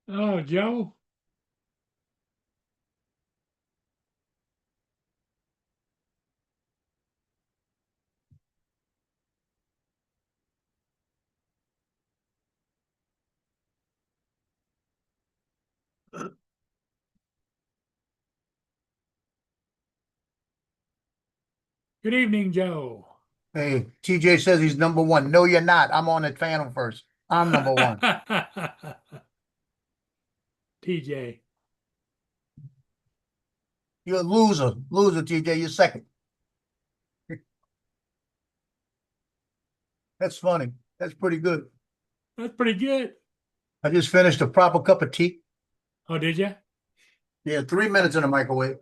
Oh, Joe. Good evening, Joe. Hey, TJ says he's number one. No, you're not. I'm on the panel first. I'm number one. TJ. You're a loser. Loser, TJ. You're second. That's funny. That's pretty good. That's pretty good. I just finished a proper cup of tea. Oh, did you? Yeah, 3 minutes in the microwave.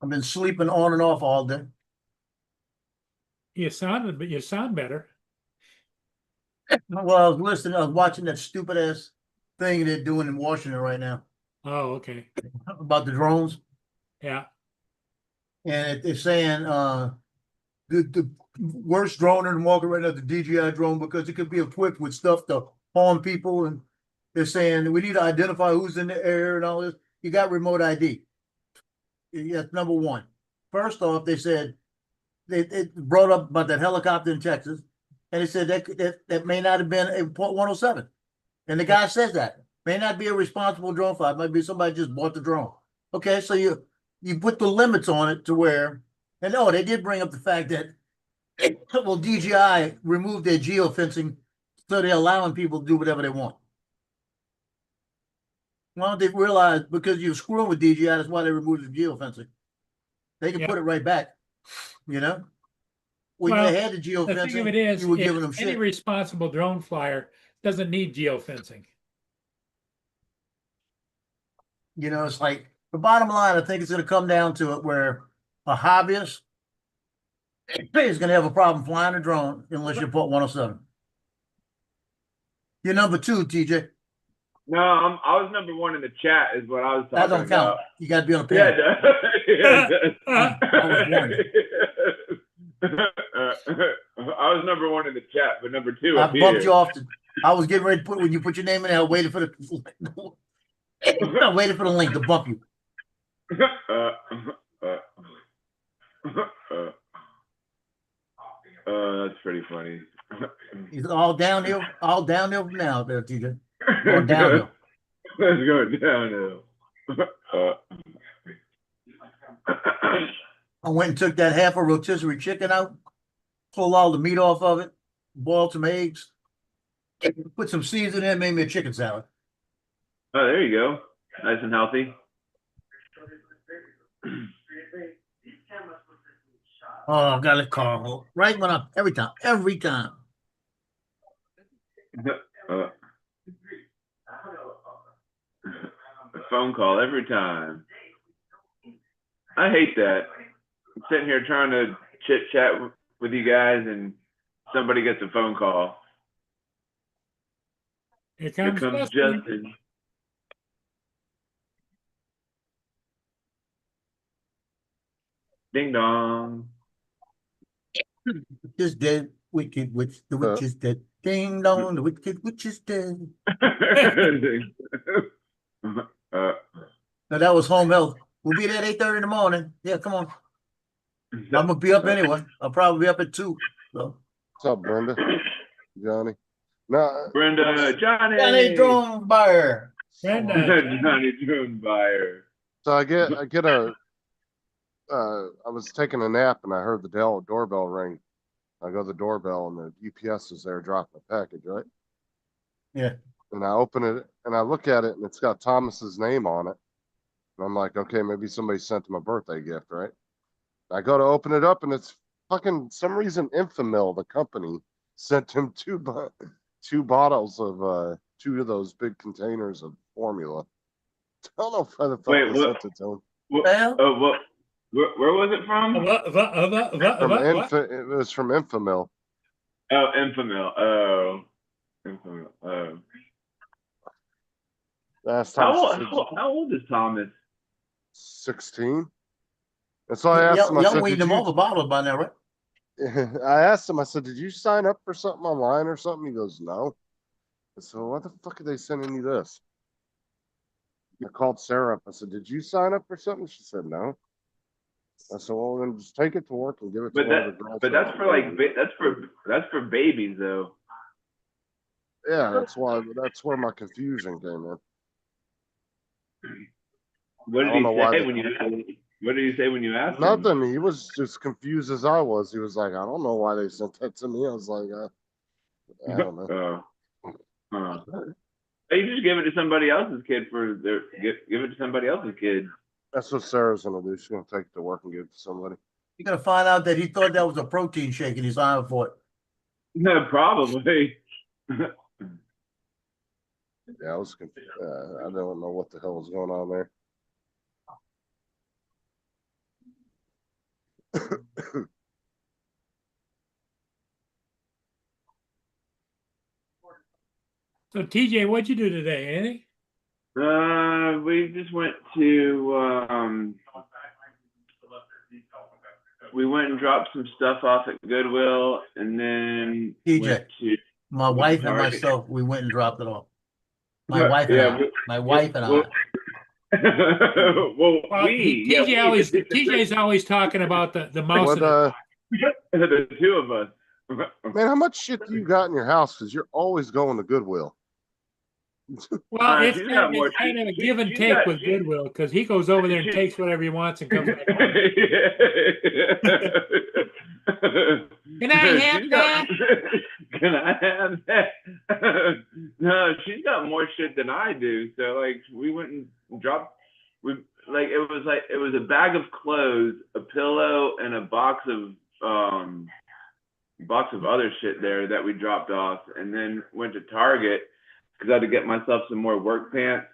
I've been sleeping on and off all day. But you sound better. Well, I was listening. I was watching that stupid ass thing they're doing in Washington right now Oh, okay. about the drones, Yeah. and they're saying the worst drone in the market right now, the DJI drone, because it could be equipped with stuff to harm people. And they're saying we need to identify who's in the air and all this. You got remote ID. That's number one. First off, they said they brought up about that helicopter in Texas, and they said that may not have been a Part 107. And the guy says that may not be a responsible drone flight. It might be somebody just bought the drone. Okay, so you put the limits on it to where, and oh, they did bring up the fact that well, DJI removed their geofencing, so they're allowing people to do whatever they want. Why don't they realize because you're screwing with DJI, that's why they removed the geofencing. They can Yeah. put it right back, you know? When you Well, had the the thing of it geofencing, is, you were giving them any shit. responsible drone flyer doesn't need geofencing. It's like the bottom line, I think it's going to come down to it where a hobbyist is going to have a problem flying a drone unless you're Part 107. You're number two, TJ. No, I was number one in the chat, is what I was That talking don't count. about. You got to be on a Yeah, panel. it does. Yeah, it I was one. does. I was number one in the chat, but number two I up bumped here. you off. I was getting ready to put when you put your name in there. I waited for the I waited for the link to bump you. That's pretty funny. It's all downhill from now, there, TJ. Going downhill. Let's go downhill. I went and took that half a rotisserie chicken out, pulled all the meat off of it, boiled some eggs, put some seasoning in there, made me a chicken salad. Oh, there you go. Nice and healthy. Oh, I got a call right when every time. A phone call every time. I hate that. I'm sitting here trying to chit chat with you guys, and somebody gets a phone call. Here Here comes comes Justin. Justin. Ding dong. Just dead, wicked witch, the witch is dead. Ding dong, the wicked witch is dead. Now that was home health. We'll be there at 8:30 in the morning. Yeah, come on. I'm gonna be up anyway. I'll probably be up at 2. So. What's up, Brenda? Johnny? No, Brenda, Johnny. Johnny Drone Buyer. Brenda. Johnny Drone Buyer. so I get I was taking a nap and I heard the doorbell ring. I go to the doorbell and the UPS is there dropping a package, right? Yeah. And I open it and I look at it and it's got Thomas's name on it. And I'm like, okay, maybe somebody sent him a birthday gift, right? I go to open it up and it's fucking some reason Infamil, the company, sent him two bottles of 2 of those big containers of formula. I don't know why the fuck Wait, they what? sent it to him. What? Where was it from? What? It was from Infamil. Oh, Infamil. Oh, Infamil. Oh. Last How time old is Thomas? 16. And so I asked him, I Y'all said, weaned did them off the bottle by now, right? I asked him, I said, did you sign up for something online or something? He goes, no. I said, why the fuck are they sending you this? I called Sarah up. I said, did you sign up for something? She said, no. I said, well, then just take it to work and give it to But one of that, the girls. but that's for like, that's for babies though. Yeah, that's where my confusion came in. What I did don't he know why say they- when you? What did he say when you asked him? Nothing. He was just confused as I was. He was like, I don't know why they sent that to me. I was like, I don't know. Hey, you just give it to somebody else's kid for their give it to somebody else's kid. That's what Sarah's gonna do. She's gonna take it to work and give it to somebody. You're gonna find out that he thought that was a protein shake and he signed up for it. No, probably. Yeah, I was confused. I don't know what the hell was going on there. So TJ, what'd you do today, Andy? We just went to we went and dropped some stuff off at Goodwill, and then TJ. went to My wife and Target. myself, we went and dropped it off. My Yeah, wife and yeah, I. My wife and well, I. well, Well, TJ's always talking about the mouse. What, the two of us. man, how much shit do you got in your house? Because you're always going to Goodwill. Well, it's she's got more. kind of a She- give and she's take got- with she- Goodwill because he goes over there and takes whatever he wants and comes back. Can I have She's that? Can I have that? No, she's got more shit than I do. So like, we went and dropped. We like it was a bag of clothes, a pillow, and a box of other shit there that we dropped off, and then went to Target because I had to get myself some more work pants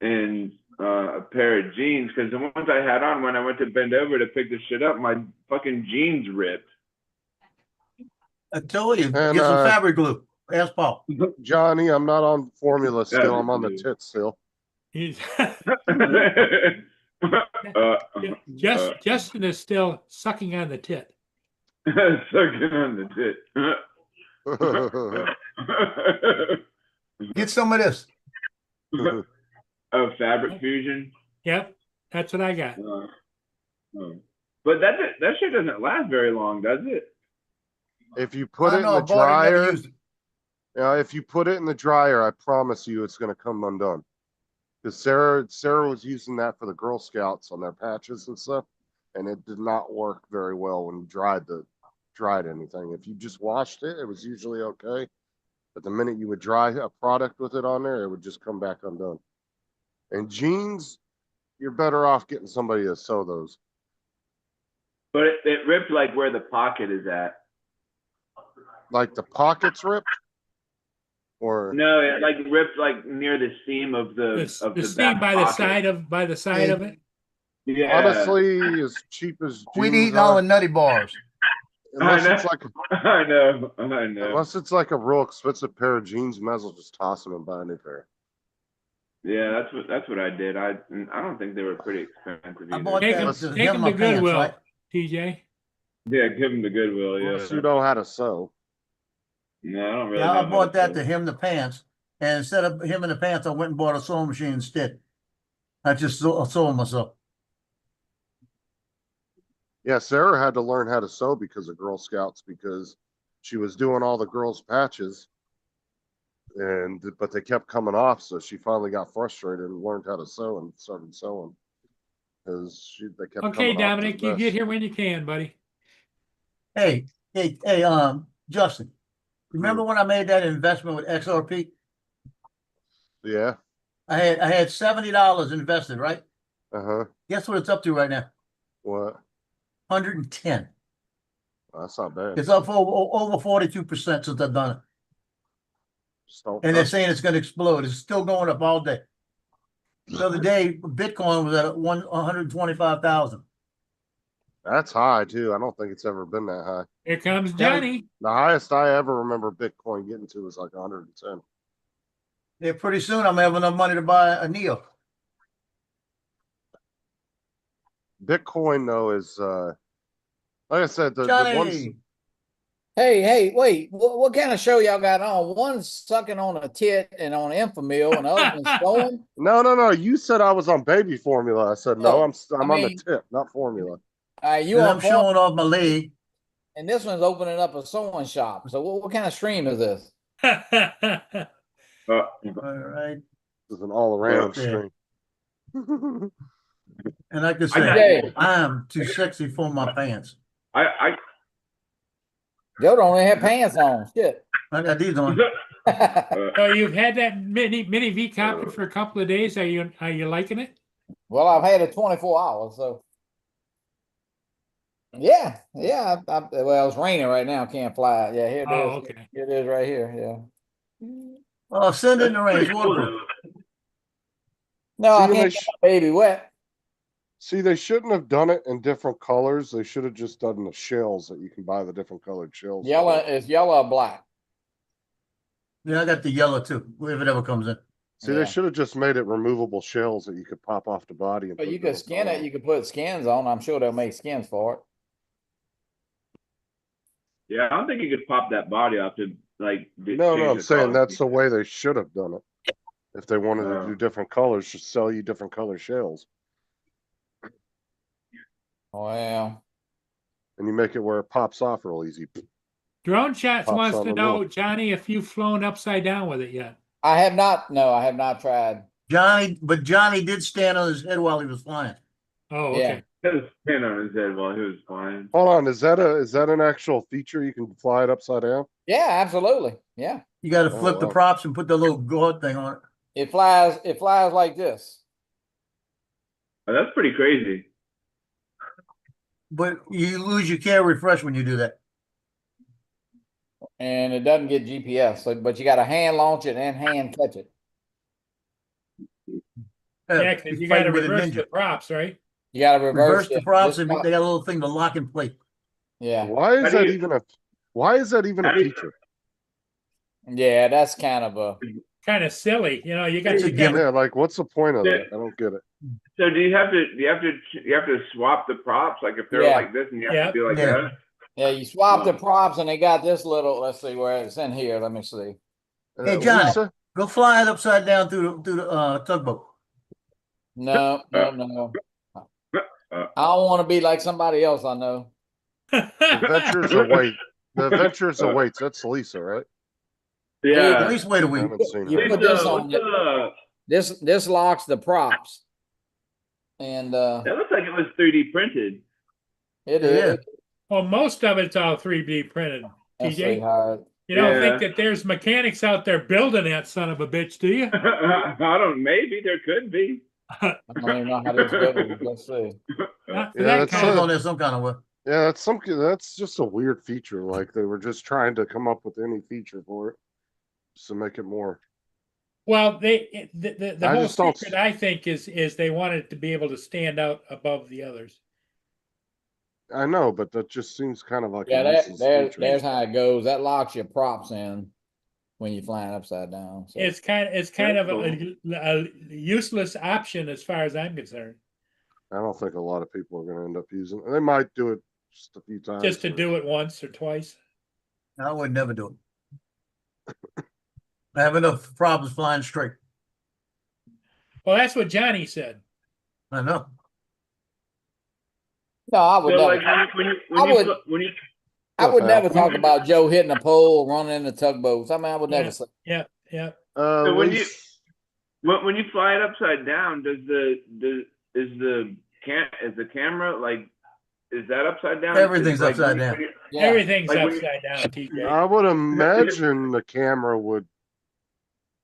and a pair of jeans because the ones I had on when I went to bend over to pick this shit up, my fucking jeans ripped. I told you, And, get some fabric glue. Ask Paul. Johnny, I'm not on formula still. I'm on the Dude. tit still. He's uh, Justin is still sucking on the tit. sucking on the tit. Get some of this. Oh, fabric fusion. Yep, that's what I got. But that shit doesn't last very long, does it? If you put I it in know, I the bought it, never dryer, used it. if you put it in the dryer, I promise you it's gonna come undone. Because Sarah was using that for the Girl Scouts on their patches and stuff, and it did not work very well when you dried anything. If you just washed it, it was usually okay. But the minute you would dry a product with it on there, it would just come back undone. And jeans, you're better off getting somebody to sew those. But it ripped like where the pocket is at. Like the pockets ripped? Or No, it like ripped like near the seam of the seam back by the pocket. side of it. Yeah. honestly, as cheap as Quit jeans eating all the are, nutty bars. unless I it's like I know. unless it's like a real expensive pair of jeans, you might as well just toss them and buy a new pair. Yeah, that's what I did. I don't think they were pretty expensive I either. bought Take that them, to take hem them my to pants, Goodwill, right? TJ. Yeah, give them to Goodwill. Unless Yeah. you know how to sew. No, I don't really. Yeah, know I how bought that sew. to hem the pants, and instead of hemming the pants, I went and bought a sewing machine instead. I just sew myself. Yeah, Sarah had to learn how to sew because of Girl Scouts because she was doing all the girls' patches, but they kept coming off, so she finally got frustrated and learned how to sew and started sewing because they kept Okay, coming Dominic, off. you get here when you can, buddy. Hey, Justin, remember when I made that investment with XRP? Yeah. I had $70 invested, right? Uh-huh. Guess what it's up to right now? What? 110. That's not bad. It's up over 42% since I've done it. Just don't And they're touch saying it's going to explode. It's still going up all day. The other day, Bitcoin was at 125,000. That's high too. I don't think it's ever been that high. Here comes Johnny. The highest I ever remember Bitcoin getting to was like 110. Yeah, pretty soon I'm gonna have enough money to buy a Neo. Bitcoin though is like I said, the ones. Johnny, Hey, wait, what kind of show y'all got on? One's sucking on a tit and on Infamil, and the other one's sewing. No. You said I was on baby formula. I said no. Oh, I'm I on the mean- tip, not formula. You and on I'm form, showing off my leg. and this one's opening up a sewing shop. So what kind of stream is this? Uh, All right. This is an all around Yeah. stream. And like I I said, got- I'm too sexy for my pants. I Joe don't even have pants on. Shit. I got these on. So you've had that mini V copy for a couple of days. Are you liking it? Well, I've had it 24 hours, so. Yeah. Well, it's raining right now. Can't fly. Yeah, here it is. Oh, okay. Here it is right here. Yeah. Oh, send it in the rain. It's waterproof. No, I See, can't they get sh- my baby wet. See, they shouldn't have done it in different colors. They should have just done the shells that you can buy the different colored shells. Yellow is yellow or black. Yeah, I got the yellow too, if it ever comes in. See, Yeah. they should have just made it removable shells that you could pop off the body. And But put you different could skin color it. on. You could put skins on. I'm sure they'll make skins for it. yeah, I don't think you could pop that body off to like. No, change I'm the saying color. that's the way they should have done it. If they wanted to Oh. do different colors, just sell you different color shells, Well, and you make it where it pops off real easy. Drone Shots Pops wants on to the know, middle. Johnny, if you've flown upside down with it yet. I have not. No, I have not tried. Johnny did stand on his head while he was flying. Oh, Yeah. okay. He had his pin on his head while he was flying. Hold on, is that an actual feature? You can fly it upside down. Yeah, absolutely. Yeah, You got to Oh, flip the wow. props and put the little guard thing on it. it flies. It flies like this. Oh, that's pretty crazy. But you lose your camera refresh when you do that. And it doesn't get GPS, so, but you got to hand launch it and hand catch it. Yeah, because you got to fighting with a reverse ninja. the props, right? You got to Reverse the props this and prop- they got a little thing to lock in place. Yeah, Why is How do that you- even a? Why is that even How a do you- feature? yeah, that's kind of a. Kind of silly, you know. You got It's a you got- gimmick. Yeah, like what's the point of Yeah. that? I don't get it. So do you have to swap the props? Like if they're Yeah. like this and you have Yeah. to do like Yeah. that? Yeah, you swap the Oh. props, and they got this little. Let's see where it's in here. Let me see. Hey, What'd Johnny. you say? Go fly it upside down through the tugboat. No. I don't want to be like somebody else I know. Adventures Await. The Adventures Awaits. That's Lisa, right? At Yeah. least wait a I week. haven't seen You her. put this on What's the- This locks the props, and that looks like it was 3D printed. it Yeah. is. Well, most of it's all 3D printed. Let's see TJ, how you don't Yeah. think that there's mechanics out there building that son of a bitch, do you? I don't. Maybe there could be. I don't even know how this goes. Let's see. Not for Yeah, that that's kind Sounds of. on there some kind of way. Yeah, that's just a weird feature. Like they were just trying to come up with any feature for it, just to make it more. Well, the I whole just don't secret, I think, is they wanted it to be able to stand out above the others. I know, but that just seems kind of like Yeah, a useless feature. there's how it goes. That locks your props in when you're flying upside down. So. It's kind of Cool. a useless option as far as I'm concerned. I don't think a lot of people are going to end up using it. They might do it just a few times. Just to but- do it once or twice. I would never do it. I have enough problems flying straight. Well, that's what Johnny said. I know. No, I would So never. like when you I would Well, never Val. talk about Joe hitting a pole, running into tugboats. I mean, I would never Yeah. say. Yeah, yeah. So when Lisa- when you fly it upside down, is the camera like is that upside down? Everything's Is, like, upside when you- down. when you- Yeah. Everything's Like when you- upside down, TJ. I would imagine the camera would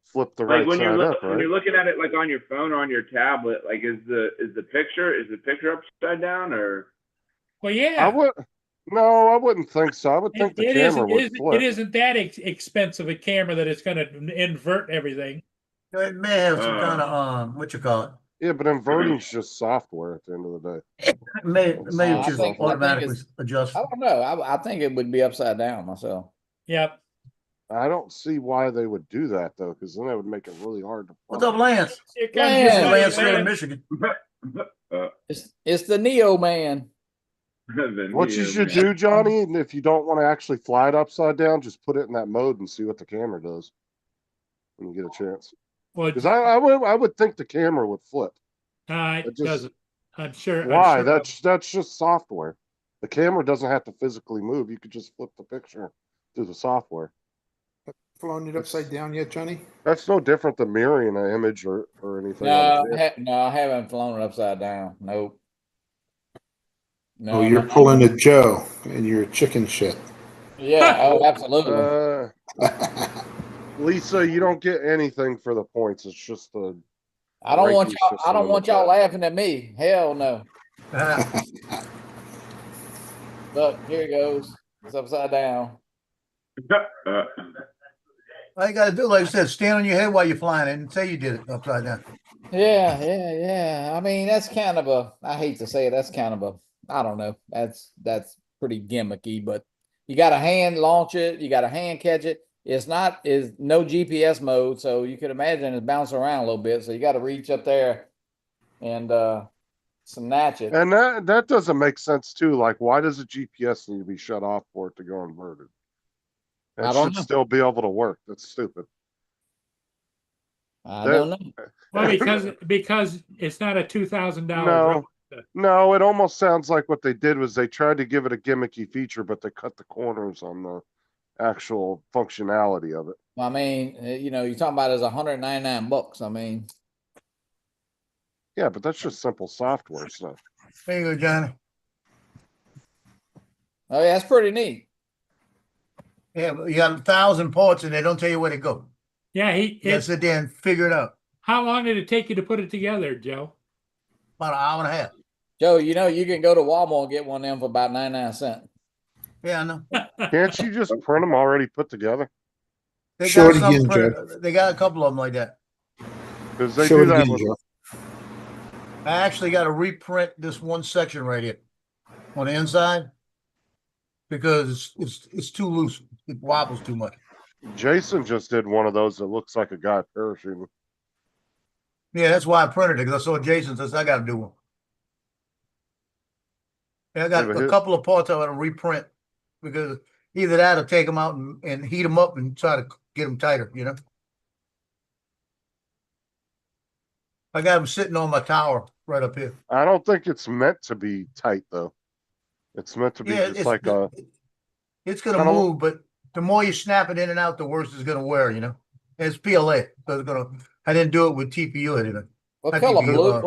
flip the right Like when side up, when right? you're looking at it like on your phone or on your tablet, like is the picture upside down or Well, I yeah. would. No, I wouldn't think so. I would think the camera would flip. It isn't that expensive a camera that it's going to invert everything. It may have some kind of what you call it. Yeah, but inverting's just software at the end of the day. It may I just think automatically it's- adjust. I don't know. I think it would be upside down myself. Yep. I don't see why they would do that though, because then that would make it really hard to. What's up, Lance? Here comes Yeah, your This is buddy, Lance here in Lance. Michigan. It's the Neo man. What you should do, Johnny, and if you don't want to actually fly it upside down, just put it in that mode and see what the camera does when you get a chance. Well, Because I would think the camera would flip. it it just- doesn't. I'm sure. Why? I'm sure That's just software. The camera doesn't have to physically move. You could just flip the picture through the software. Flown it upside down yet, Johnny? That's no different than mirroring an image or anything. No, I haven't flown it upside down. Nope. No, Oh, you're no. pulling a Joe and you're chicken shit. Yeah. Oh, absolutely. Lisa, you don't get anything for the points. It's just the I don't want ranking y'all. I system don't in want the y'all chat. laughing at me. Hell no. Look, here it goes. It's upside down. All you gotta do, like I said, stand on your head while you're flying it and say you did it upside down. Yeah. I mean, that's kind of a. I hate to say it. That's kind of a. I don't know. That's pretty gimmicky. But you got a hand launch it. You got a hand catch it. It's not is no GPS mode, so you could imagine it's bouncing around a little bit. So you got to reach up there and snatch it. And that doesn't make sense too. Like, why does a GPS need to be shut off for it to go inverted? I It don't should know. still be able to work. That's stupid. I don't know. Well, because it's not a $2,000. No, it almost sounds like what they did was they tried to give it a gimmicky feature, but they cut the corners on the actual functionality of it. I mean, you're talking about it as $199. I mean, Yeah, but that's just simple software stuff. There you go, Johnny. oh yeah, that's pretty neat. Yeah, but you got 1,000 ports and they don't tell you where to go. Yeah, You gotta sit there and figure it out. how long did it take you to put it together, Joe? About an hour and a half. Joe, you can go to Walmart and get one of them for about 99 cents. Yeah, I know. Can't you just print them already put together? They Show got it some again, printed- They got a couple of them like that. Because they Show do it that again, with Joe. I actually got to reprint this one section right here on the inside because it's too loose. It wobbles too much. Jason just did one of those that looks like a guy parachuting. Yeah, that's why I printed it because I saw Jason says I got to do one. Yeah, I got Yeah, but a here- couple of parts I got to reprint because either that or take them out and heat them up and try to get them tighter. I got them sitting on my tower right up here. I don't think it's meant to be tight though. It's meant to be Yeah, just like a. it's gonna kinda- move, but the more you snap it in and out, the worse it's gonna wear. It's PLA, so it's gonna. I didn't do it with TPU or anything. What I color think you, blue?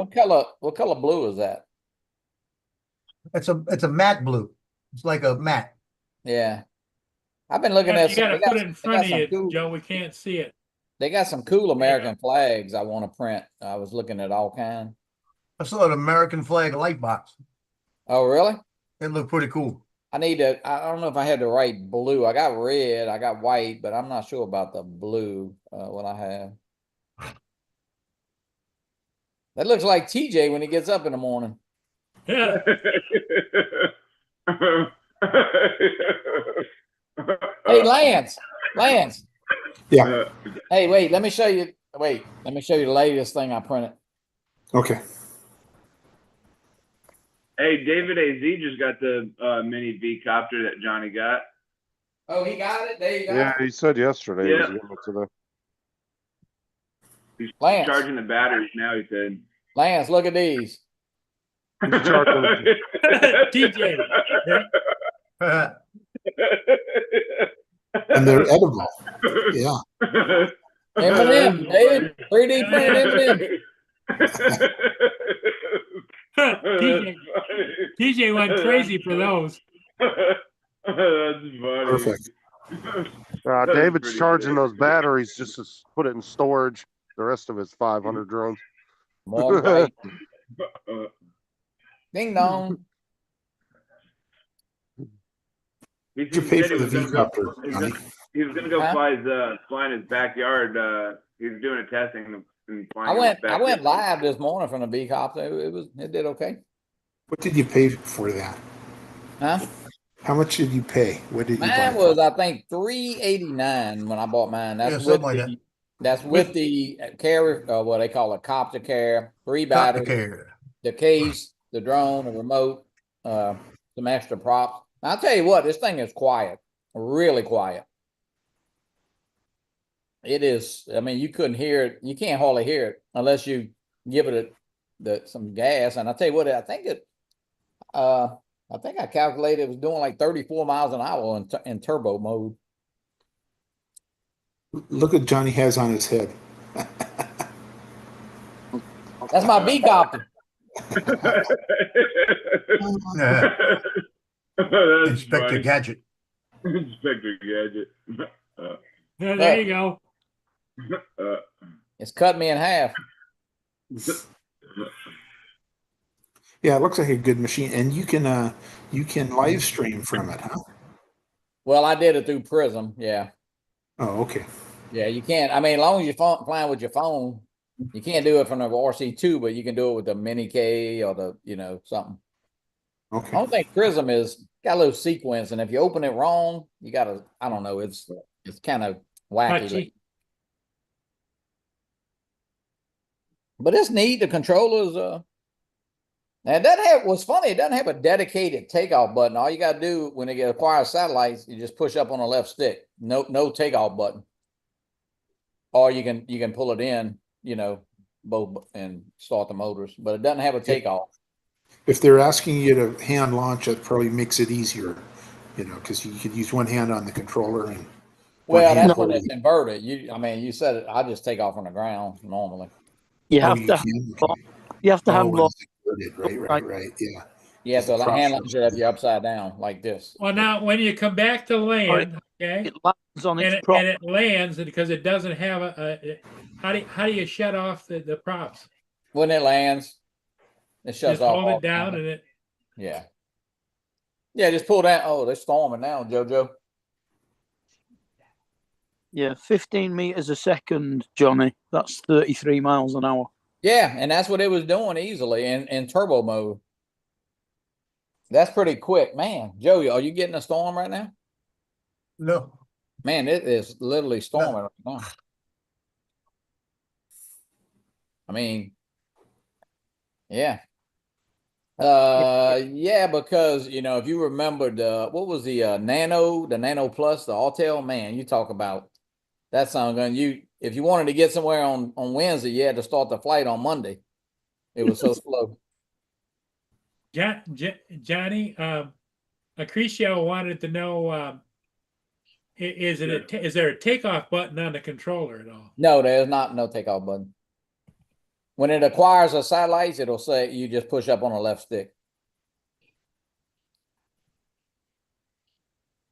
What color blue is that? It's a matte blue. It's like a matte. Yeah. I've been looking at You got to they got put it in they front got of some you, cool- Joe. We can't see it. They got some cool American flags I want to print. I was looking at all kinds. I saw an American flag light box. Oh, really? It looked pretty cool. I don't know if I had the right blue. I got red, I got white, but I'm not sure about the blue, what I have. That looks like TJ when he gets up in the morning. Yeah. Hey, Lance. Yeah. Hey, wait, let me show you the latest thing I printed. Okay. Hey, David AZ just got the mini V copter that Johnny got. Oh, he got it? There you go. Yeah, he said yesterday he was Yeah. getting it today. He's Lance. charging the batteries now, he said. Lance, look at these. He's charging. TJ. And they're edible. Yeah. M&M, David. 3D printed M&M. TJ went crazy for those. That's funny. Perfect. That's David's pretty charging good. those batteries just to put it in storage. The rest of his 500 drones. More bright. Ding dong. He Did you said pay he for the was gonna V go- copter, Johnny? He was gonna go Huh? fly in his backyard. He's doing a testing and flying. I in went his backyard. live this morning from the B copter. It did okay. What did you pay for that? Huh? How much did you pay? What did you buy? Mine it was, for? I think, $389 when I bought mine. That's Yeah, with something like the that. that's with the carrier, what they call a copter carrier, 3 Copter batteries, carrier. the case, the drone, the remote, some extra props. I'll tell you what, this thing is quiet, really quiet. It is. I mean, you couldn't hear it. You can't hardly hear it unless you give it some gas. And I'll tell you what, I think I calculated it was doing like 34 miles an hour in turbo mode. Look what Johnny has on his head. That's my B-copter. That's Inspector funny. Gadget. Inspector Gadget. There you go. It's cut me in half. Yeah, it looks like a good machine, and you can live stream from it, huh? Well, I did it through Prism. Yeah. Oh, okay. Yeah, you can't. I mean, as long as you're flying with your phone, you can't do it from the RC2, but you can do it with the Mini K or something. Okay. I don't think Prism is got a little sequence, and if you open it wrong, you gotta. I don't know. It's kind of wacky. Touchy. But it's neat. The controllers. And it doesn't have. What's funny? It doesn't have a dedicated takeoff button. All you gotta do when it acquires satellites, you just push up on the left stick. No takeoff button. Or you can pull it in, both and start the motors, but it doesn't have a takeoff. If they're asking you to hand launch, it probably makes it easier, because you could use one hand on the controller and. Well, that's hand when it's inverted. You said it. I just take off on the ground normally. You Oh, have you to. can? Okay. You have to Oh, hand when launch. it's inverted. Right. Yeah. You have to It's a hand process. launch it if you're upside down like this. Well, now when you come back to land, okay, It lands on its and prop. it lands because it doesn't have how do you shut off the props? When it lands, it shuts Just off. hold it down and it. Yeah. Yeah, just pull that. Oh, they're storming now, JoJo. Yeah, 15 meters a second, Johnny. That's 33 miles an hour. Yeah, and that's what it was doing easily in turbo mode. That's pretty quick, man. Joey, are you getting a storm right now? No. Man, it is literally storming right now. I mean, yeah. Yeah, because if you remember what was the Nano Plus, the Autel, man, you talk about that sound gun. If you wanted to get somewhere on Wednesday, you had to start the flight on Monday. It was so slow. Johnny, Acrecio wanted to know, is there a takeoff button on the controller at all? No, there's no takeoff button. When it acquires a satellite, it'll say you just push up on the left stick.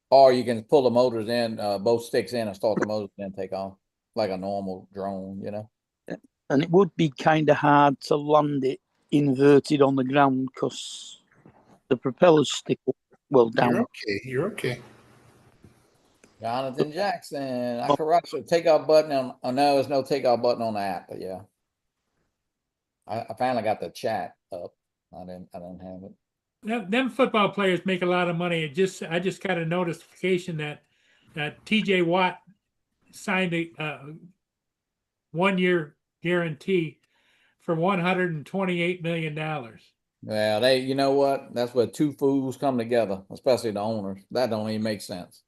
Or you can pull the motors in, both sticks in and start the motors and take off like a normal drone, And it would be kind of hard to land it inverted on the ground because the propellers stick up well down. You're okay. Jonathan Jackson, I correct the takeoff button on. Oh no, there's no takeoff button on the app, but yeah. I finally got the chat up. I didn't have it. Them football players make a lot of money. I just got a notification that TJ Watt signed a 1-year guarantee for $128 million. Well, you know what? That's where two fools come together, especially the owners. That don't even make sense.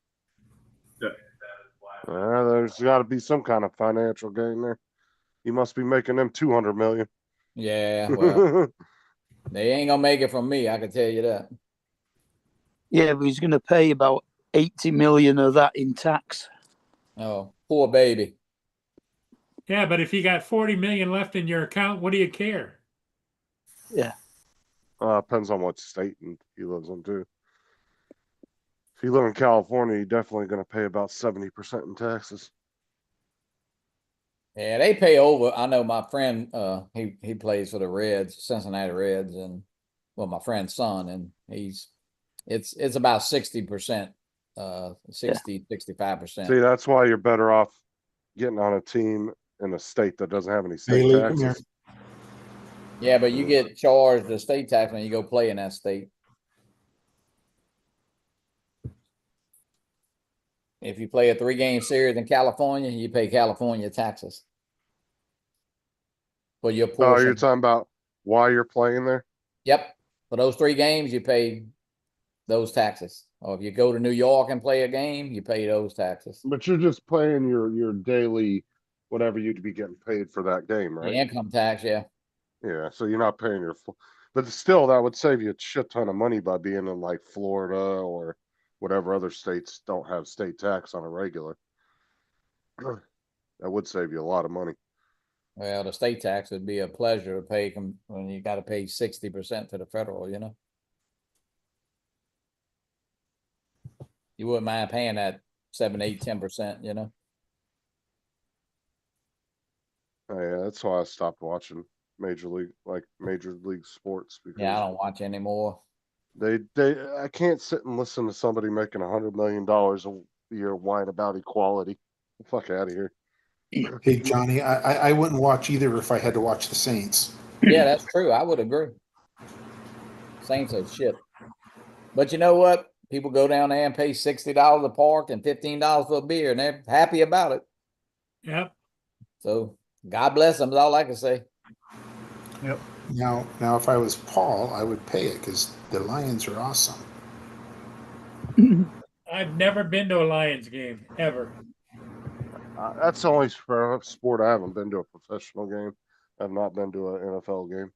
There's got to be some kind of financial gain there. You must be making them 200 million. Yeah, well, they ain't gonna make it from me. I can tell you that. Yeah, but he's going to pay about 80 million of that in tax. Oh, poor baby. Yeah, but if you got 40 million left in your account, what do you care? Yeah. Depends on what state he lives in too. If you live in California, you're definitely going to pay about 70% in taxes. Yeah, they pay over. I know my friend, he plays for the Reds, Cincinnati Reds, and my friend's son, and it's about 60%, 65%. See, that's why you're better off getting on a team in a state that doesn't have any state Lee, come taxes. Yeah, but you get charged the state tax when you go play in that state. If you play a 3-game series in California, you pay California taxes for your Oh, portion. you're talking about why you're playing there? Yep. For those 3 games, you pay those taxes. Or if you go to New York and play a game, you pay those taxes. But you're just paying your daily whatever you'd be getting paid for that game, The right? income tax, yeah. Yeah, so you're not paying your full, but still, that would save you a shit ton of money by being in like Florida or whatever other states don't have state tax on a regular. That would save you a lot of money. Well, the state tax would be a pleasure to pay when you got to pay 60% to the federal, you know. You wouldn't mind paying that 7, 8, 10%, you know. Oh, yeah, that's why I stopped watching major league sports because Yeah, I don't watch anymore. I can't sit and listen to somebody making $100 million a year whine about equality. Get the fuck out of here. Hey, Johnny, I wouldn't watch either if I had to watch the Saints. Yeah, that's true. I would agree. Saints are shit. But you know what? People go down there and pay $60 a park and $15 for a beer, and they're happy about it. Yep. So God bless them is all I can say. Yep. Now, if I was Paul, I would pay it because the Lions are awesome. I've never been to a Lions game ever. That's the only sport I haven't been to a professional game. I've not been to an NFL game.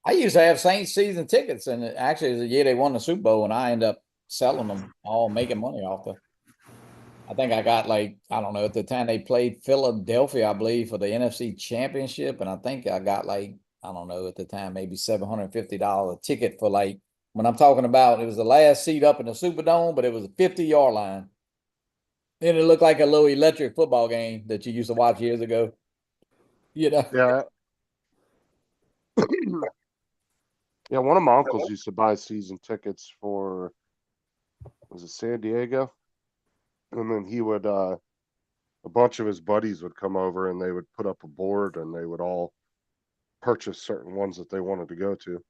I used to have Saints season tickets, and actually, it was the year they won the Super Bowl, and I ended up selling them all, making money off them. I think I got I don't know, at the time they played Philadelphia, I believe, for the NFC Championship, and I think I got I don't know, at the time, maybe $750 a ticket for when I'm talking about, it was the last seat up in the Superdome, but it was a 50-yard line. And it looked like a little electric football game that you used to watch years ago. You know? Yeah. Yeah, one of my uncles used to buy season tickets for, was it San Diego? And then he would, a bunch of his buddies would come over and they would put up a board and they would all purchase certain ones that they wanted to go to.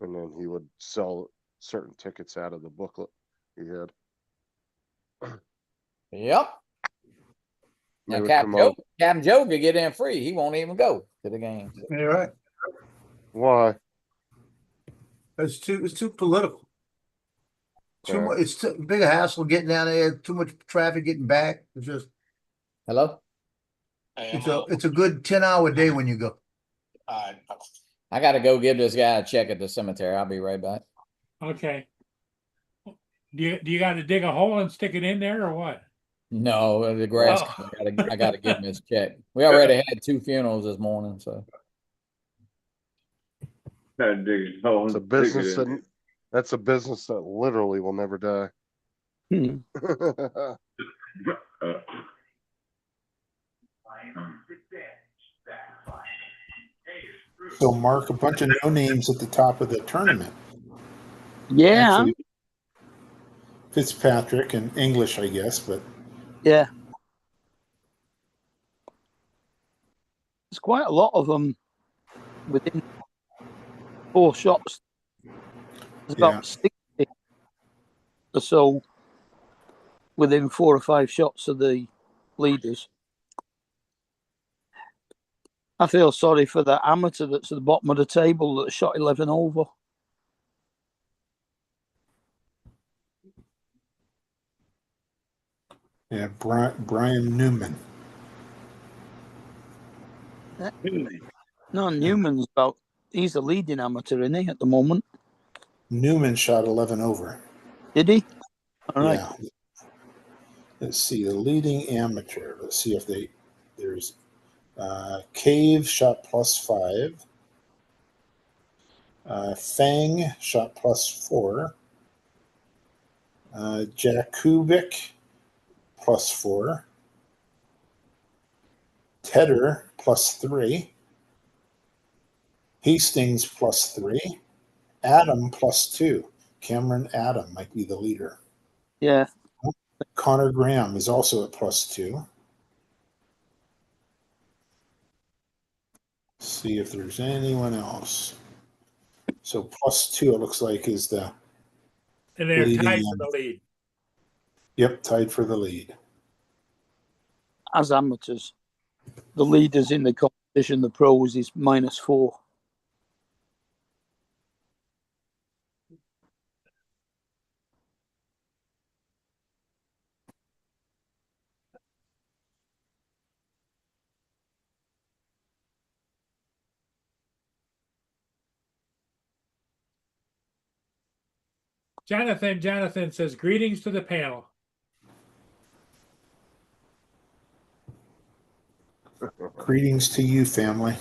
And then he would sell certain tickets out of the booklet he had. Yep. They Now, would Captain come over. Joe could get in free. He won't even go to the game. Yeah, right. Why? It's too political. Yeah. Much. It's too big a hassle getting down there. Too much traffic getting back. It's just. Hello? It's a good 10-hour day when you go. I got to go give this guy a check at the cemetery. I'll be right back. Okay. Do you got to dig a hole and stick it in there or what? No, the grass. Oh. I got to give him his check. We already had 2 funerals this morning, so. It's a business that's a business that literally will never die. So, Mark, a bunch of no names at the top of the tournament. Yeah. Actually, Fitzpatrick and English, I guess, but Yeah. There's quite a lot of them within 4 shots. There's about 60 or so within 4 or 5 shots of the leaders. I feel sorry for the amateur that's at the bottom of the table that shot 11 over. yeah, Brian Newman. No, Newman's he's the leading amateur, isn't he, at the moment? Newman shot 11 over. Did he? All right. Yeah. Let's see, the leading amateur. Let's see if there's Cave shot +5. Fang shot +4. Jakubik +4. Tedder +3. Hastings +3. Adam +2. Cameron Adam might be the leader. Yeah. Connor Graham is also at +2. See if there's anyone else. So +2, it looks like, is the And they're leading tied in. for the lead. Yep, tied for the lead. As amateurs, the leaders in the competition competition, the pros, is -4. Jonathan says, greetings to the panel. Greetings to you, family.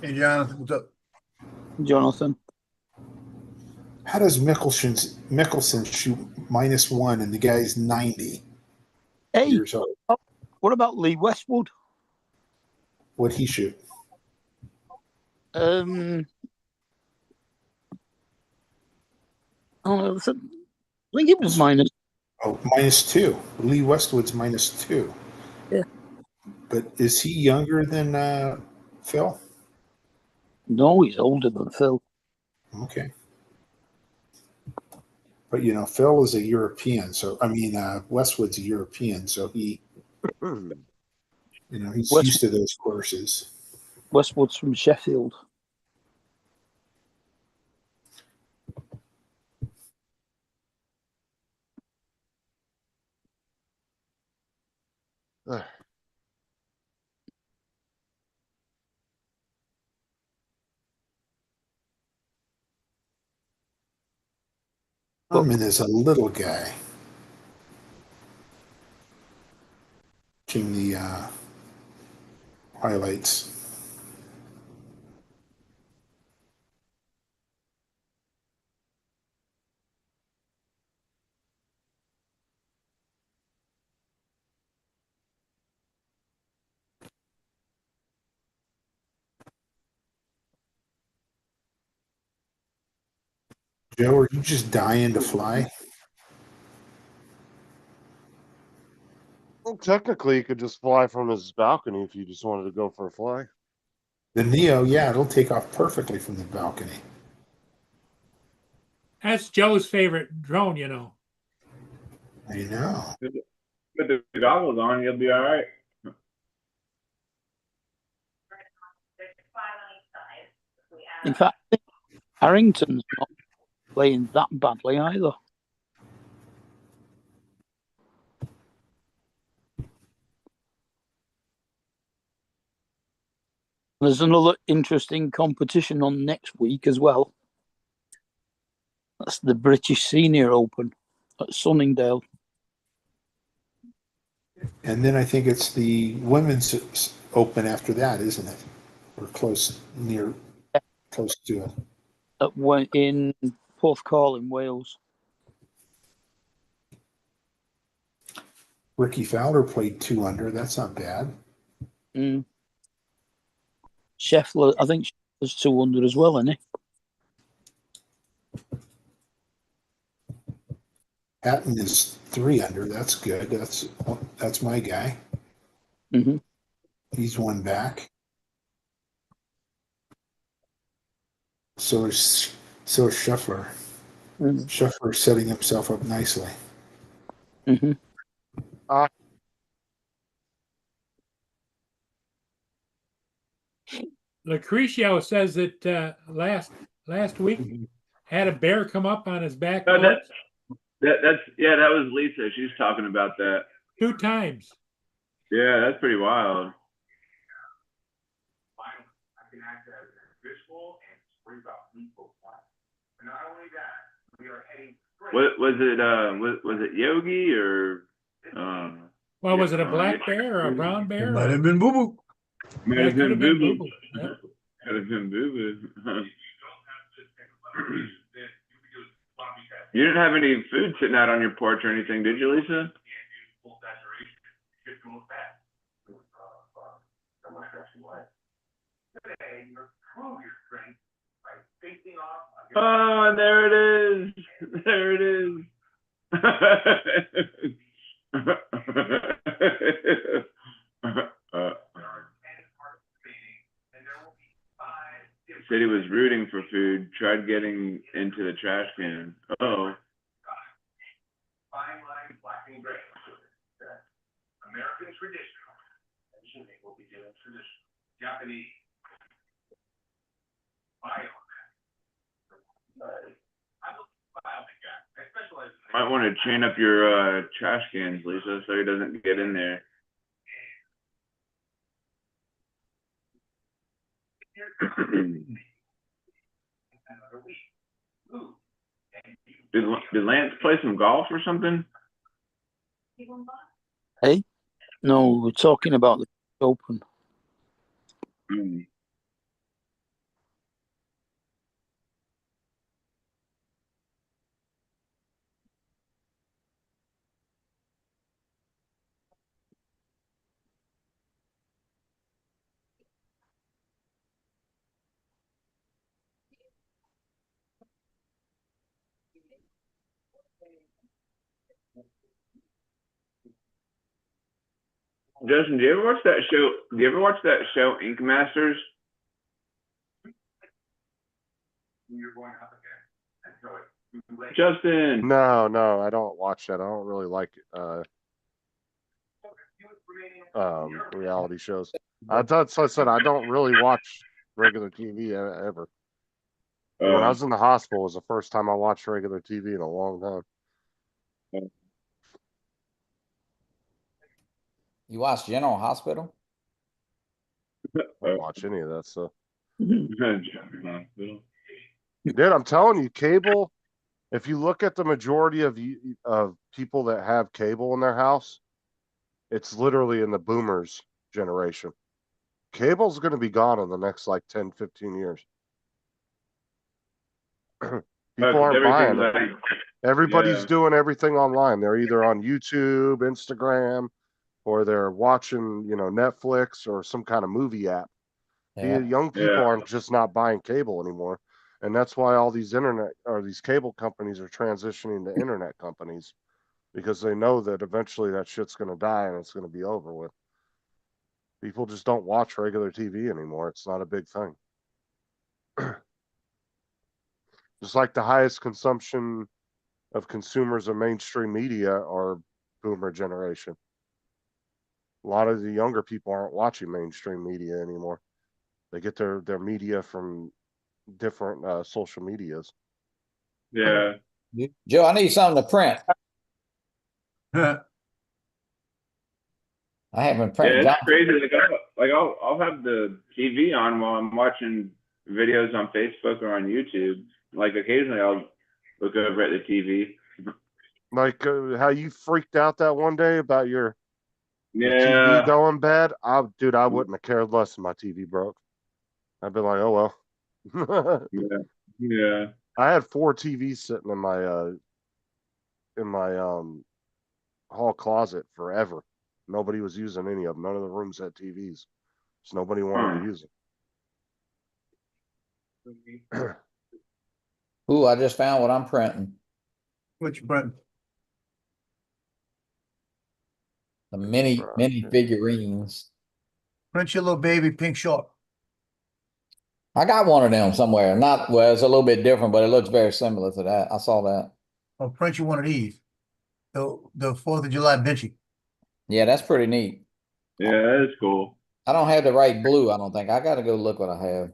Hey, Jonathan, what's up? Jonathan. How does Mickelson shoot -1 and the guy's 90 Hey, years old? what about Lee Westwood? What'd he shoot? I think it was minus. Oh, -2. Lee Westwood's -2. Yeah. But is he younger than Phil? No, he's older than Phil. Okay. But you know, Phil is a European, so I mean, Westwood's a European, so he, you know, he's used to those courses. Westwood's from Sheffield. Herman is a little guy. Watching the highlights. Joe, are you just dying to fly? Well, technically, you could just fly from his balcony if you just wanted to go for a fly. The Neo, yeah, it'll take off perfectly from the balcony. That's Joe's favorite drone, you know. I know. Put the goggles on, you'll be all right. In fact, Harrington's not playing that badly either. There's another interesting competition on next week as well. That's the British Senior Open at Sunningdale. And then I think it's the Women's Open after that, isn't it? Or close to it. In Porthcawl in Wales. Ricky Fowler played 2 under. That's not bad. Scheffler, I think Scheffler's 200 as well, isn't he? Hatton is 3 under. That's good. That's my guy. Mm-hmm. He's 1 back. So is Scheffler. Mm-hmm. Scheffler setting himself up nicely. Mm-hmm. Lucretio says that last week had a bear come up on his back No, porch that was Lisa. She's talking about that. 2 times. Yeah, that's pretty wild. Was it Yogi or Well, was it a black bear or a brown bear? Might have been Boo Boo. might Yeah, have it could been have been Boo Boo. Boo Boo. Yeah. Could have been Boo Boo. You didn't have any food sitting out on your porch or anything, did you, Lisa? Oh, and there it is. There it is. Said he was rooting for food, tried getting into the trash can. Oh. Might want to chain up your trash cans, Lisa, so he doesn't get in there. Did Lance play some golf or something? Hey, no, we're talking about the Open. Mm. Justin, do you ever watch that show? Do you ever watch that show, Ink Masters? Justin. No, I don't watch that. I don't really like reality shows. That's what I said. I don't really watch regular TV ever. When I was in the hospital, it was the first time I watched regular TV in a long time. You watch General Hospital? I don't watch any of that stuff. Dude, Dude, I'm telling you, cable. If you look at the majority of people that have cable in their house, it's literally in the boomers generation. Cable's going to be gone in the next like 10, 15 years. People aren't buying it. Everybody's doing everything online. They're either on YouTube, Instagram, or they're watching, Netflix or some kind of movie app. Yeah. The young people aren't just not buying cable anymore. And that's why all these these cable companies are transitioning to internet companies, because they know that eventually that shit's going to die and it's going to be over with. People just don't watch regular TV anymore. It's not a big thing. Just like the highest consumption of consumers of mainstream media are boomer generation. A lot of the younger people aren't watching mainstream media anymore. They get their media from different social medias. Yeah. Joe, I need something to print. I haven't printed. Yeah, it's crazy. I'll have the TV on while I'm watching videos on Facebook or on YouTube. Like occasionally I'll look over at the TV. Like how you freaked out that one day about your Yeah. TV going bad. I wouldn't have cared less if my TV broke. I'd been like, oh well. Yeah. I had 4 TVs sitting in my hall closet forever. Nobody was using any of them. None of the rooms had TVs. So nobody wanted to use them. Ooh, I just found what I'm printing. Which Brent? The mini figurines. Print your little baby pink shark. I got one of them somewhere. Not well, it's a little bit different, but it looks very similar to that. I saw that. I'll print you one of these. The 4th of July Vinci. Yeah, that's pretty neat. Yeah, that is cool. I don't have the right blue, I don't think. I gotta go look what I have.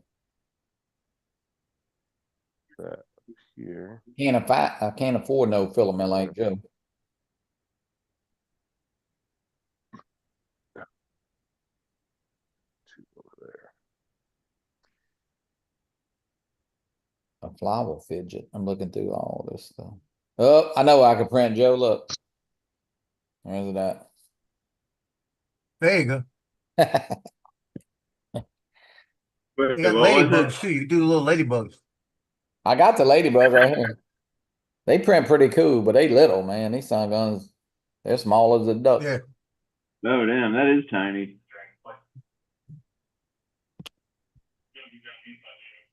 Here. I can't afford no filament like Joe. A flower fidget. I'm looking through all this stuff. Oh, I know I can print, Joe. Look. Where's it at? There you go. But You got ladybugs too. You can do the little ladybugs. I got the ladybug right here. They print pretty cool, but they little, man. These sun guns, they're small as a duck. Yeah. Oh damn, that is tiny.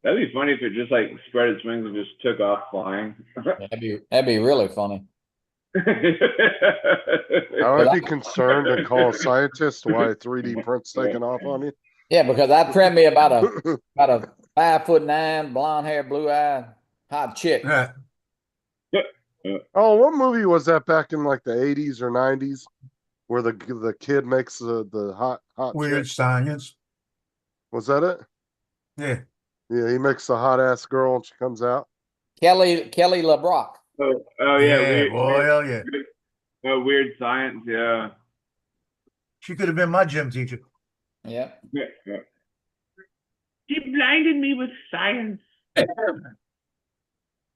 That'd be funny if it just like spread its wings and just took off flying. That'd be really funny. I would be concerned and call a scientist why 3D print's taking off on you. Yeah, because I'd print me about a 5'9", blonde hair, blue eye, hot chick. Right. Oh, what movie was that back in like the 80s or 90s where the kid makes the hot Weird chick? science. Was that it? Yeah. Yeah, he makes the hot ass girl and she comes out. Kelly LeBrock. Oh, yeah, weird, boy, hell yeah. weird science, yeah. She could have been my gym teacher. Yep. She blinded me with science.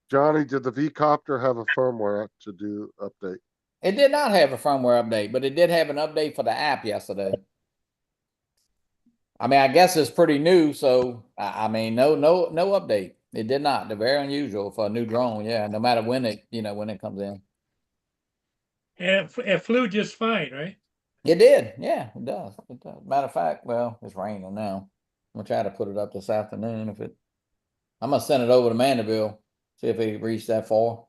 Johnny, did the V-Copter have a firmware to do update? It did not have a firmware update, but it did have an update for the app yesterday. I mean, I guess it's pretty new, so I mean, no update. It did not. They're very unusual for a new drone. Yeah, no matter when it, when it comes in. And it flew just fine, right? It did. Yeah, it does. It does. Matter of fact, well, it's raining now. I'm gonna try to put it up this afternoon. I'm gonna send it over to Mandeville. See if it reached that far.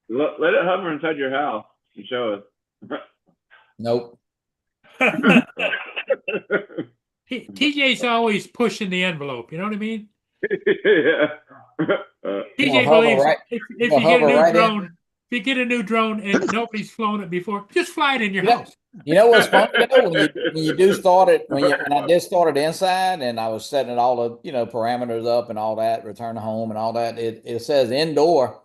Let it hover inside your house and show us. Nope. TJ's always pushing the envelope. You know what I mean? Yeah. TJ hover believes right- if you'll you get a hover new right in. drone, if you get a new drone and nobody's flown it before, just fly it in your Yeah. house. You know what's funny though? When you do start it, when I did start it inside and I was setting it all the parameters up and all that, return to home and all that, it says indoor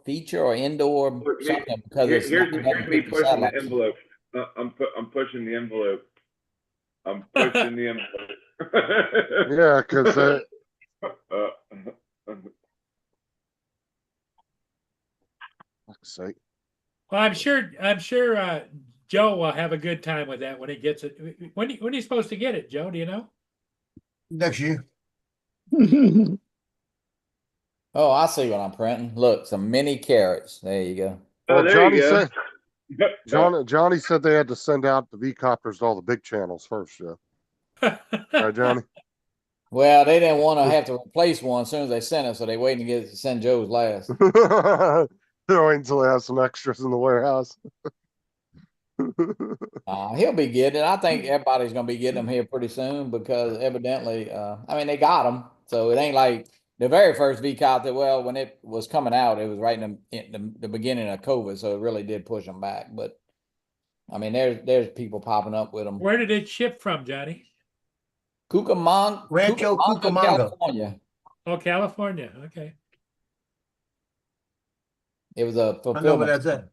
feature or indoor something because it's Here's not me letting the pushing satellite. the envelope. I'm pushing the envelope. I'm pushing the envelope. Yeah, because fuck's sake. Well, I'm sure Joe will have a good time with that when he gets it. When are you supposed to get it, Joe? Do you know? Next year. Oh, I see what I'm printing. Look, some mini carrots. There you go. Oh, Well, there Johnny you go. said Johnny said they had to send out the V-Copters to all the big channels first, Joe. Right, Johnny? Well, they didn't want to have to replace one as soon as they sent it, so they waiting to send Joe's last. They're waiting until they have some extras in the warehouse. He'll be getting it. I think everybody's going to be getting them here pretty soon because evidently, I mean, they got them. So it ain't like the very first V-Copter. Well, when it was coming out, it was right in the beginning of COVID. So it really did push them back. But I mean, there's people popping up with them. Where did it ship from, Johnny? Rancho Cucamonga. California. Oh, California. Okay. It was a I know where fulfillment. that's at.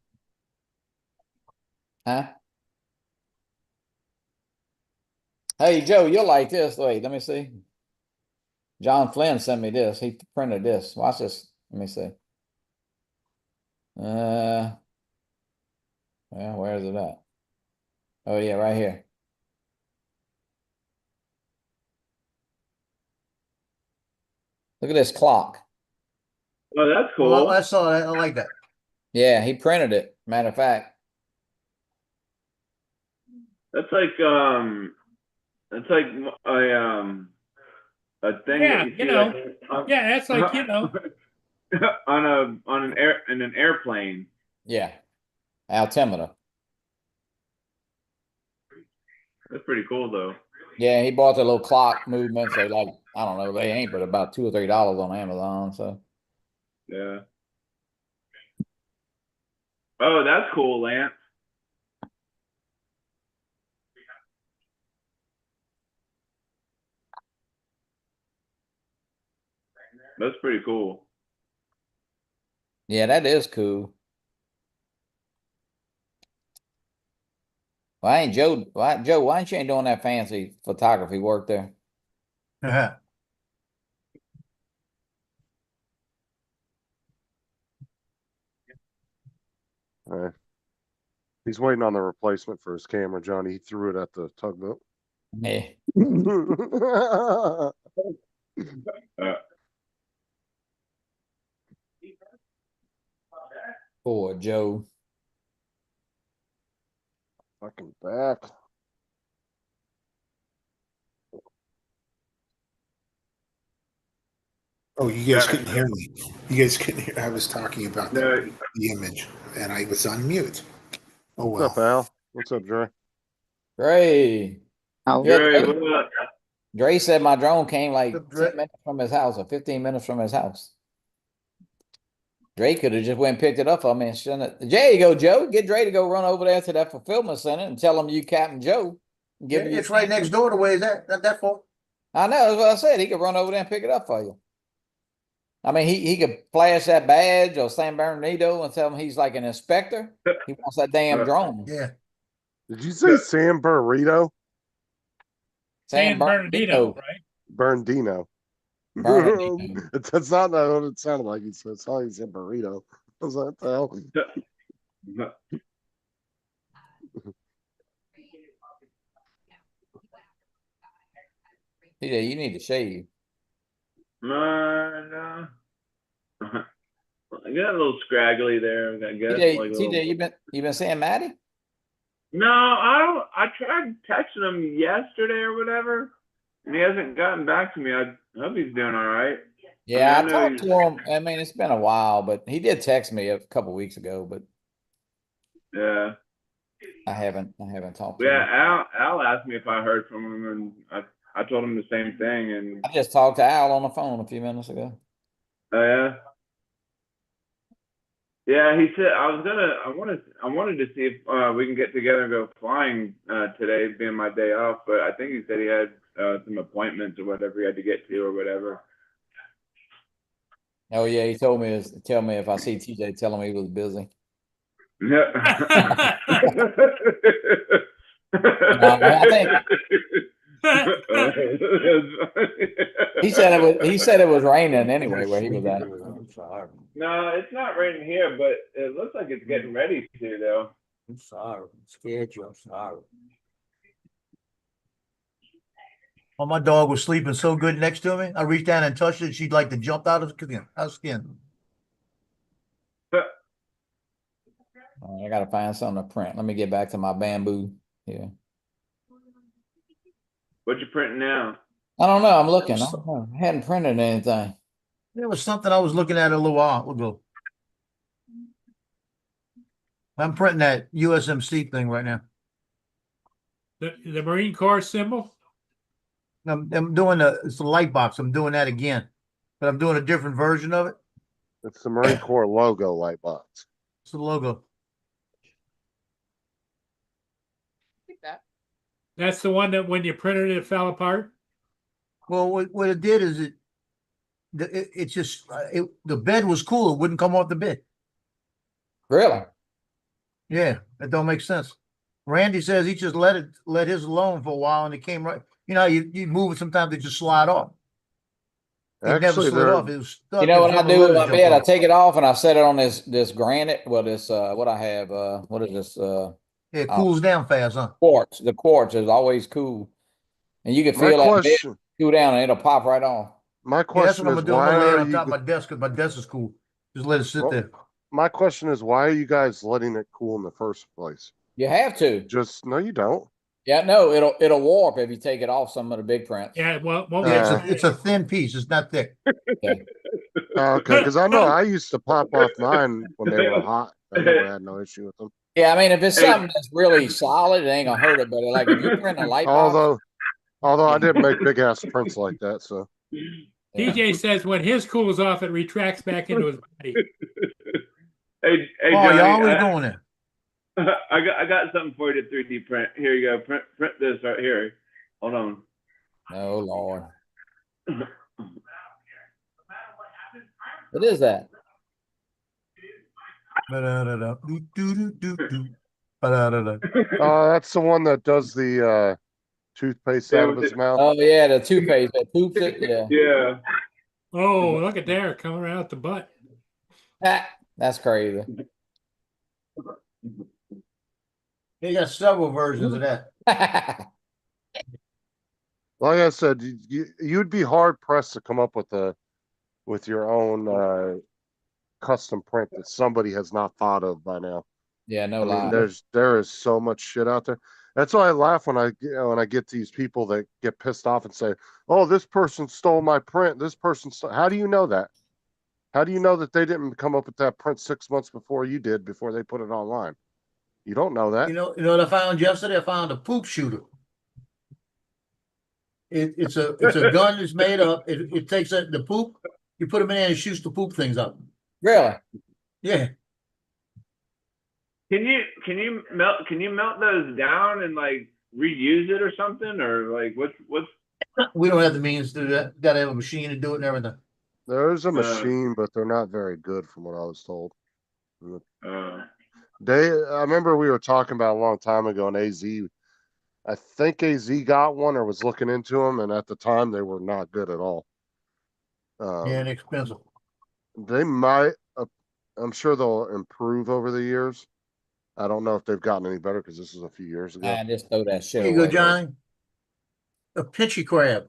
Huh? Hey, Joe, you'll like this. Wait, let me see. John Flynn sent me this. He printed this. Watch this. Let me see. Well, where is it at? Oh, yeah, right here. Look at this clock. Oh, that's cool. Well, I saw that. I like that. Yeah, he printed it. Matter of fact. That's like a thing Yeah, that you you see know. like, Yeah, that's like on an airplane. Yeah. Altimeter. That's pretty cool though. Yeah, he bought the little clock movement. So like, I don't know, they ain't but about $2 or $3 on Amazon. So Yeah. Oh, that's cool, Lance. That's pretty cool. yeah, that is cool. Why ain't Joe? Why ain't you ain't doing that fancy photography work there? He's waiting on the replacement for his camera, Johnny. He threw it at the tugboat. Yeah. Poor Joe. Fucking back. Oh, you guys couldn't hear me. You guys couldn't hear. I was talking about No. the image, and I was on mute. Oh What's up, well. Al? What's up, Dre? Dre. How- Yeah, Dre, Dre. what up? Dre said my drone came like What's up, Dre? 10 minutes from his house or 15 minutes from his house. Dre could have just went and picked it up for me and sent it. There you go, Joe. Get Dre to go run over there to that fulfillment center and tell him you Captain Joe. Give you. It's right next door to where is that? Not that far. I know, that's what I said. He could run over there and pick it up for you. I mean, he could flash that badge or San Bernardino and tell him he's like an inspector. He wants that damn drone. Yeah. Did you say San Burrito? San Bernardino, right? Bernardino. Bernardino. That's not what it sounded like. He said, it's not like he said burrito. I was like, what the hell? TJ, you need to shave. No. I got a little scraggly there. I guess. TJ, like a little- TJ, you been seeing Maddie? No, I don't. I tried texting him yesterday or whatever, and he hasn't gotten back to me. I hope he's doing all right. Yeah, I I know talked he's- to him. I mean, it's been a while, but he did text me a couple weeks ago, but Yeah. I haven't talked to Yeah. him. Al asked me if I heard from him, and I told him the same thing. And I just talked to Al on the phone a few minutes ago. yeah. Yeah, he said I wanted to see if we can get together and go flying today, being my day off. But I think he said he had some appointments or whatever he had to get to or whatever. Oh yeah, he told me to tell me if I see TJ, tell him he was busy. Yeah. I think he said it was raining anyway where he was at. No, it's not raining here, but it looks like it's getting ready to though. I'm sorry. I'm scared you. I'm sorry. Well, my dog was sleeping so good next to me. I reached down and touched it. She'd like to jump out of her skin. I gotta find something to print. Let me get back to my bamboo here. What you printing now? I don't know. I'm looking. I don't know. I hadn't printed anything. There was something I was looking at a little while ago. I'm printing that USMC thing right now. The Marine Corps symbol. I'm doing it's a light box. I'm doing that again, but I'm doing a different version of it. It's the Marine Corps logo light box. It's the logo. That's the one that when you printed it, it fell apart. Well, what it did is it just the bed was cool. It wouldn't come off the bed. Really? Yeah, that don't make sense. Randy says he just let his alone for a while, and it came right. You know, you move it sometimes they just slide off. It never Actually, slid they're off. It was stuck. You know what I until the do with my letters bed? I jumped off. take it off and I set it on this granite. Well, this what I have. What is this? It cools down fast, huh? Quartz. The quartz is always cool, and you can My feel that bed question, cool down and it'll pop right off. my Yeah, that's question what I'm is, gonna do. I'm why gonna lay it are on top of you? my desk because my desk is cool. Just let it sit Well, there. My question is, why are you guys letting it cool in the first place? You have to. Just no, you don't. Yeah, no, it'll warp if you take it off some of the big prints. Yeah, well, won't Yeah, get- it's a thin piece. It's not thick. Okay, because I know I used to pop off mine when they were hot. I never had no issue with them. Yeah, I mean, if it's Hey. something that's really solid, it ain't gonna hurt it. But like if you print a light box, Although I did make big ass prints like that, so yeah. DJ says when his cools off, it retracts back into his body. Hey, Oh, Johnny, you're always going there. I got something for you to 3D print. Here you go. Print this right here. Hold on. Oh Lord, what is that? Ba-da-da-da. Do-do-do-do-do. Ba-da-da-da. that's the one that does the toothpaste out of his mouth. Oh yeah, the toothpaste that poops it. Yeah, Yeah. Oh, look at there, coming out the butt. Ah, that's crazy. They got several versions of that. Like I said, you'd be hard pressed to come up with your own custom print that somebody has not thought of by now. Yeah, no I mean, lie. there is so much shit out there. That's why I laugh when I get these people that get pissed off and say, "Oh, this person stole my print. This person stole." How do you know that? How do you know that they didn't come up with that print 6 months before you did, before they put it online? You don't know that. You know what I found yesterday? I found a poop shooter. It's a gun that's made up. It takes the poop, you put them in there and it shoots the poop things up. Really? Yeah. Can you melt those down and like reuse it or something, or like what's We don't have the means to do that. Gotta have a machine to do it and everything. There's a machine, but they're not very good from what I was told. uh I remember we were talking about a long time ago in AZ. I think AZ got one or was looking into them, and at the time they were not good at all. Yeah, and expensive. They might, I'm sure they'll improve over the years. I don't know if they've gotten any better because this is a few years ago. And just throw that shit Here you go, away. Johnny. A pinchy crab.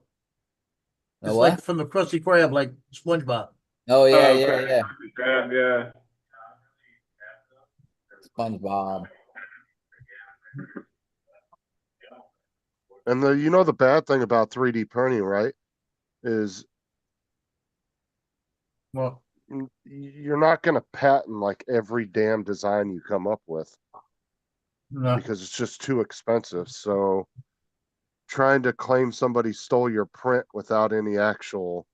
A It's what? like from the Krusty Krab, like SpongeBob. Oh yeah, oh, yeah. crab, yeah. SpongeBob. And the bad thing about 3D printing, right, is Well, you're not going to patent like every damn design you come up with no. because it's just too expensive. So trying to claim somebody stole your print without any actual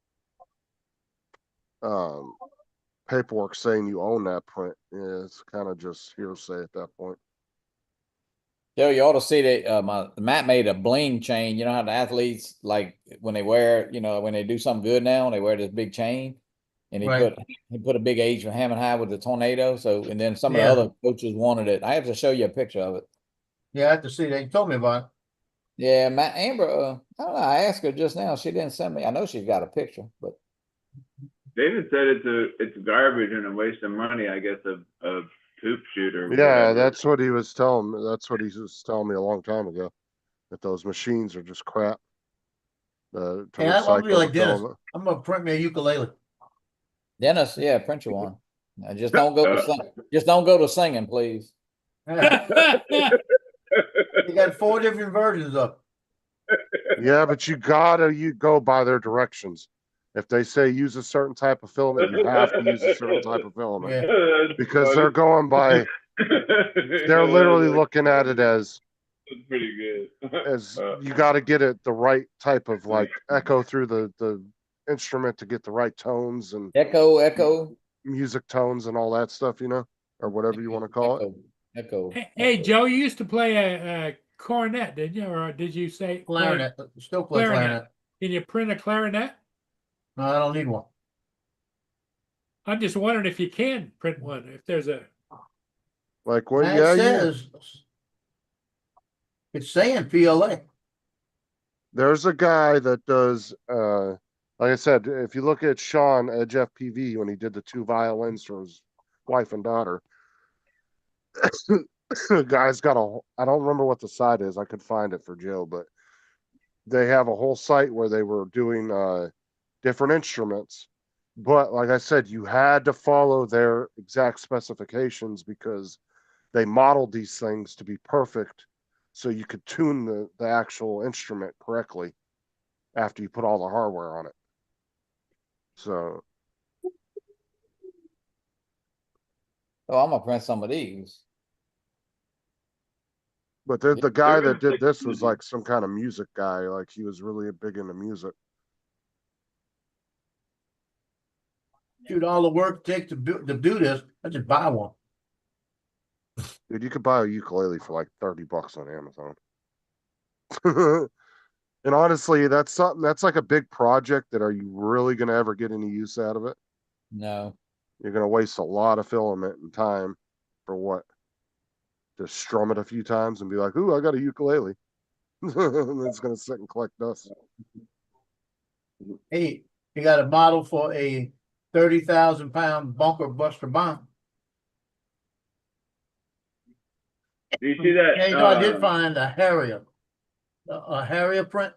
paperwork saying you own that print is kind of just hearsay at that point. Joe, you ought to see that Matt made a bling chain. You know how the athletes, like when they wear, when they do something good now, they wear this big chain. And he Right. put a big age for Hammond High with the tornado. So, and then some of Yeah. the other coaches wanted it. I have to show you a picture of it. Yeah, I have to see that. You told me about it. Yeah, Matt Amber. I don't know. I asked her just now. She didn't send me. I know she's got a picture, but David said it's garbage and a waste of money, I guess, of poop shooter. Yeah, that's what he was telling me. That's what he was telling me a long time ago. That those machines are just crap. To Hey, I'll be like the Dennis. filament. I'm gonna print me a ukulele. Dennis, yeah, print you one. Just don't go to just don't go to singing, please. You got 4 different versions of it. Yeah, but you go by their directions. If they say use a certain type of filament, you have to use a certain type of filament Yeah. because they're going by. They're literally looking at it as That's pretty good. as you got to get it the right type of like echo through the instrument to get the right tones and Echo. music tones and all that stuff, or whatever you want to call it. Echo. Hey, Joe, you used to play a cornet, did you? Or did you say Clarinet. Still play clarinet. Can you print a clarinet? No, I don't need one. I'm just wondering if you can print one. If there's a Like what? That Yeah, says it's saying PLA. There's a guy that does. Like I said, if you look at Sean Edge FPV when he did the 2 violins for his wife and daughter, the guy's got I don't remember what the site is. I could find it for Joe, but they have a whole site where they were doing different instruments. But like I said, you had to follow their exact specifications because they modeled these things to be perfect so you could tune the actual instrument correctly after you put all the hardware on it. So I'm gonna print some of these. but the guy that did this was like some kind of music guy. Like he was really big into music. Shoot, all the work it takes to do this, I just buy one. Dude, you could buy a ukulele for like $30 on Amazon. And honestly, that's like a big project that are you really gonna ever get any use out of it? No. You're gonna waste a lot of filament and time for what? Just strum it a few times and be like, ooh, I got a ukulele. And it's gonna sit and collect dust. Hey, you got a model for a 30,000-pound bunker buster bomb. Do you see that? Yeah, I did find a Harrier. A Harrier print.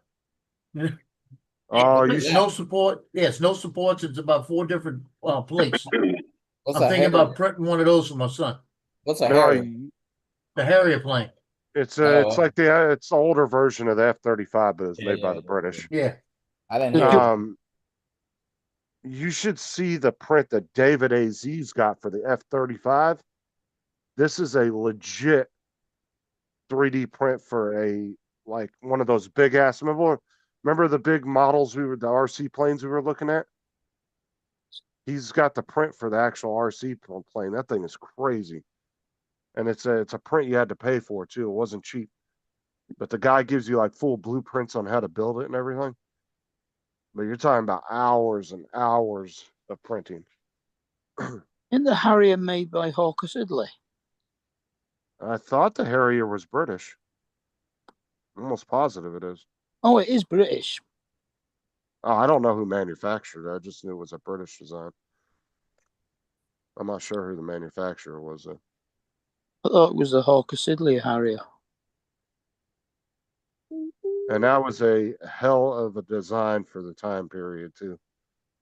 Oh, It's no support. Yes, no supports. It's about 4 different plates. What's I'm a thinking Harrier? about printing one of those for my son. What's a No, Harrier? The Harrier plane. it's Oh, like it's the older version of the F-35, but it's Yeah, made by yeah, the British. Yeah. I didn't hear. You should see the print that David AZ's got for the F-35. This is a legit 3D print for like one of those big ass. Remember the big models the RC planes we were looking at? He's got the print for the actual RC plane. That thing is crazy, and it's a print you had to pay for too. It wasn't cheap. But the guy gives you like full blueprints on how to build it and everything. But you're talking about hours and hours of printing. Isn't the Harrier made by Hawker Siddeley? I thought the Harrier was British. I'm almost positive it is. Oh, it is British. Oh, I don't know who manufactured it. I just knew it was a British design. I'm not sure who the manufacturer was. I thought it was the Hawker Siddeley Harrier. And that was a hell of a design for the time period, too.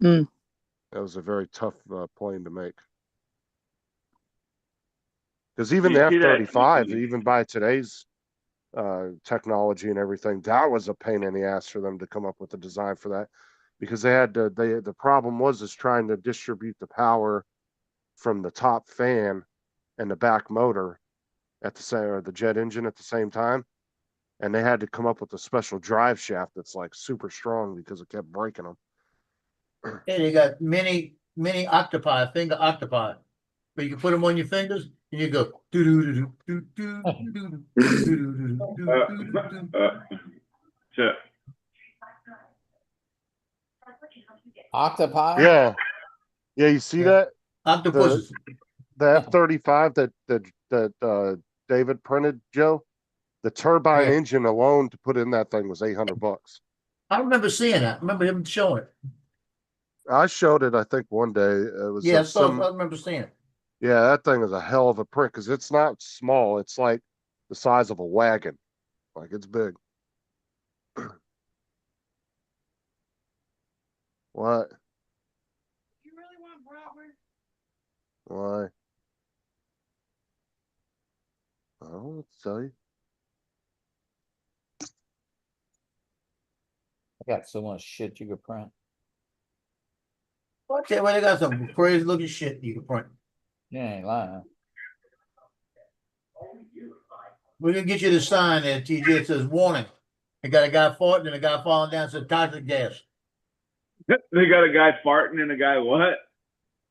Mm. That was a very tough plane to make. Because even You the see that- F-35, even by today's technology and everything, that was a pain in the ass for them to come up with a design for that. Because they had to, the problem was trying to distribute the power from the top fan and the back motor at the same, or the jet engine at the same time. And they had to come up with a special drive shaft that's like super strong because it kept breaking them. And they got many octopi, finger octopi. But you can put them on your fingers and you go do do do do do do do do. So, Octopi? Yeah. Yeah, you see Yeah. that? Octopuses. The F-35 that David printed, Joe? The turbine Yeah. engine alone to put in that thing was $800. I remember seeing that. I remember him showing it. I showed it, I think, one day. It was Yeah, a so I remember seeing it. yeah, that thing is a hell of a print because it's not small. It's like the size of a wagon. Like it's big. What? You really want Robert? Why? I don't know what to tell you. I got so much shit you could print. Okay, well, they got some crazy looking shit you can print. You ain't lying. We're gonna get you the sign there, TJ. It says warning. They got a guy farting and a guy falling down some toxic gas. they got a guy farting and a guy what?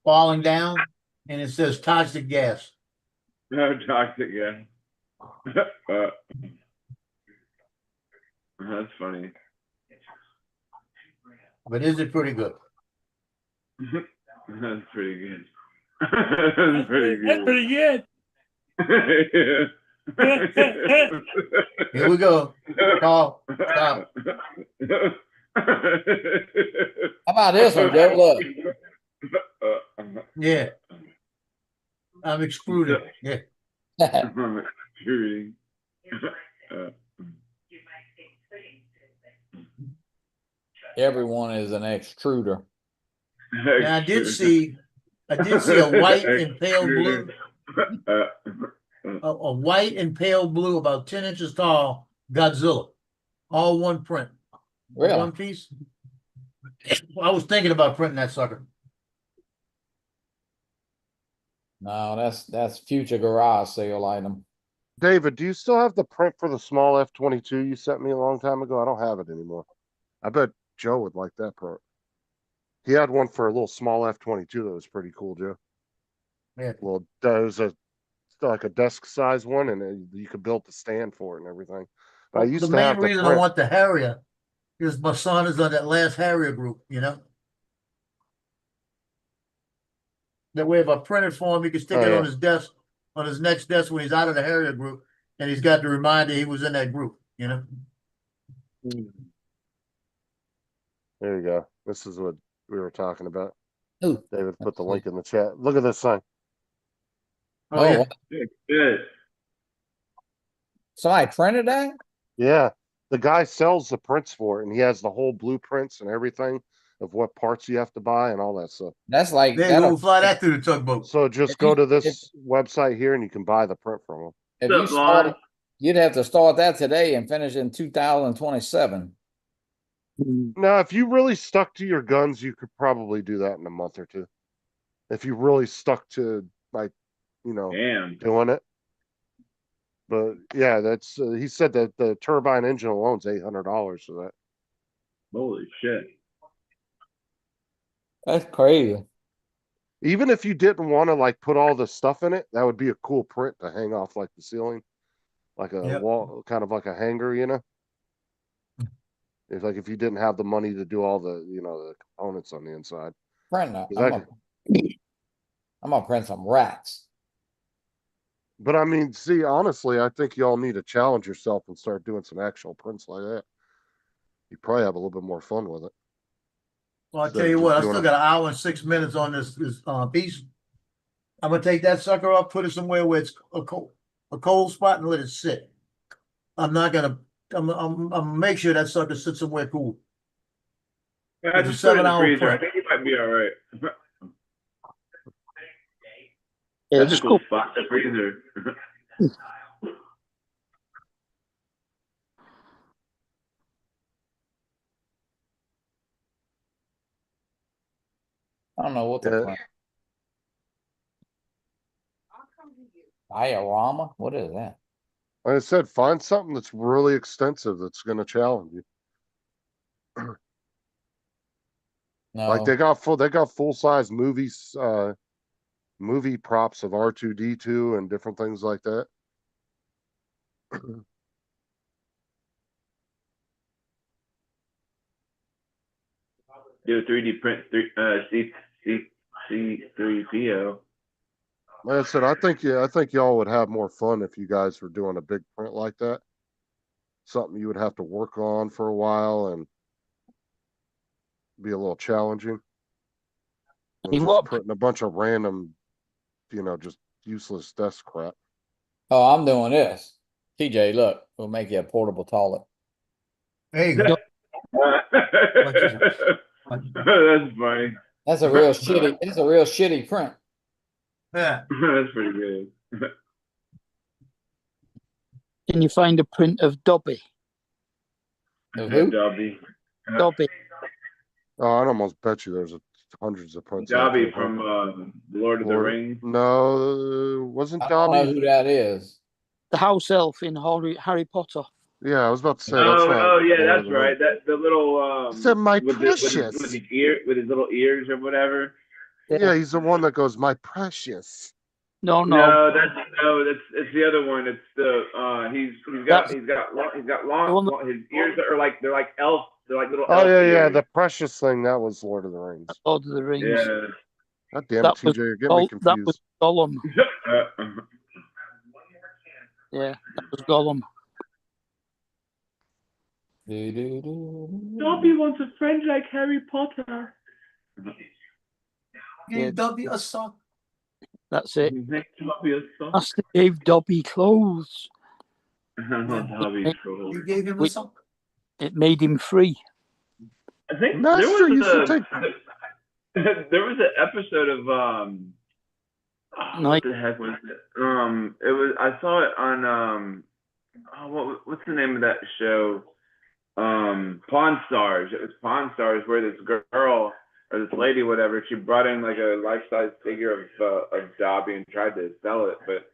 Falling down and it says toxic gas. No, toxic, yeah. That's funny. But is it pretty good? That's pretty good. That's pretty That's good. pretty good. Here we go. Call. Stop. How about this one, Joe? Look. Yeah. I'm extruded. Yeah. Shooting. Everyone is an extruder. Now I did see a white and pale blue, a white and pale blue, about 10 inches tall, Godzilla. All one print. Really? One piece. I was thinking about printing that sucker. No, that's future garage sale item. David, do you still have the print for the small F-22 you sent me a long time ago? I don't have it anymore. I bet Joe would like that print. He had one for a little small F-22 that was pretty cool, Joe. Yeah. Well, that was like a desk size one, and you could build the stand for it and everything. But I used The to main have the reason I print. want the Harrier is my son is on that last Harrier group, you know? That way, if I print it for him, he can stick Oh, it yeah. on his desk, on his next desk when he's out of the Harrier group, and he's got the reminder he was in that group, you know? There you go. This is what we were talking about. Ooh, David put the let's link in the chat. Look at this thing. Oh, yeah. Good. somebody printed that? Yeah. The guy sells the prints for it, and he has the whole blueprints and everything of what parts you have to buy and all that stuff. That's like There you that'll- go, fly that through the tugboat. So just If go you- to this website here and you can buy the print from them. if What's you up, start, Lon? you'd have to start that today and finish in 2027. Now, if you really stuck to your guns, you could probably do that in a month or two. If you really stuck to, like, Damn. doing it. But yeah, that's he said that the turbine engine alone's $800 for that. Holy shit. That's crazy. Even if you didn't want to like put all the stuff in it, that would be a cool print to hang off like the ceiling. like a Yep. wall, kind of like a hanger, you know? It's like if you didn't have the money to do all the, the components on the inside. Print, Is that- I'm gonna print some rats. But I mean, see, honestly, I think y'all need to challenge yourself and start doing some actual prints like that. You probably have a little bit more fun with it. Well, I'll Instead tell of you just what, I doing still it- got an hour and 6 minutes on this piece. I'm gonna take that sucker up, put it somewhere where it's a cold spot and let it sit. I'm not gonna, I'm make sure that sucker sits somewhere cool. Yeah, It's a just put it in the 7-hour freezer. I print. think you might be all right. Yeah, That's a just cool go. spot, the freezer. I don't know what the Yeah. print. Diorama? What is that? Like I said, find something that's really extensive that's going to challenge you. Like No. they got full size movies, movie props of R2D2 and different things like that. Do a 3D print, C3PO. Like I said, I think y'all would have more fun if you guys were doing a big print like that. Something you would have to work on for a while and be a little challenging. Than mean, just what- printing a bunch of random, just useless desk crap. Oh, I'm doing this. TJ, look, we'll make you a portable toilet. There you go. That's funny. That's a real shitty. It's a real shitty print. Yeah. That's pretty good. Can you find a print of Dobby? Of who? Dobby. Dobby. Oh, I'd almost bet you there's hundreds of prints. out Dobby there. from Lord of the Rings. No, wasn't I don't know Dobby? who that is. The house elf in Harry Potter. Yeah, I was about to say that's not. Oh yeah, Lord of that's the right. Rings. That the little Said my with precious. with his little ears or whatever. Yeah, he's the one that goes, my precious. No, No, it's the other one. It's the he's got The long, one his ears are like they're like elf. They're like little. Oh elf yeah, ears. the precious thing that was Lord of the Rings. Lord of the Rings. Yeah. God damn it, That was TJ, you're getting me That was confused. Gollum. Uh, Yeah, that was Gollum. Dobby wants a friend like Harry Potter. Give Dobby a sock. That's it. Dobby a sock. Master gave Dobby clothes. Dobby's cool. You gave him a Wait. sock. It made him free. I think Master there was used to there was an episode of what the heck was it? It was I saw it on what's the name of that show? Pawn Stars. It was Pawn Stars where this girl or this lady, whatever, she brought in like a life-size figure of Dobby and tried to sell it, but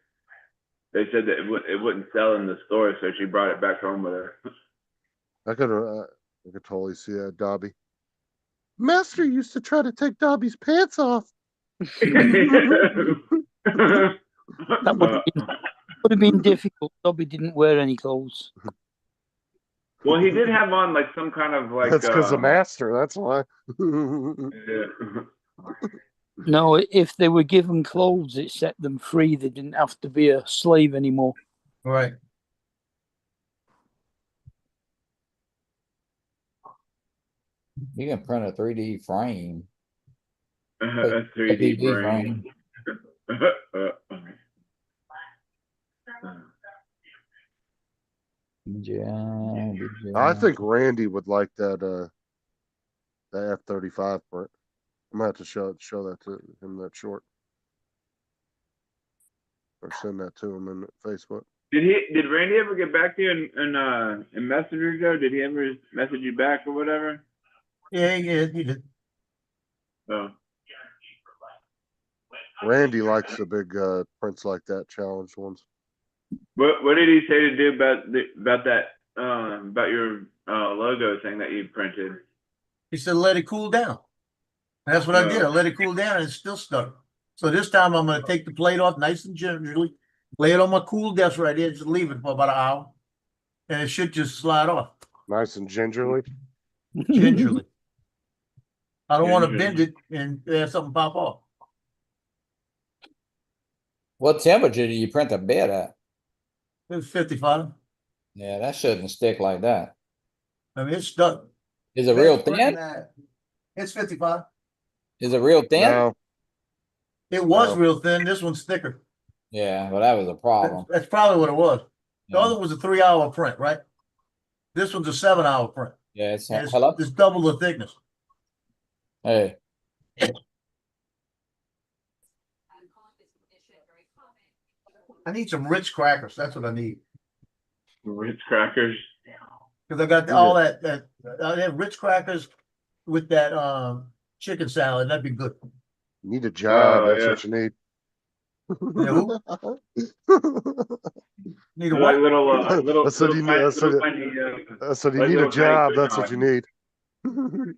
they said that it wouldn't sell in the store, so she brought it back home with her. I could totally see that, Dobby. Master used to try to take Dobby's pants off. That would have been difficult. Dobby didn't wear any clothes. Well, he did have on like some kind of like. That's because the master. That's why. Yeah. No, if they were given clothes, it set them free. They didn't have to be a slave anymore. Right. You can print a 3D frame. A A 3D DVD frame. Yeah. I think Randy would like that F-35 print. I'm gonna have to show that to him that short. Or send that to him in Facebook. Did Randy ever get back to you in Messenger, Joe? Did he ever message you back or whatever? Yeah, he did. Oh. Randy likes the big prints like that, challenged ones. What did he say to do about your logo thing that you printed? He said, let it cool down. And that's what I did. I let it cool down and it's still stuck. So this time I'm going to take the plate off nice and gingerly Lay it on my cool desk right there, just leave it for about an hour. And it should just slide off Nice and gingerly. gingerly. I don't want to Gingerly. bend it and have something pop off. What temperature do you print a bed at? It's 55. Yeah, that shouldn't stick like that. I mean, it's stuck. Is it real Printing thin? that. It's 55. Is it real thin? No, It was No. real thin. This one's thicker. Yeah, well, that was a problem. That's probably what it was. The Yeah, other was a 3-hour print, right? This one's a 7-hour print. yeah, it's And hello. it's double the thickness. Hey, I need some Ritz crackers. That's what I need. Ritz crackers. Because I got all that I have Ritz crackers with that chicken salad. That'd be good. you need a job. Oh, That's yeah. what you need. Need a Like what? little, I said you need- I said it- tiny, I said you Like need a little job. tiny That's what you need.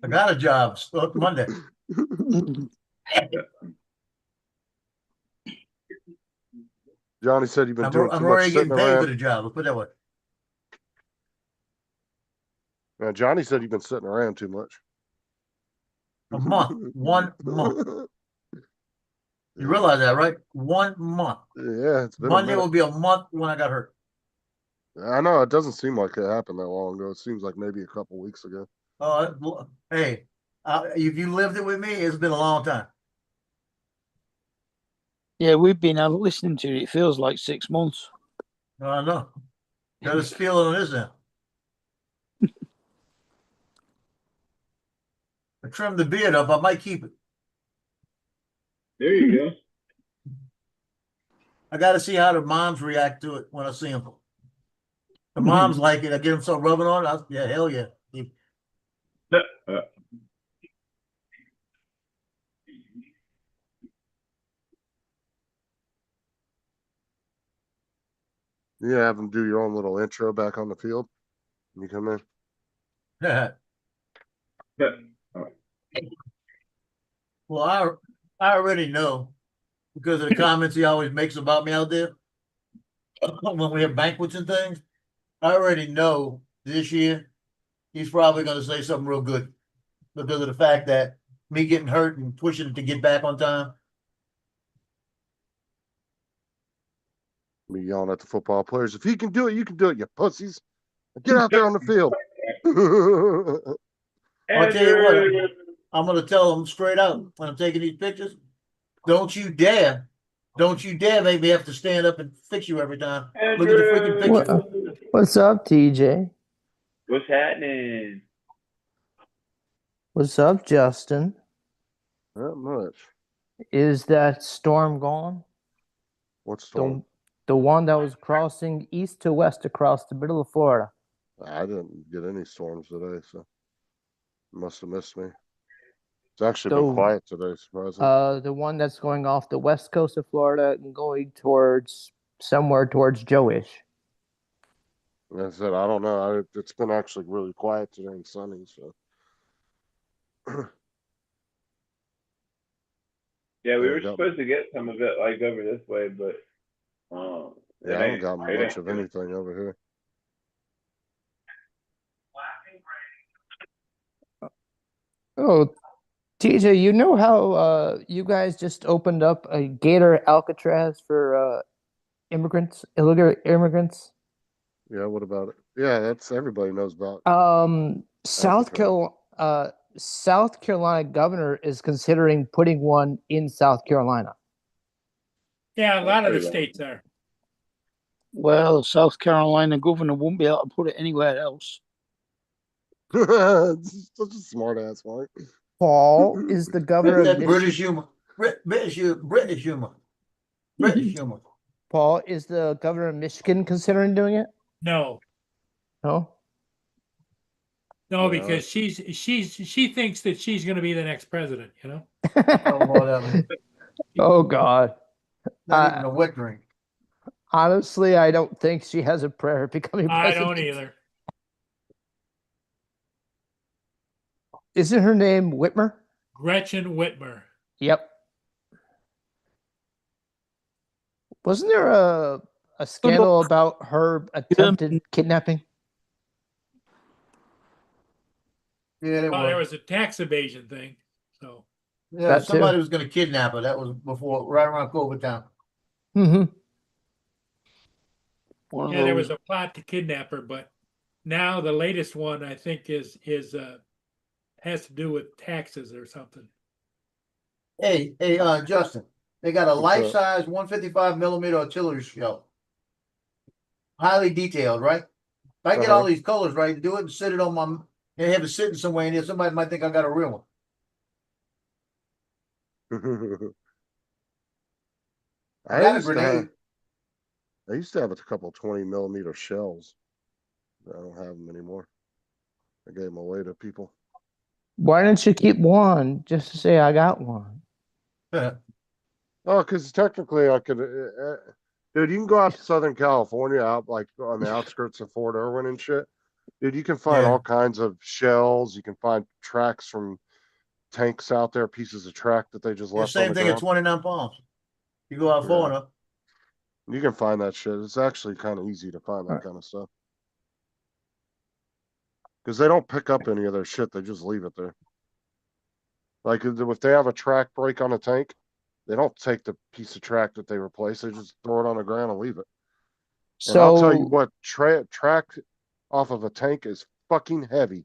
I got a job. Start Monday. Johnny said you've been I'm, doing I'm too much already getting sitting paid for around. the job. Let's put it that way. Yeah, Johnny said you've been sitting around too much. A month. 1 month. You realize that, right? 1 month. Yeah, it's been a Monday minute. will be a month when I got hurt. I know it doesn't seem like it happened that long ago. It seems like maybe a couple weeks ago. Hey, if you lived it with me, it's been a long time. Yeah, we've been listening to it. It feels like 6 months. I know. Got this feeling on this now. I trimmed the beard up. I might keep it. There you go. I got to see how the moms react to it when I see them. The moms like it. I get them some rubbing on it. Yeah, hell yeah. You have them do your own little intro back on the field. When you come in. Well, I already know because of the comments he always makes about me out there when we have banquets and things. I already know this year he's probably going to say something real good because of the fact that me getting hurt and pushing it to get back on time. Me yelling at the football players. If he can do it, you can do it, you pussies. Get out there on the field. I'll tell you what, I'm going to tell them straight out when I'm taking these pictures. Don't you dare make me have to stand up and fix you every time. Look at the freaking picture. What's up, TJ? What's happening? What's up, Justin? Not much. Is that storm gone? What's storm? The one that was crossing east to west across the middle of Florida. I didn't get any storms today, so you must have missed me. It's actually been quiet today, surprisingly. The one that's going off the west coast of Florida and going towards somewhere towards Joe-ish. Like I said, I don't know. It's been actually really quiet today and sunny, so. Yeah, we Yeah, were got- supposed to get some of it like over this way, but Yeah, I haven't gotten much of anything over here. Oh, TJ, you know how you guys just opened up a Gator Alcatraz for immigrants, illegal immigrants? Yeah, what about it? Yeah, that's everybody knows about. South Carolina governor is considering putting one in South Carolina. Yeah, a lot of the states are. Well, South Carolina governor won't be able to put it anywhere else. Such a smart ass, Mark. Paul is the governor That of British humor. British humor. British humor. Paul is the governor of Michigan considering doing it? No, No. no, Yeah. because she thinks that she's going to be the next president. You know. Oh, Lord, I mean, Oh God. not even a wet drink. Honestly, I don't think she has a prayer of becoming I president. don't either. Isn't her name Whitmer? Gretchen Whitmer. Yep. Wasn't there a scandal about her attempted kidnapping? Yeah, Well, there was a tax evasion thing. So Yeah, That too. somebody was gonna kidnap her. That was before, right around COVID time. Mm-hmm. One of yeah, there was those. a plot to kidnap her, but now the latest one I think is has to do with taxes or something. Hey, Justin, they got a What's up? life-size 155 millimeter artillery shell. Highly detailed, right? If I get all these colors right, do it and sit it on my, and have it sitting somewhere in here, somebody might think I got a real one. I got a grenade. I used to have a couple 20 millimeter shells. I don't have them anymore. I gave them away to people. Why didn't you keep one just to say I got one? Oh, because technically I could, dude. You can go out to Southern California, out like on the outskirts of Fort Irwin and shit. Dude, you can find Yeah. all kinds of shells. You can find tracks from tanks out there, pieces of track that they just The left on same the thing at ground. 29 pounds. You go out far Yeah. enough. You can find that shit. It's actually kind of easy to find that Alright. kind of stuff. Because they don't pick up any of their shit. They just leave it there. Like if they have a track break on a tank, they don't take the piece of track that they replace. They just throw it on the ground and leave it. And I'll tell you So what, track off of a tank is fucking heavy.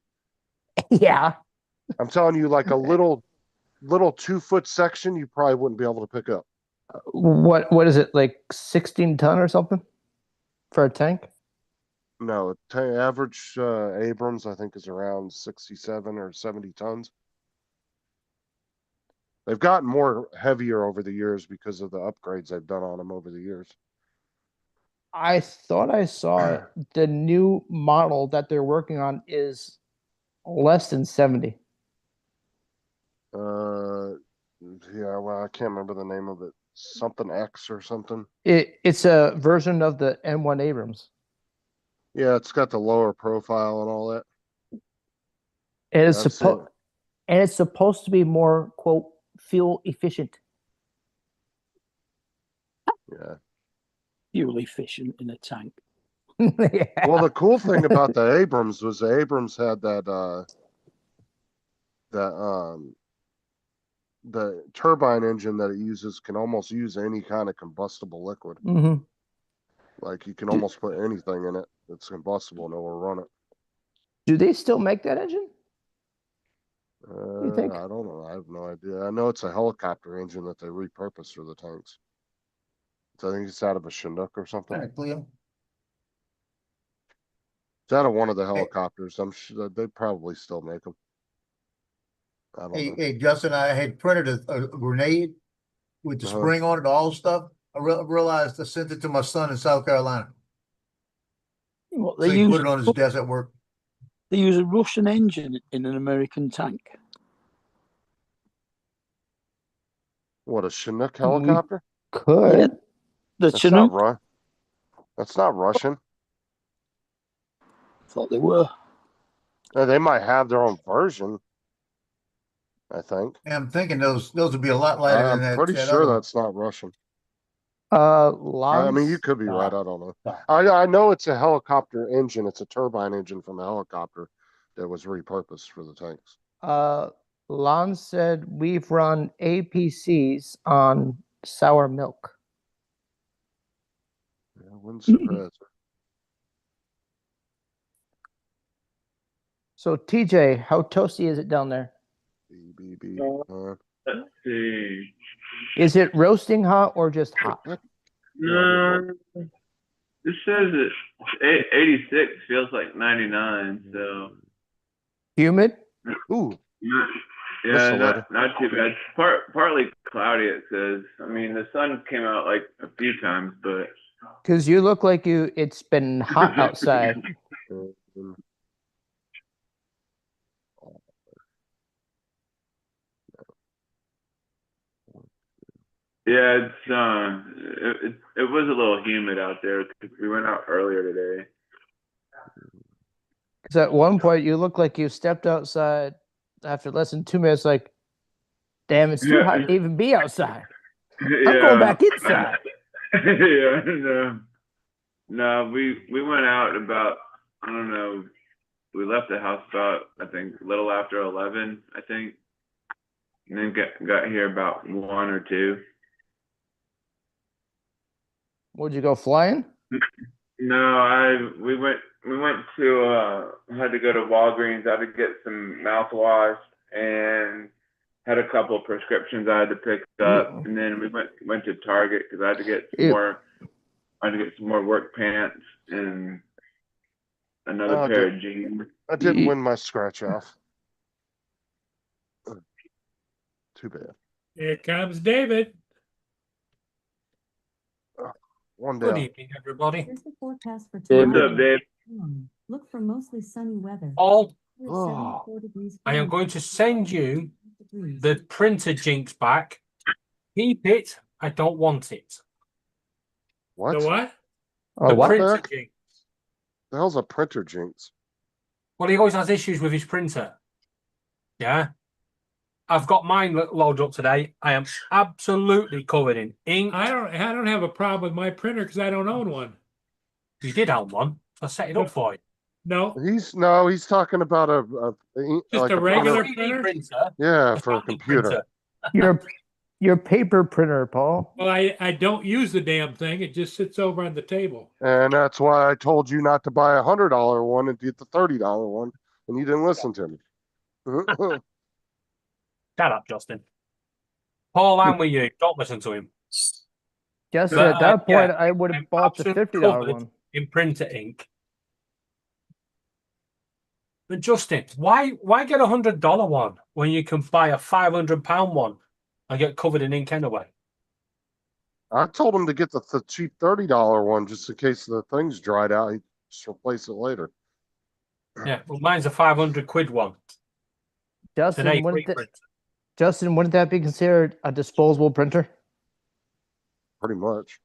yeah, I'm telling you, like a little 2-foot section, you probably wouldn't be able to pick up. what is it, like 16 ton or something for a tank? No, average Abrams, I think, is around 67 or 70 tons. They've gotten more heavier over the years because of the upgrades they've done on them over the years. I thought I saw the new model that they're working on is less than 70. Yeah, well, I can't remember the name of it. Something X or something. It's a version of the M1 Abrams. Yeah, it's got the lower profile and all that. And it's I've seen supposed to be more, quote, fuel efficient. Yeah. Fuel efficient in a tank. Yeah. Well, the cool thing about the Abrams was the Abrams had that the turbine engine that it uses can almost use any kind of combustible liquid. Mm-hmm. Like you can almost put anything in it that's combustible and it will run it. Do they still make that engine? You think? I don't know. I have no idea. I know it's a helicopter engine that they repurpose for the tanks. So I think it's out of a Chinook or something. All right, Cleo. It's out of one of the helicopters. I'm sure they probably still make them. I don't know. Hey, Justin, I had printed a grenade with the spring on it, all stuff. I realized I sent it to my son in South Carolina. What So they he use? put it on his desk at work. They use a Russian engine in an American tank. What, a Chinook helicopter? Could. Yeah. The That's Chinook. not That's not Russian. Thought they were. They might have their own version. I think. And I'm thinking those would be a lot lighter than I'm that. pretty that sure other one. that's not Russian. Lance, I mean, you could be right. I don't know. Nah. I know it's a helicopter engine. It's a turbine engine from a helicopter that was repurposed for the tanks. Lance said we've run APCs on sour milk. Yeah, wouldn't surprise me. So TJ, how toasty is it down there? BBB. Let's see. Is it roasting hot or just hot? No, this says it's 86, feels like 99, so. Humid? Ooh, Yeah, a letter. not too bad. Partly cloudy, it says. I mean, the sun came out like a few times, but. Because you look like it's been hot outside. Yeah, it was a little humid out there because we went out earlier today. Because at one point you look like you stepped outside after less than 2 minutes, like, damn, it's too hot to even be outside. I'm going back inside. Yeah, no, we went out about, I don't know, we left the house about, I think, a little after 11, I think. And then got here about 1 or 2. Would you go flying? No, we went to had to go to Walgreens. I had to get some mouthwash and had a couple of prescriptions I had to pick up, Ooh. and then we went to Target because I had to get some Ew. more. I had to get some more work pants and another Oh, pair of jeans. I didn't win my scratch off. Too bad. Here comes David. One Good down. evening, everybody. Here's the forecast for David. What's tomorrow. up, Dave? Look for mostly sunny weather. All At Oh. 74 degrees I am going to send you degrees. the printer jinx back. Keep it. I don't want it. What? The what? Oh, The what? printer Back? jinx. The hell's a printer jinx? Well, he always has issues with his printer. Yeah. I've got mine loaded up today. I am absolutely covered in ink. I don't have a problem with my printer because I don't own one. You did own one. I set it up for you. No, He's talking about Just like a regular printer. 3D printer? Yeah, A for a family computer. printer. Your paper printer, Paul. well, I don't use the damn thing. It just sits over on the table. And that's why I told you not to buy $100 one and get the $30 one, and you didn't listen to me. Shut up, Justin. Paul, I'm with you. Don't listen to him. Justin, But, at that point, yeah, I would have I'm bought the absolutely $50 covered one. in printer ink. But Justin, why get $100 one when you can buy a £500 one and get covered in ink anyway? I told him to get the cheap $30 one just in case the thing's dried out. He just replace it later. Yeah, well, mine's a £500 one. Justin, Today, wouldn't free that, print. Justin, wouldn't that be considered a disposable printer? Pretty much.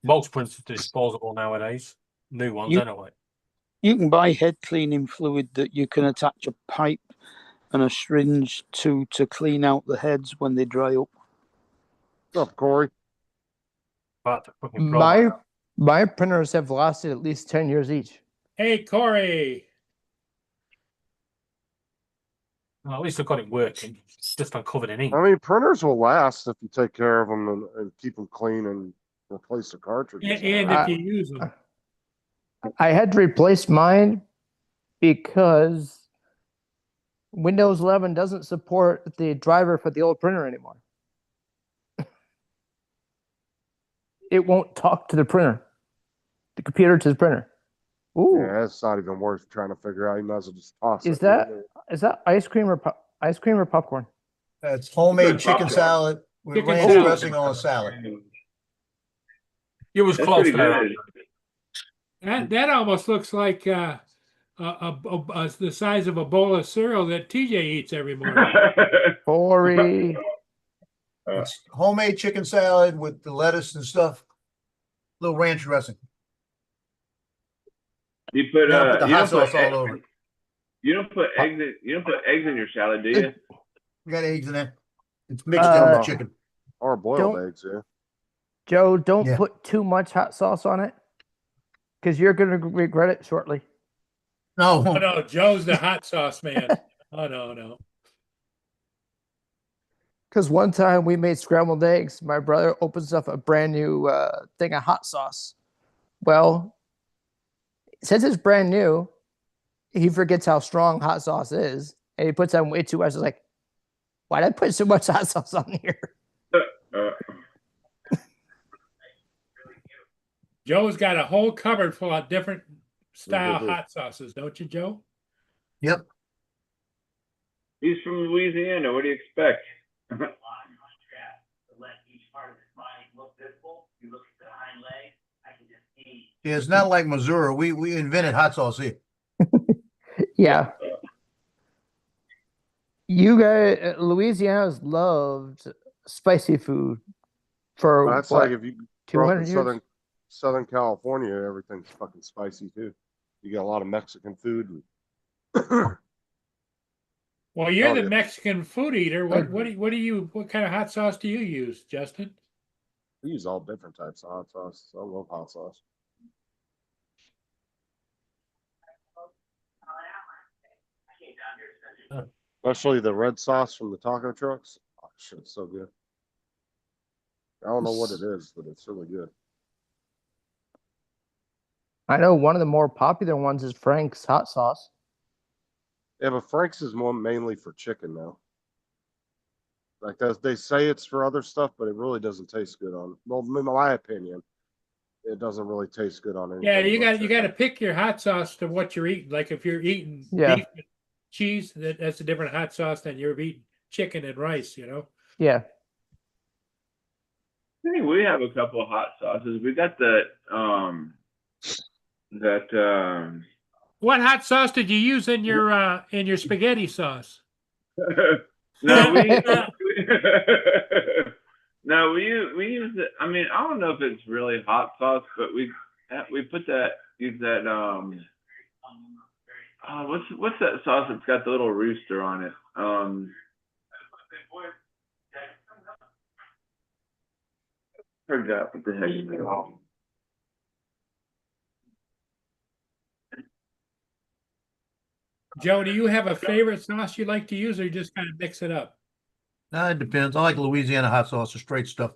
Most printers are disposable nowadays. New ones, You- anyway. You can buy head cleaning fluid that you can attach a pipe and a syringe to clean out the heads when they dry up. What's up, Corey? But the fucking problem. My printers have lasted at least 10 years each. Hey, Corey. Well, at least I've got it working. It's just uncovered in ink. I mean, printers will last if you take care of them and keep them clean and replace the cartridges. And if you use them. I had to replace mine because Windows 11 doesn't support the driver for the old printer anymore. It won't talk to the printer, the computer to the printer. Ooh, Yeah, it's not even worth trying to figure out. You might as well just toss it. is that ice cream or popcorn? That's homemade Good chicken popcorn. salad with Chicken ranch salad. dressing on a salad. You was That's close pretty there. good. That almost looks like the size of a bowl of cereal that TJ eats every morning. Corey. It's homemade chicken salad with the lettuce and stuff. Little ranch dressing. You put Now put the you hot don't put sauce all over. you don't put eggs in your salad, do you? We got eggs in there. It's mixed in with the chicken. Or boiled Don't- eggs, yeah. Joe, don't Yeah. put too much hot sauce on it because you're going to regret it shortly. Oh No, no, Joe's the hot sauce man. Oh no. Because one time we made scrambled eggs, my brother opens up a brand new thing of hot sauce. Well, since it's brand new, he forgets how strong hot sauce is, and he puts on way too much. It's like, why did I put so much hot sauce on here? Uh, Joe's got a whole cupboard full of different style hot sauces, don't you, Joe? yep. he's from Louisiana. What do you expect? Yeah, it's not like Missouri. We invented hot sauce here. Yeah. You guys, Louisiana's loved spicy food for That's what, like if you grow up 200 in years? Southern California, everything's fucking spicy too. You got a lot of Mexican food. Well, you're Oh, the yeah. Mexican food eater. What kind of hot sauce do you use, Justin? I use all different types of hot sauce. I love hot sauce. Especially the red sauce from the taco trucks. Oh, shit's so good. I don't know what it is, but it's really good. I know one of the more popular ones is Frank's hot sauce. Yeah, but Frank's is more mainly for chicken now. Like they say it's for other stuff, but it really doesn't taste good on. Well, in my opinion, it doesn't really taste good on anything. Yeah, you but got to chicken. pick your hot sauce to what you're eating. Like if you're eating Yeah. beef and cheese, that's a different hot sauce than you're eating chicken and rice. You know. Yeah. I think we have a couple of hot sauces. We got What hot sauce did you use in your spaghetti sauce? no, we no, we use it. I mean, I don't know if it's really hot sauce, but we put that use that what's that sauce that's got the little rooster on it? Forgot what the heck it's called. Joe, do you have a favorite sauce you like to use, or you just kind of mix it up? It depends. I like Louisiana hot sauce, the straight stuff.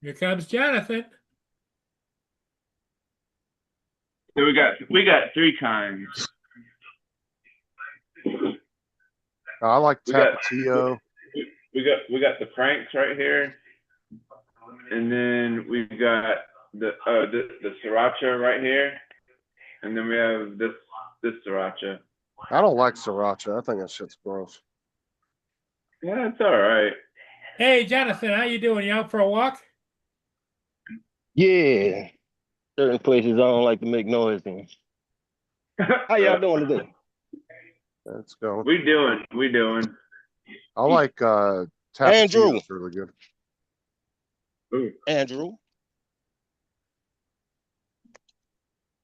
Here comes Jonathan. So we got three kinds. I like We got- Tapatio. We got the Franks right here, and then we've got the sriracha right here, and then we have this sriracha. I don't like sriracha. I think that shit's gross. Yeah, it's all right. Hey, Jonathan, how you doing? You out for a walk? Yeah. Certain places I don't like to make noise in. How y'all doing today? Let's go. We doing. I like Andrew. Tapatio. It's really good. Ooh. Andrew.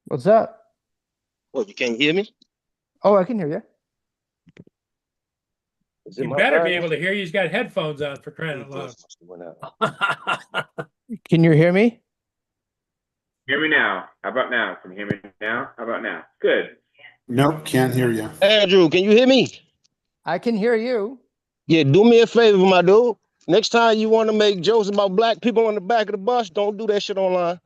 What's that? What, you can't hear me? Oh, I can hear you. Is it You my better be line? able to hear. He's got headphones on for crying out loud. Went out. Can you hear me? Hear me now. How about now? Can you hear me now? How about now? Good. Nope, can't hear you. Andrew, can you hear me? I can hear you. Yeah, do me a favor, my dude. Next time you want to make jokes about black people on the back of the bus, don't do that shit online.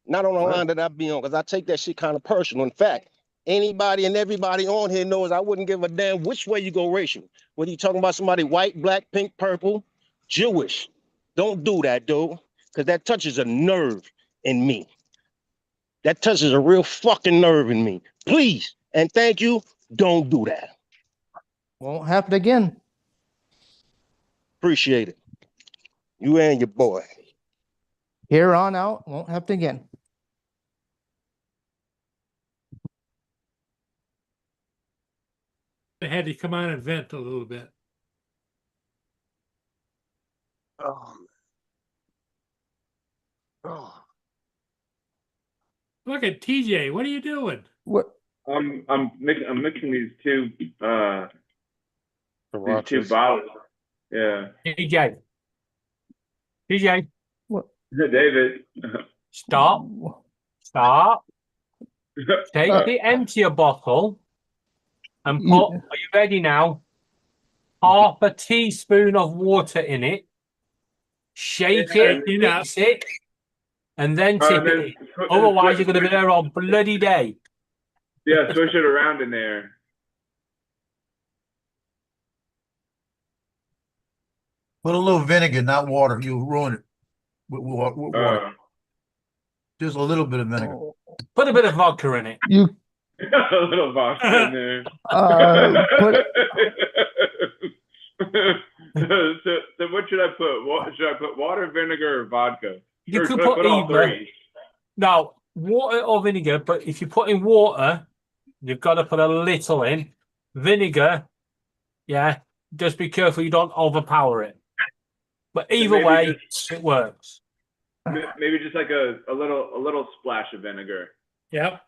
Not on the line that I be on, because I take that shit kind of personal. In fact, anybody and everybody on here knows I wouldn't give a damn which way you go racial. Whether you talking about somebody white, black, pink, purple, Jewish. Don't do that, dude, because that touches a nerve in me. That touches a real fucking nerve in me. Please, and thank you, don't do that. Won't happen again. Appreciate it. You and your boy. Here on out, won't happen again. I had to come on and vent a little bit. Oh, man. Oh. Look at TJ. What are you doing? What? I'm mixing these two Srirachas. bottles. Yeah. TJ. TJ, David. stop. Take the emptier bottle and put, are you ready now? Half a teaspoon of water in it. Shake it, mix it, and then tip it. Otherwise, you're going to be there all bloody day. Yeah, swish it around in there. Put a little vinegar, not water. You'll ruin it with water. Just a little bit of vinegar. Put a bit of vodka in it. You A little vodka in there. put So what should I put? Should I put water, vinegar, or vodka? You Or could should I put all either. three? Now, water or vinegar, but if you put in water, you've got to put a little in. Vinegar, yeah, just be careful you don't overpower it. But either maybe way, it works. Maybe just like a little splash of vinegar. Yep.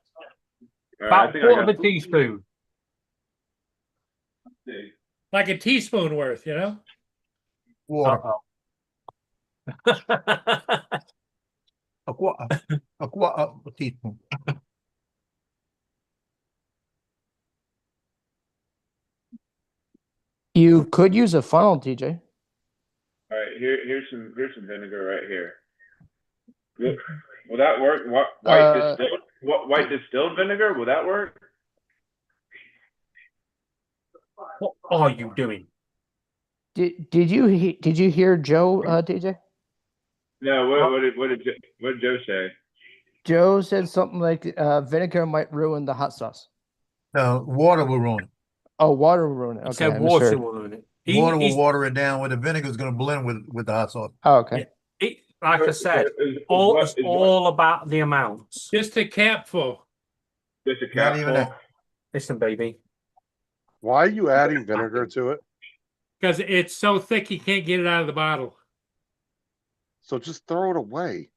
All right, About I think quarter I of a got. teaspoon. Like a teaspoon worth, you know? Water, Uh-oh. a teaspoon. You could use a funnel, TJ. All right, here's some vinegar right here. Will that work? White distilled vinegar? Will that work? What are you doing? Did you hear Joe, TJ? No. What did Joe say? Joe said something like vinegar might ruin the hot sauce. No, water will ruin it. Oh, water will ruin it. He Okay, said I water misheard. will ruin it. Water will water it down, where the vinegar is going to blend with the hot sauce. Oh, okay. Like I said, Is it's what- all about the amounts. Just a capful. Just a Not cap even full? that. Listen, baby. Why are you adding vinegar to it? Because it's so thick you can't get it out of the bottle. So just throw it away.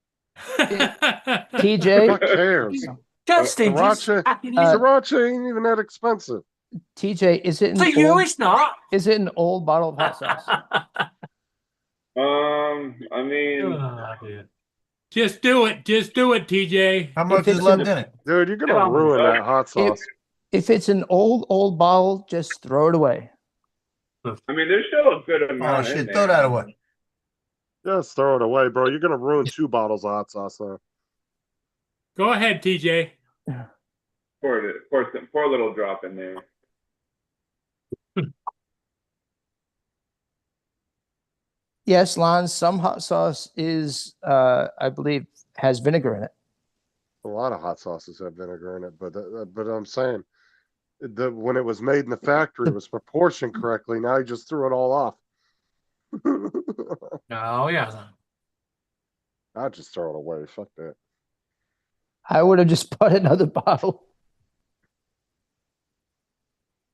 TJ, Fuck cares? Justin, Sriracha, sriracha ain't even that expensive. TJ, is it for an you, old, it's not. is it an old bottle of hot sauce? I mean, Oh, dear. Just do it. Just do it, TJ. How much is it's left an- in it? Dude, you're gonna ruin that hot sauce. If it's an old bottle, just throw it away. I mean, there's still a good Oh amount in shit, there. throw that away. Just throw it away, bro. You're gonna ruin 2 bottles of hot sauce though. Go ahead, TJ. Pour a little drop in there. Yes, Lon, some hot sauce is, I believe, has vinegar in it. A lot of hot sauces have vinegar in it, but I'm saying when it was made in the factory, it was proportioned correctly. Now you just threw it all off. Oh, yeah. I'd just throw it away. Fuck that. I would have just bought another bottle.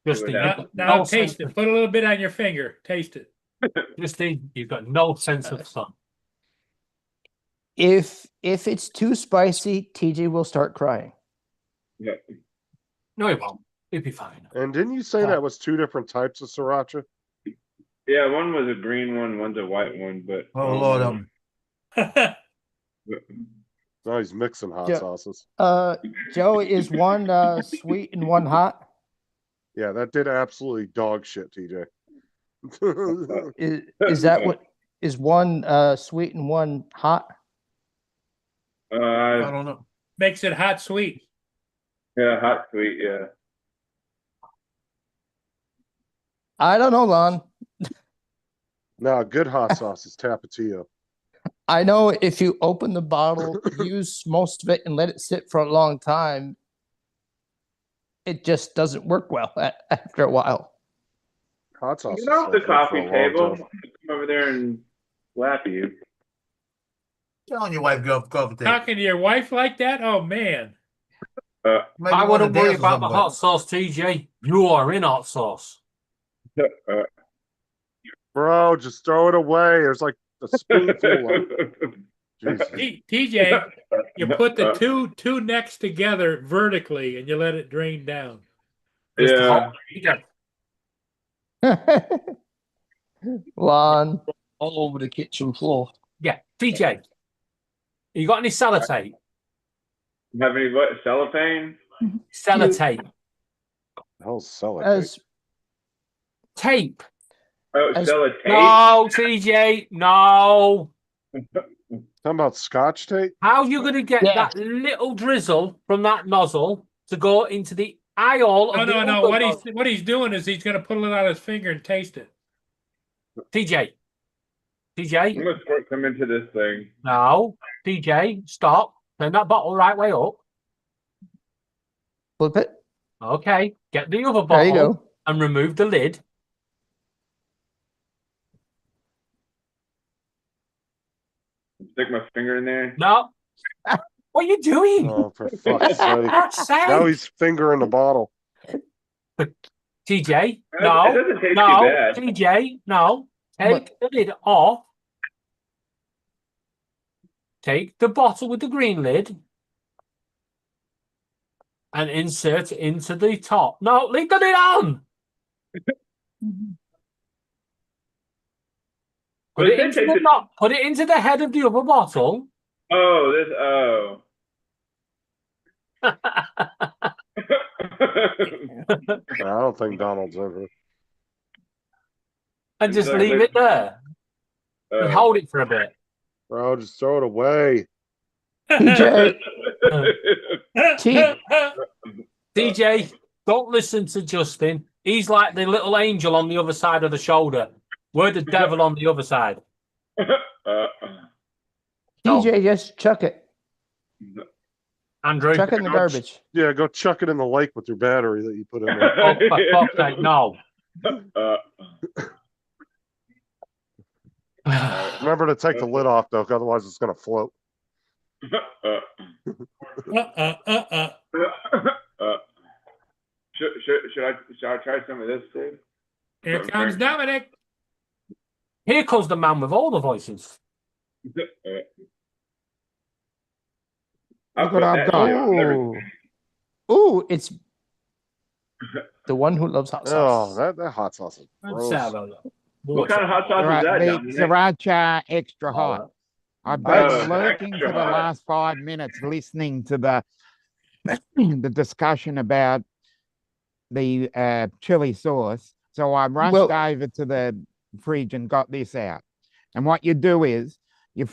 Justin, Now taste it. Put a little bit on your finger. Taste it. Justin, you've got no sense of fun. If it's too spicy, TJ will start crying. Yeah. No, he won't. He'll be fine. And didn't you say that was 2 different types of sriracha? Yeah, one was a green one, one's a white one, but Oh Lord, No, he's mixing hot Yeah. sauces. Joe, is one sweet and one hot? Yeah, that did absolutely dog shit, TJ. Is that what is one sweet and one hot? I don't know. Makes it hot sweet. Yeah, hot sweet, yeah. I don't know, Lon. No, good hot sauce is Tapatio. I know if you open the bottle, use most of it, and let it sit for a long time, it just doesn't work well after a while. Hot sauce. Get off the coffee table. Come over there and slap you. Telling your wife go off the coffee table. Talking to your wife like that? Oh man. Maybe I wanna wouldn't worry dance with about the somebody. hot sauce, TJ. You are in hot sauce. Bro, just throw it away. There's like a spoonful of Jesus. TJ, you put the two necks together vertically and you let it drain down. Yeah. Lon. All over the kitchen floor. Yeah, TJ. You got any sellotape? Have any what? Cellophane? Sellotape. Hell's sellotape. As Tape. Oh, As- sellotape? No, TJ. No. Talking about scotch tape? How are you going to get Yeah. that little drizzle from that nozzle to go into the aisle of the No. other What he's doing is he's gonna pull it on his finger and taste it. TJ. I'm TJ. gonna squirt some into this thing. No. TJ. Stop. Turn that bottle right way up. flip it. Okay. Get the other There you bottle go. and remove the lid. Stick my finger in there. No. What are you doing? Oh, for fuck's sake. God's sake. Now he's fingering the bottle. TJ. It No. doesn't taste No. too bad. TJ. No. Take the lid off. Take the bottle with the green lid. and insert it into the top. No, leave the lid on. Put But it then into take the the- top. Put it into the head of the other bottle. Oh. I don't think Donald's ever. And just Exactly. leave it there. Oh. And hold it for a bit. Bro, just throw it away. TJ, T, DJ, don't listen to Justin. He's like the little angel on the other side of the shoulder. We're the devil on the other side. TJ, just chuck it. Andrew. Chuck it in the garbage. Yeah, go chuck it in the lake with your battery that you put in there. Oh, for fuck's sake, no. Remember to take the lid off, though, otherwise it's gonna float. Should I try some of this too? Here comes Dominic. Here comes the man with all the voices. I'll Look put what I've that got. shit on everything. Ooh, it's the one who loves hot Oh, sauce. that hot sauce is Let's gross. have a look. What kind of hot sauce is that, The Dominic? Sriracha extra hot. I've been Oh, lurking extra for the hot. last 5 minutes listening to the the discussion about the chili sauce. So I rushed Well- over to the fridge and got this out. And what you do is you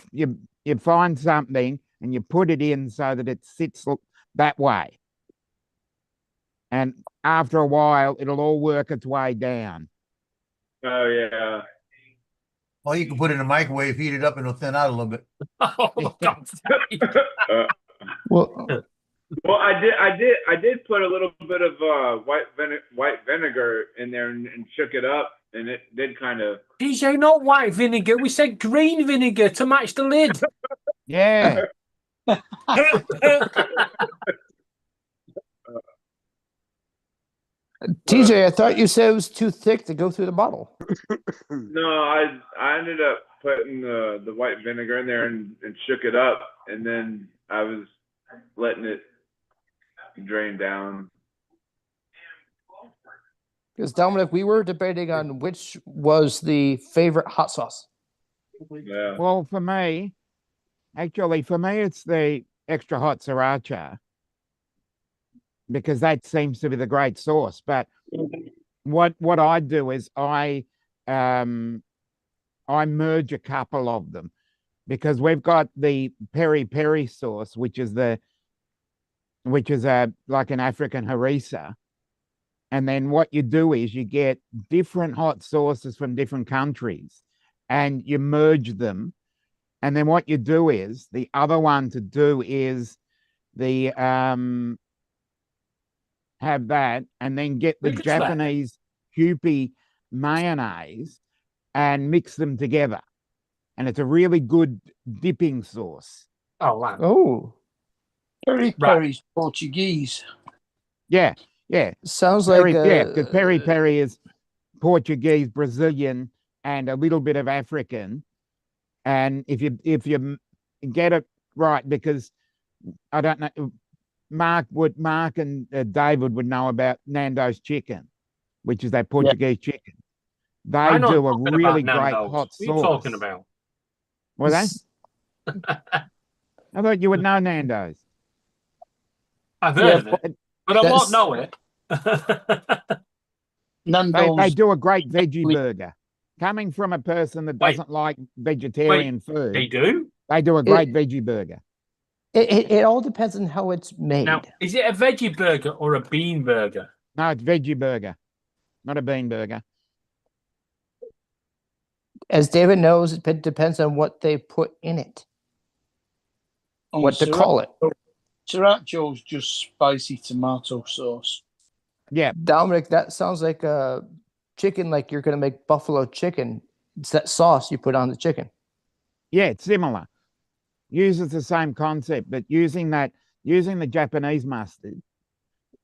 find something and you put it in so that it sits that way. And after a while, it'll all work its way down. Oh yeah. Or you can put it in the microwave, heat it up, and it'll thin out a little bit. Oh, God's sake. Well, Well, I did put a little bit of white vinegar in there and shook it up, and it did kind of. DJ, not white vinegar. We said green vinegar to match the lid. Yeah. TJ, I thought you said it was too thick to go through the bottle. No, I ended up putting the white vinegar in there and shook it up, and then I was letting it drain down. Because Dominic, we were debating on which was the favorite hot sauce. Yeah. Well, for me, it's the extra hot sriracha because that seems to be the great sauce. But what I do is I merge a couple of them because we've got the peri peri sauce, which is like an African harissa. And then what you do is you get different hot sauces from different countries and you merge them. And then what you do is the other one to do is the have that and then get the Look at that. Japanese Kewpie mayonnaise and mix them together. And it's a really good dipping sauce. Oh, wow. Oh, Peri Peri's Portuguese. Yeah, yeah. sounds like Because peri peri is Portuguese, Brazilian, and a little bit of African. And if you get it right, because I don't know, Mark and David would know about Nando's chicken, which is that Portuguese chicken. They I know do a nothing really about great Nando's. hot What are you sauce. talking about? Well, I thought you would know Nando's. I've heard of it, but I won't that's- know it. Nando's. They do a great veggie burger. Coming from a person that Wait. doesn't like vegetarian food, They do? they do a great veggie burger. it all depends on how it's made. Now, is it a veggie burger or a bean burger? No, it's veggie burger, not a bean burger. As David knows, it depends on what they put in it, Oh, what to call it. Sriracha's just spicy tomato sauce. Yeah, Dominic, that sounds like a chicken, like you're going to make buffalo chicken. It's that sauce you put on the chicken. yeah, it's similar. Uses the same concept, but using the Japanese mustard,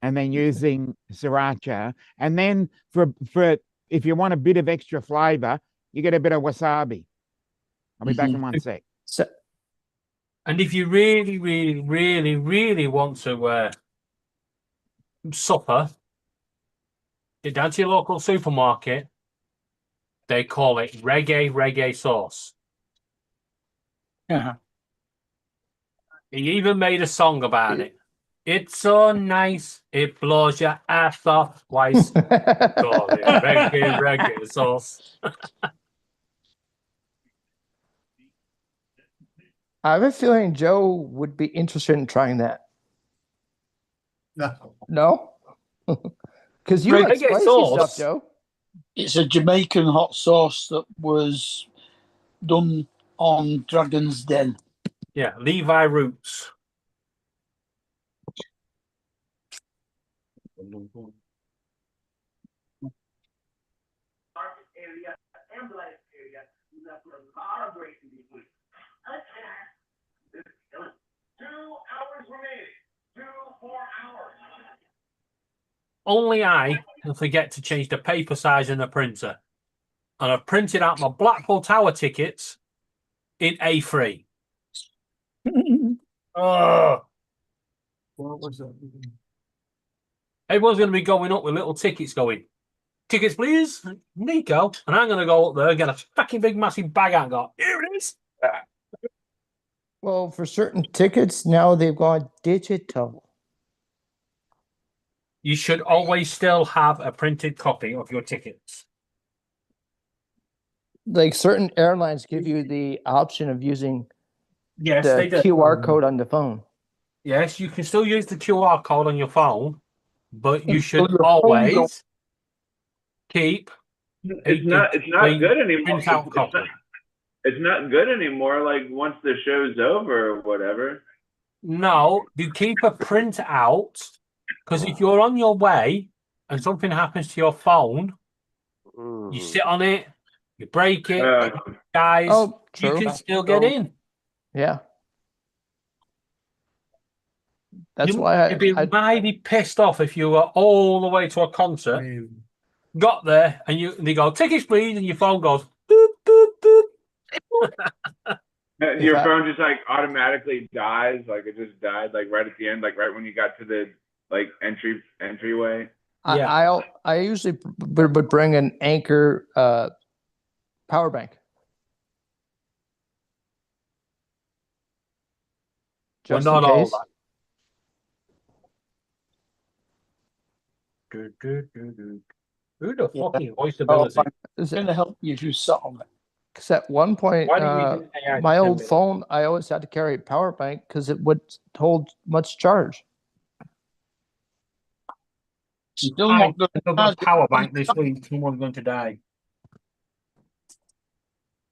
and then using sriracha, and then for if you want a bit of extra flavor, you get a bit of wasabi. I'll be back in 1 sec. So, And if you really, really, really, really want to supper, get down to your local supermarket. They call it reggae sauce. Uh-huh. He even made a song about it. It's so nice, it blows your ass off twice. Call it reggae sauce. I have a feeling Joe would be interested in trying that. No. No? Because you like Reggae spicy sauce? stuff, Joe. It's a Jamaican hot sauce that was done on Dragon's Den. Yeah, Levi Roots. Only I can forget to change the paper size in the printer. And I've printed out my Blackpool Tower tickets in A3. Oh, What was that? everyone's going to be going up with little tickets going, tickets, please, Nico. And I'm going to go up there and get a fucking big, massive bag out and go, here it is. Well, for certain tickets, now they've gone digital. You should always still have a printed copy of your tickets. Like certain airlines give you the option of using Yes, the they do. QR code on the phone. Yes, you can still use the QR code on your phone, but you should Until your phone always goes- keep It's not clean good anymore. print out copy. It's not good anymore. Like once the show's over or whatever. No, you keep a print out because if you're on your way and something happens to your phone, you sit on it, you break it, guys, Oh, you true. can still get in. Yeah. That's You why would be mighty pissed off if you were all the way to a concert, got there, and they go, tickets please, and your phone goes, boop, boop, boop. Your phone just like automatically dies, like it just died, like right at the end, like right when you got to the like entryway. I usually would bring an Anchor power bank. Well, Just not in all case. that. Who the fucking voice ability? It's going to help you if you sat on it. Because at one point, Why do you do AI my old dependent? phone, I always had to carry a power bank because it would hold much charge. Still I not good. got a power bank this week. Someone's going to die.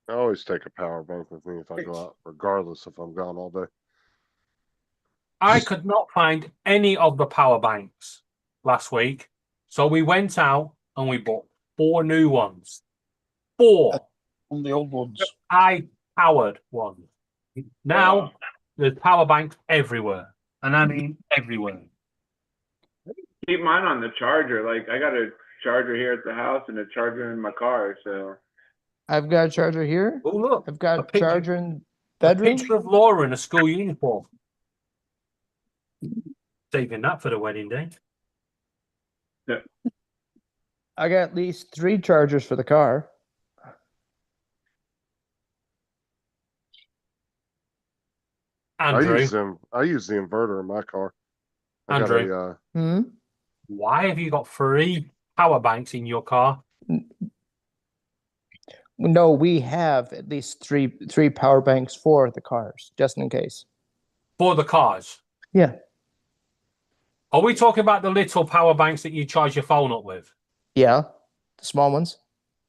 I always take a power bank with me if I go out, regardless if I'm gone all day. I could not find any of the power banks last week. So we went out and we bought 4 new ones. 4. On the old ones. High-powered ones. Now, there's power banks everywhere. And I mean everywhere. Keep mine on the charger. Like I got a charger here at the house and a charger in my car. So I've got a charger here. Oh, look. I've got a picture- charger in A bedroom. picture of Laura in a school uniform. Saving that for the wedding day. I got at least 3 chargers for the car. Andrew, I use the inverter in my car. I got Andrew. a, Why have you got 3 power banks in your car? No, we have at least three power banks for the cars, just in case. For the cars? Yeah. Are we talking about the little power banks that you charge your phone up with? Yeah, the small ones.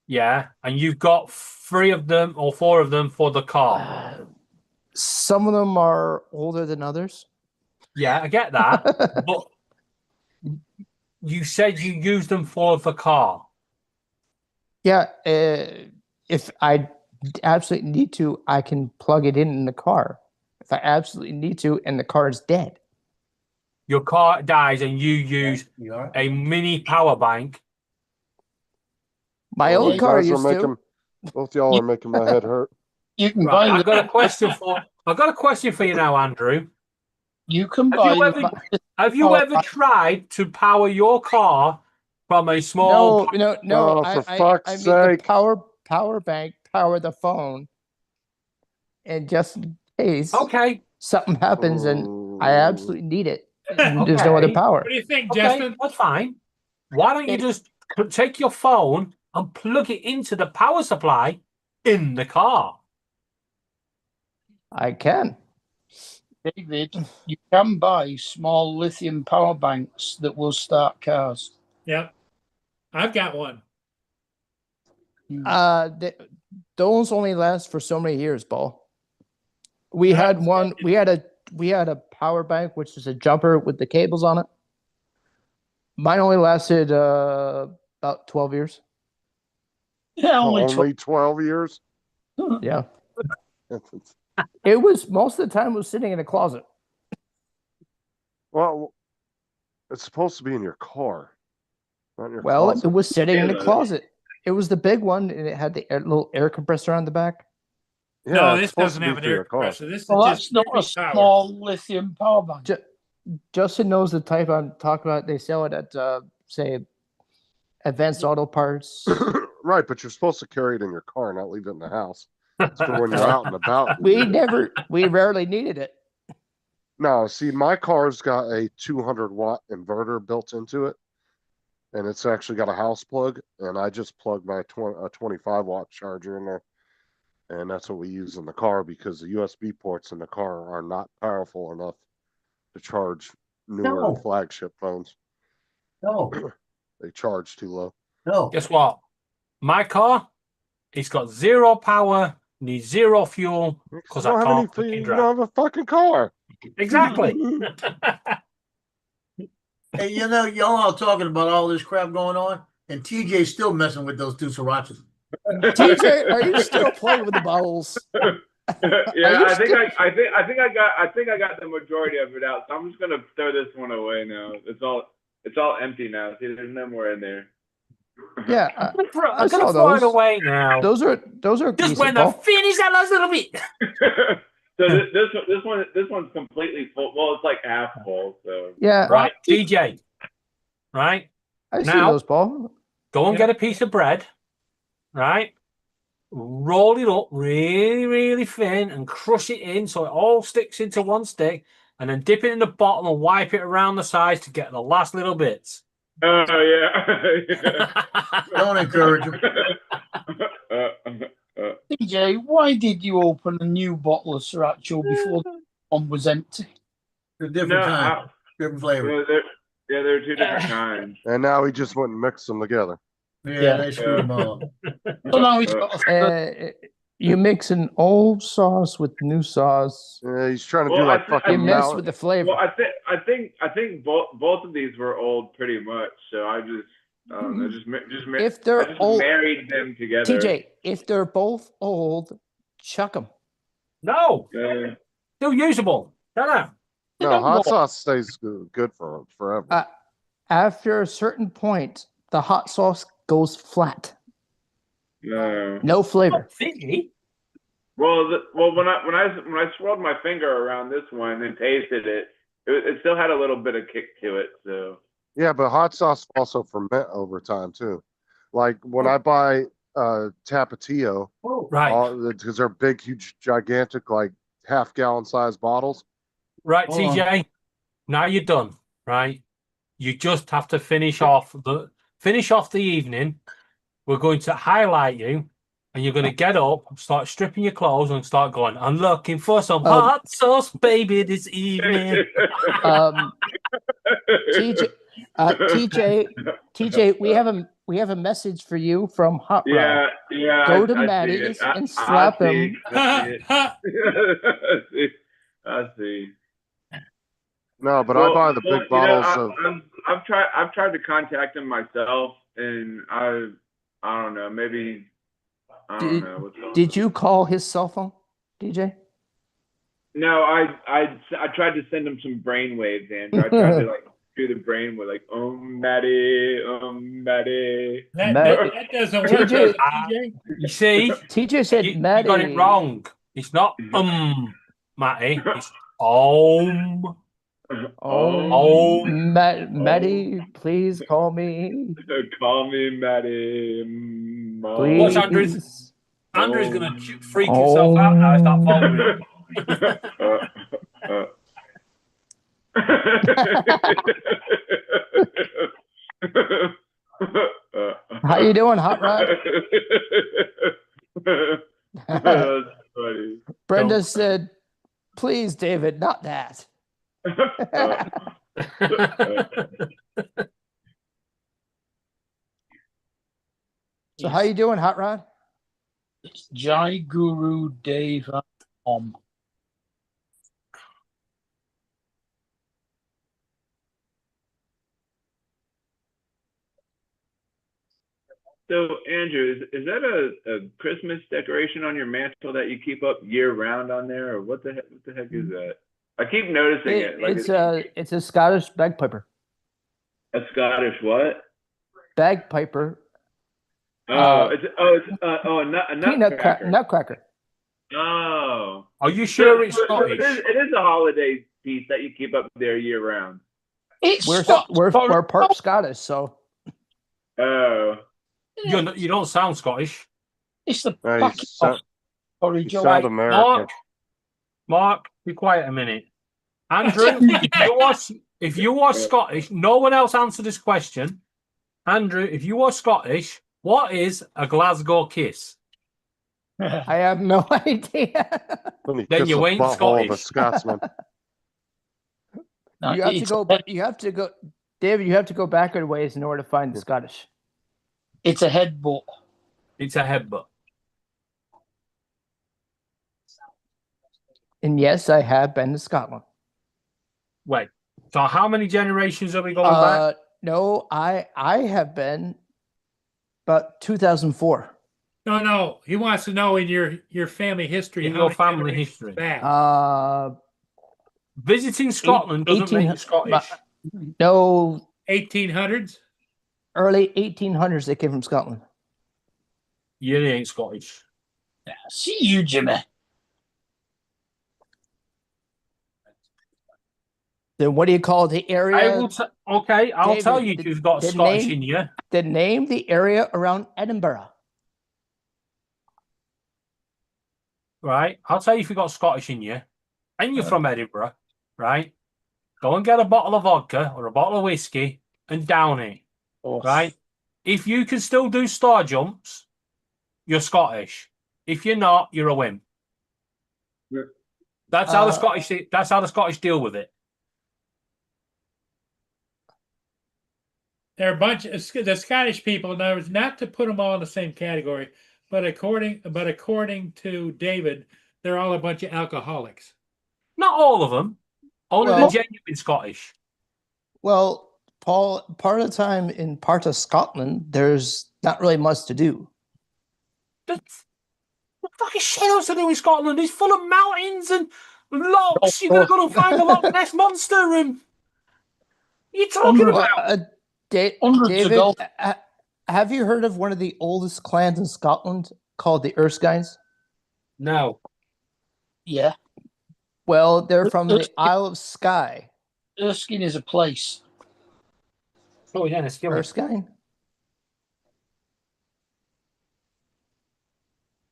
Yeah, and you've got 3 of them or 4 of them for the car. Some of them are older than others. Yeah, I get that. But you said you use them for the car. Yeah, if I absolutely need to, I can plug it in the car. If I absolutely need to, and the car is dead. Your car dies and you use a mini power bank. My old car used to. Both y'all are making my head hurt. You can Right, buy I've got a question for you now, Andrew. You can Have buy. you ever, have you Oh, ever tried to power your car from a small? No. Oh, I, for I fuck's I mean the sake. power bank, power the phone, and just in case Okay. something happens and I absolutely need it, and there's no other Okay. power. What do you think, Okay, Justin? that's fine. Why don't you just take your phone and plug it into the power supply in the car? I can. David, you can buy small lithium power banks that will start cars. Yep. I've got one. Those only last for so many years, Paul. We had one. We had a power bank, which is a jumper with the cables on it. Mine only lasted about 12 years. Yeah, Only 12 years? Yeah. It was most of the time it was sitting in a closet. Well, it's supposed to be in your car, not in your Well, closet. it was sitting in the closet. It was the big one, and it had the little air compressor on the back. Yeah, No, it's this supposed doesn't to be have an for air your car. compressor. This Well, is that's just not a strictly power. small lithium power bank. Justin knows the type I'm talking about. They sell it at, say, Advanced Auto Parts. Right, but you're supposed to carry it in your car, not leave it in the house. It's for when you're out and about. We rarely needed it. No, see, my car's got a 200-watt inverter built into it, and it's actually got a house plug, and I just plug my 25-watt charger in there, and that's what we use in the car because the USB ports in the car are not powerful enough to charge newer No. flagship phones. No, They charge too low. no. Guess what? My car, it's got zero power, needs zero fuel because You I don't have can't any, fucking you drive. don't have a fucking car. Exactly. Hey, y'all are talking about all this crap going on, and TJ's still messing with those two srirachas. TJ, are you still playing with the bottles? Yeah, I think I got the majority of it out. So I'm just gonna throw this one away now. It's all empty now. See, there's no more in there. Yeah, I'm I gonna saw throw it those. away now. Those are Just decent, when I Paul. finish that last little bit. So this one's completely full. Well, it's like half full. So Yeah, Right, TJ. Right? I see Now- those, Paul. Go and Yeah. get a piece of bread, right? Roll it up really, really thin and crush it in so it all sticks into one stick, and then dip it in the bottom and wipe it around the sides to get the last little bits. oh yeah. Don't encourage him. TJ, why did you open a new bottle of Sriracha before the one was empty? It's a different No, kind, different flavor. they're two different kinds. And now he just went and mixed them together. Yeah, they screwed them up. So now he's got a You mix an old sauce with new sauce. Yeah, he's trying to Well, do like I You fucking mess Mal- with the flavor. Well, I think both of these were old pretty much. So I just I don't know, If they're I just old- married them together. TJ, if they're both old, chuck them. No, Yeah. still usable. Shut up. No, hot sauce stays good for forever. After a certain point, the hot sauce goes flat. No. No flavor. Fizzy. Well, when I swirled my finger around this one and tasted it, it still had a little bit of kick to it. So Yeah, but hot sauce also ferment over time too. Like when I buy Tapatio, Right. because they're big, huge, gigantic, like half-gallon size bottles. Right, Hold on. TJ. Now you're done. Right. You just have to finish off the evening. We're going to highlight you, and you're going to get up, start stripping your clothes, and start going, I'm looking for some hot sauce, baby, this evening. TJ, we have a message for you from Hot Rod. yeah. Go to I see Maddie's it. and slap him. I see. No, but I buy the big bottles of. I've tried to contact him myself, and I don't know. Maybe I don't know what's going on. Did you call his cell phone, DJ? No, I tried to send him some brainwaves, Andrew. I tried to like do the brain with like Maddie. That doesn't work. TJ, You see? TJ said You Maddie. got it wrong. It's not Matty. It's Oh, Oh. Maddie, please call me. Call me Maddie. Watch Andrew. Please. Andrew's gonna freak himself out now. Start following him. How you doing, Hot Rod? That's funny. Brenda said, please, David, not that. So how you doing, Hot Rod? It's Jai Guru Dave Om. So, Andrew, is that a Christmas decoration on your mantle that you keep up year round on there, or what the heck is that? I keep noticing it. Like It's a Scottish bagpiper. a Scottish what? Bagpiper. Oh, it's a nutcracker. Nutcracker. Oh, Are you sure it's So Scottish? it is a holiday piece that you keep up there year round. It's We're part Scottish, so Oh, You don't sound Scottish. It's the No, back you of Sorry, you Joe. sound American. Mark, be quiet a minute. Andrew, if you are Scottish, no one else answer this question. Andrew, if you are Scottish, what is a Glasgow kiss? I have no idea. Let me Then kiss you the ain't butthole of a Scottish. Scotsman. No, You have to it's go. You have to go, David. You have to go backward ways in order to find the Scottish. It's a headbutt. It's a headbutt. And yes, I have been to Scotland. Wait. So how many generations are we going back? No, I have been, but 2004. No. He wants to know in your family history. In how your many family generations history. Uh, Visiting Scotland doesn't make you Scottish. No, 1800s. early 1800s. They came from Scotland. You ain't Scottish. Yeah, see you, Jimmy. Then what do you call the area? I'll David, tell you if you've got Scottish in you. Then name the area around Edinburgh. Right? I'll tell you if you've got Scottish in you, and you're from Edinburgh, right? Go and get a bottle of vodka or a bottle of whiskey and down it, right? If you can still do star jumps, you're Scottish. If you're not, you're a wimp. That's how the Scottish. That's how the Scottish deal with it. There are a bunch of the Scottish people. In other words, not to put them all in the same category, but according to David, they're all a bunch of alcoholics. Not all of them. Only the genuine Scottish. Well, Paul, part of the time in part of Scotland, there's not really much to do. What fucking shit else to do in Scotland? It's full of mountains and lochs. You're gonna go and find the Loch Ness monster and you're talking about. David, have you heard of one of the oldest clans in Scotland called the Erskines? No. Yeah. Well, they're from the Isle of Skye. Erskine is a place. Oh yeah, it's Erskine.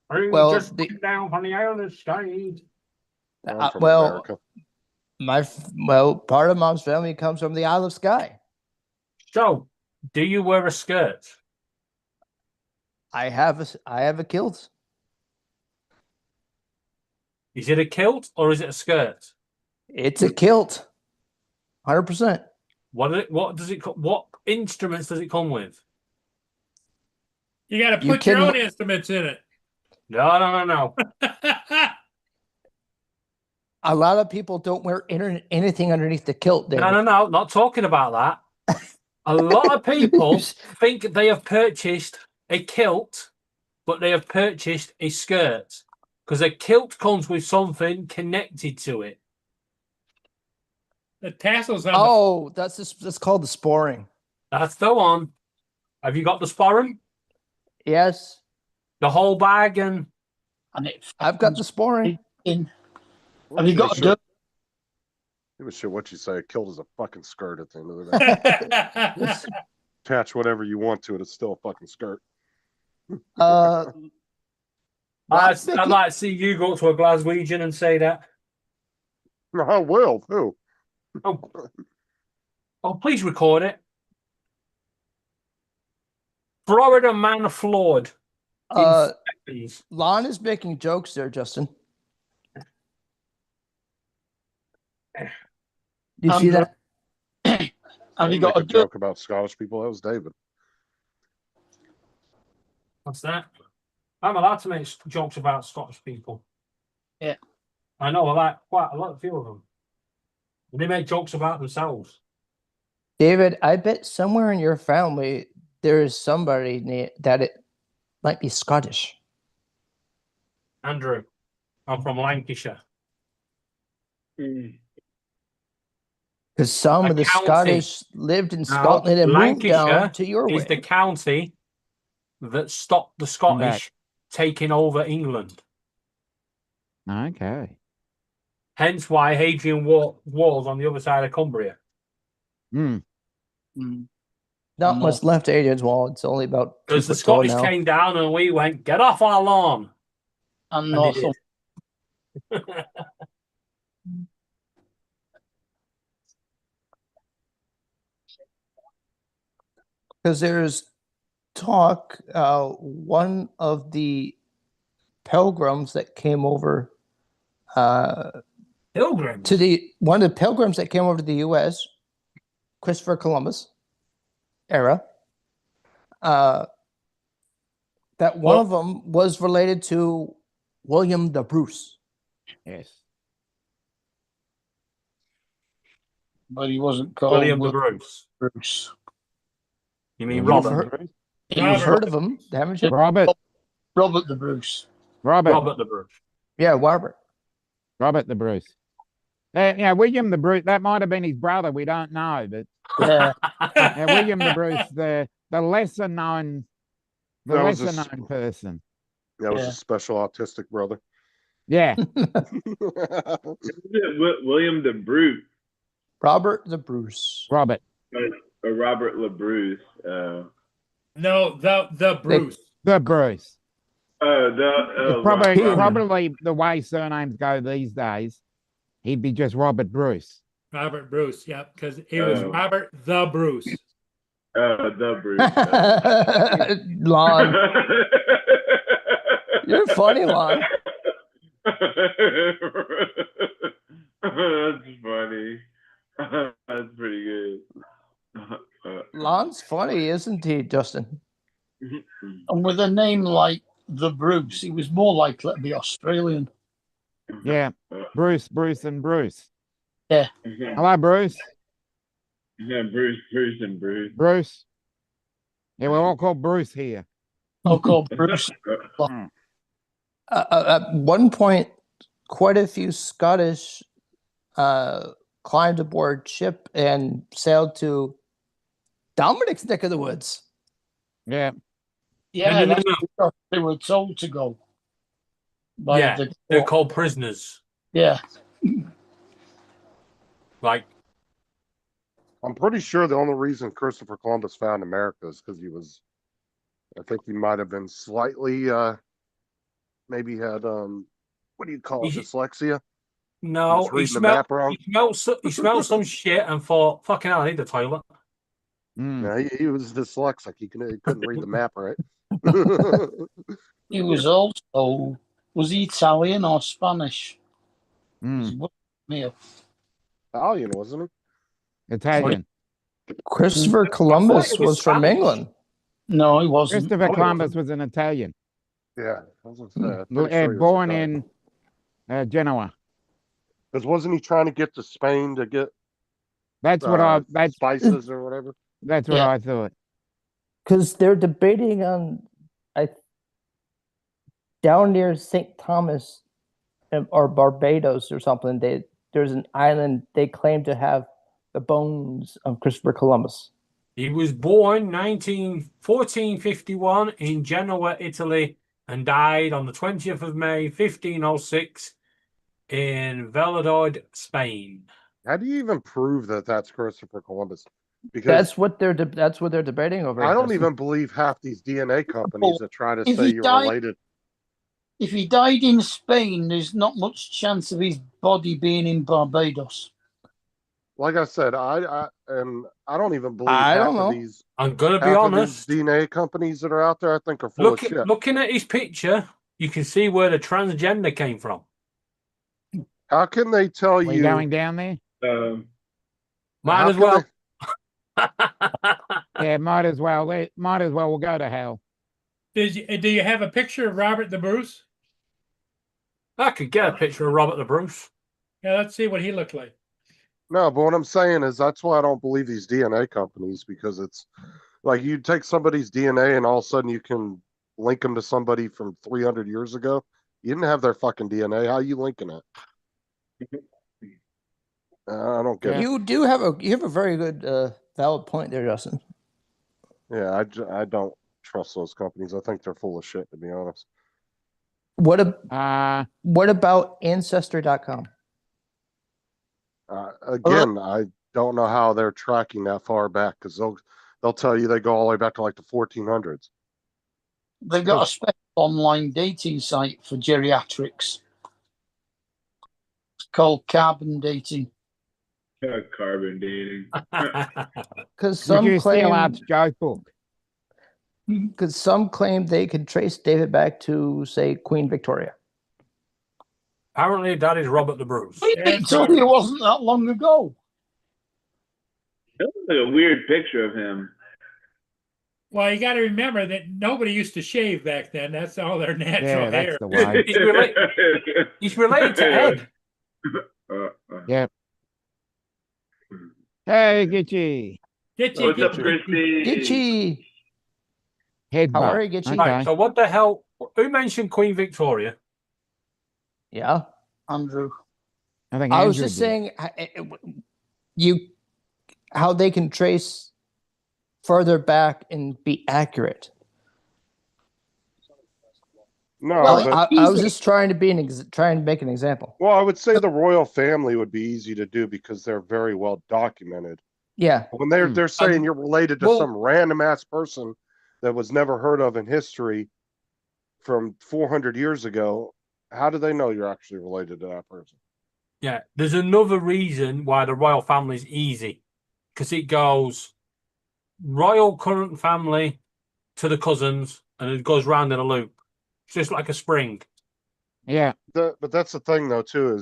Well, just down on the Isle of Skye. Part of Mom's family comes from the Isle of Skye. So, do you wear a skirt? I have a kilt. Is it a kilt or is it a skirt? It's a kilt. 100%. What instruments does it come with? You got to put your own instruments in it. No. A lot of people don't wear anything underneath the kilt. David. No. Not talking about that. A lot of people think they have purchased a kilt, but they have purchased a skirt because a kilt comes with something connected to it. The tassels on that's called the sporing. That's the one. Have you got the sporing? Yes. The whole bag and I've got the sporing. Have you got Give a shit what you say. It killed as a fucking skirt at the end of the day. Attach whatever you want to it. It's still a fucking skirt. I'd like to see you go to a Glaswegian and say that. I will too. Oh, please record it. Florida man flawed. Lon is making jokes there, Justin. You see that? Have you Don't got make a joke about Scottish people? That was David. What's that? I'm allowed to make jokes about Scottish people. Yeah. I know, I like quite a lot of few of them. And they make jokes about themselves. David, I bet somewhere in your family there is somebody that it might be Scottish. Andrew, I'm from Lancashire. Because some of the county. Scottish lived in Now, Scotland and moved down Lancashire to your is way. the county that stopped the Scottish taking over England. Okay. Hence why Hadrian Wall's on the other side of Cumbria. Not much left of Adrian's Wall. It's only about 2 Because the foot tall Scottish now. came down and we went, get off our lawn. And they North did. Because there's talk, one of the pilgrims that came over Pilgrims? one of the pilgrims that came over to the U.S., Christopher Columbus era, that one of them was related to William the Bruce. Yes. But he wasn't called William the Bruce. Bruce. You mean You've Robert? You've heard of him, haven't you? Robert. Robert the Bruce. Robert the Bruce. Yeah, Robert. Robert the Bruce. Yeah, William the Bruce. That might have been his brother. We don't know, but Yeah. William the Bruce, the lesser known, That was person. That was a special autistic brother. Yeah. William the Brute. Robert the Bruce. Robert. Robert LeBruce. No, the Bruce. The Bruce. Robert. Probably the way surnames go these days, he'd be just Robert Bruce. Robert Bruce, yeah, because he was Robert the Bruce. The Bruce. Lon. You're funny, Lon. That's funny. That's pretty good. Lon's funny, isn't he, Justin? And with a name like the Bruce, he was more likely to be Australian. Yeah. Bruce, and Bruce. Yeah. Hello, Bruce. Yeah, Bruce, and Bruce. Bruce. Yeah, we're all called Bruce here. All called Bruce. At one point, quite a few Scottish climbed aboard ship and sailed to Dominic's neck of the woods. Yeah. Yeah, that's because they were told to go. Yeah, they're called prisoners. Yeah. Like, I'm pretty sure the only reason Christopher Columbus found America is because I think he might have been slightly, maybe had, what do you call it, dyslexia? no, he smelled some shit and thought, fucking hell, I need the toilet. Yeah, he was dyslexic. He couldn't read the map right. He was also, was he Italian or Spanish? Italian, wasn't he? Italian. Christopher Columbus was from England. No, he wasn't. Christopher Columbus was an Italian. Yeah, I was gonna say, Born in Genoa. Because wasn't he trying to get to Spain to get That's spices or whatever? That's what I thought. Because they're debating on down near St. Thomas or Barbados or something. There's an island they claim to have the bones of Christopher Columbus. He was born 1451 in Genoa, Italy, and died on the 20th of May, 1506 in Valladolid, Spain. How do you even prove that that's Christopher Columbus? Because That's what they're debating over. I don't Justin. even believe half these DNA companies that try to If say he you're died- related. If he died in Spain, there's not much chance of his body being in Barbados. Like I said, I don't even believe I half don't of know. these. I'm gonna be Half of honest. these DNA companies that are out there, I think, are full of shit. Looking at his picture, you can see where the transgender came from. How can they tell Are you going down there? Might How as can well. Yeah, might as well. They might as well go to hell. Do you have a picture of Robert the Bruce? I could get a picture of Robert the Bruce. Yeah, let's see what he looked like. No, but what I'm saying is that's why I don't believe these DNA companies, because it's like you take somebody's DNA and all of a sudden you can link them to somebody from 300 years ago. You didn't have their fucking DNA. How are you linking it? I don't get it. You have a very good valid point there, Justin. Yeah, I don't trust those companies. I think they're full of shit, to be honest. What about Ancestry.com? Again, I don't know how they're tracking that far back, because they'll tell you they go all the way back to like the 1400s. They've got a special online dating site for geriatrics. It's called Carbon Dating. Carbon dating. Because Would some you steal claim Art's joke book? because some claim they could trace David back to, say, Queen Victoria. Apparently, that is Robert the Bruce. Victoria wasn't that long ago. That looks like a weird picture of him. Well, you got to remember that nobody used to shave back then. That's all their natural Yeah, hair. that's the way. He's related to Ed. Yep. Hey, Gitchy. Gitchy, What's up, Christy? Gitchy. Headbutt. How are you, Gitchy? Right, Okay. so what the hell? Who mentioned Queen Victoria? Yeah. Andrew. I think I was Andrew just did. saying how they can trace further back and be accurate. No, Well, but I was just trying to trying to make an example. well, I would say the royal family would be easy to do because they're very well documented. Yeah. When they're saying you're related to some random ass person that was never heard of in history from 400 years ago, how do they know you're actually related to that person? Yeah, there's another reason why the royal family is easy, because it goes royal current family to the cousins, and it goes round in a loop. It's just like a spring. Yeah. But that's the thing, though, too,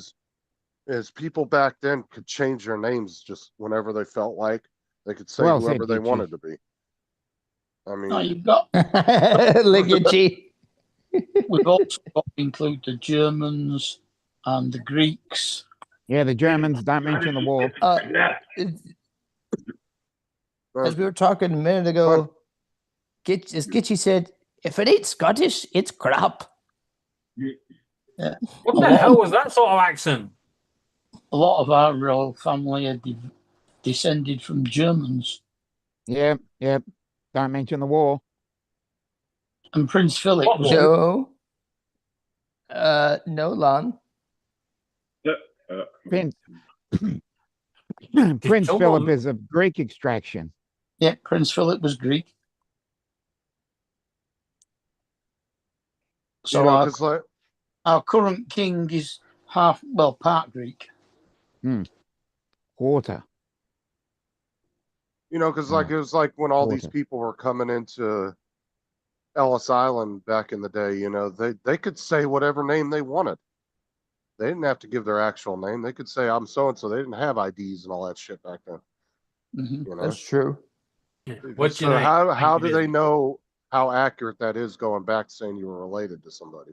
is people back then could change their names just whenever they felt like. They could say Well said, whoever they Gitchy. wanted to be. I mean, No, you've got. Look at G. We've also got to include the Germans and the Greeks. Yeah, the Germans don't mention the war. As we were talking a minute ago, Gitchy said, "If it ain't Scottish, it's crap." Yeah. What the hell was that sort of accent? A lot of our royal family are descended from Germans. Yep. Don't mention the war. And Prince Philip was No, Lon. Prince Philip is of Greek extraction. Yeah, Prince Philip was Greek. So our current king is part Greek. Quarter. You know, because it was like when all these people were coming into Ellis Island back in the day, you know, they could say whatever name they wanted. They didn't have to give their actual name. They could say, I'm so-and-so. They didn't have IDs and all that shit back then. Mm-hmm. You know? That's true. What's So your name? how do they know how accurate that is going back saying you were related to somebody?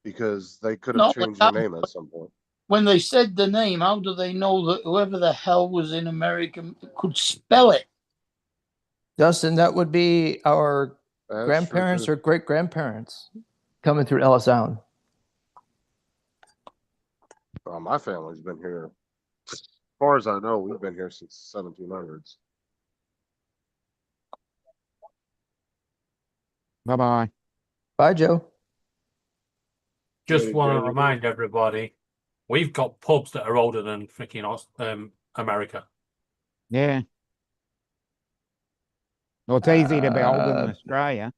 Because they could have changed their name at some point. When they said the name, how do they know that whoever the hell was in America could spell it? Justin, that would be our grandparents or great grandparents coming through Ellis Island. Well, my family's been here. As far as I know, we've been here since the 1700s. Bye-bye. Bye, Joe. Just want to remind everybody, We've got pubs that are older than freaking America. Yeah. Well, it's easy to be older than Australia.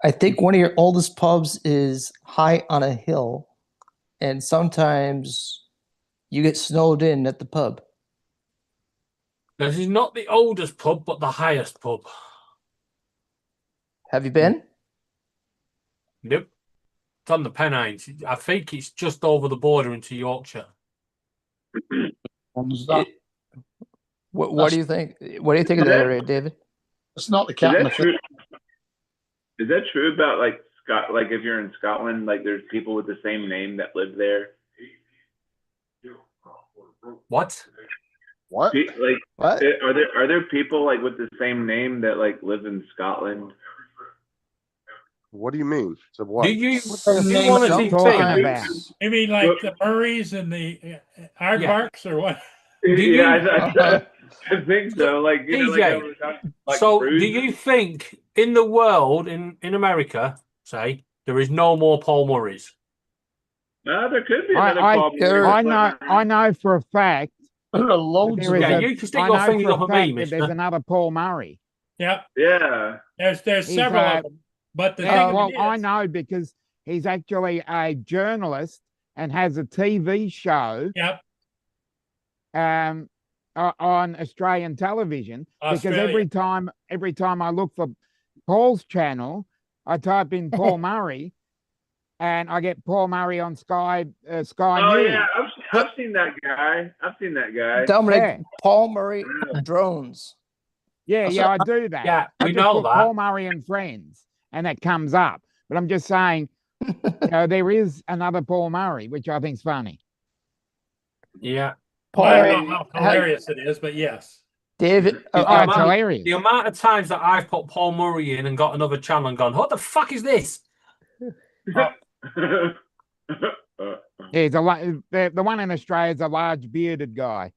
I think one of your oldest pubs is high on a hill, and sometimes you get snowed in at the pub. This is not the oldest pub, but the highest pub. Have you been? Nope. It's on the Pennines. I think it's just over the border into Yorkshire. One's that? What do you think? What do you think of that area, David? It's not the Is that Captain. true? Is that true about like Scott? Like if you're in Scotland, like there's people with the same name that live there. What? What? Like, What? are there people like with the same name that like live in Scotland? What do you mean? So what? Do you name want to I'm see talking things? about. You mean like the Murrays and the Aardvarks or what? I think so. Like, you know, TJ, over the top, like so Bruce. do you think in the world, in America, say, there is no more Paul Murrays? There could be another Paul I know for a fact. There are loads There of is Yeah, a- you can stick I your know finger for a up at me, fact that mister. there's another Paul Murray. Yeah, Yeah. there's He's, several of them. But the thing well, is, I know because he's actually a journalist and has a TV show Yep. on Australian television. Because Australia. every time I look for Paul's channel, I type in Paul Murray, and I get Paul Murray on Sky Oh News. yeah, I've seen that guy. I've seen that guy. Dominic, Yeah. Paul Murray drones. Yeah, I do that. Yeah, I we just know put that. Paul Murray and friends, and that comes up. But I'm just saying, there is another Paul Murray, which I think's funny. Yeah. Paul, I don't know how hilarious it is, but yes. David. The Oh, it's amount- hilarious. The amount of times that I've put Paul Murray in and got another channel and gone, what the fuck is this? Yeah, the one in Australia is a large bearded guy.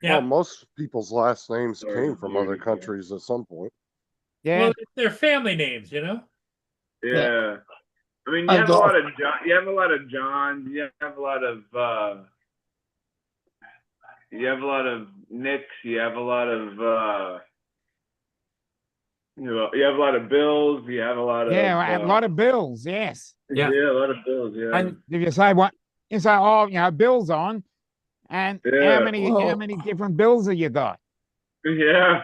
Yeah. Well, most people's last names came from other countries at some point. Yeah. Well, they're family names, you know. Yeah. I mean, I you have a got- lot of John. You have a lot of Johns. You have a lot of. You have a lot of Nicks. You have a lot of. You have a lot of Bills. You have a lot of. Yeah, a lot of bills, yes. Yeah. Yeah, a lot of Bills. Yeah. And if you say what you say, Bill's on, and Yeah. how many different bills have you got? Yeah.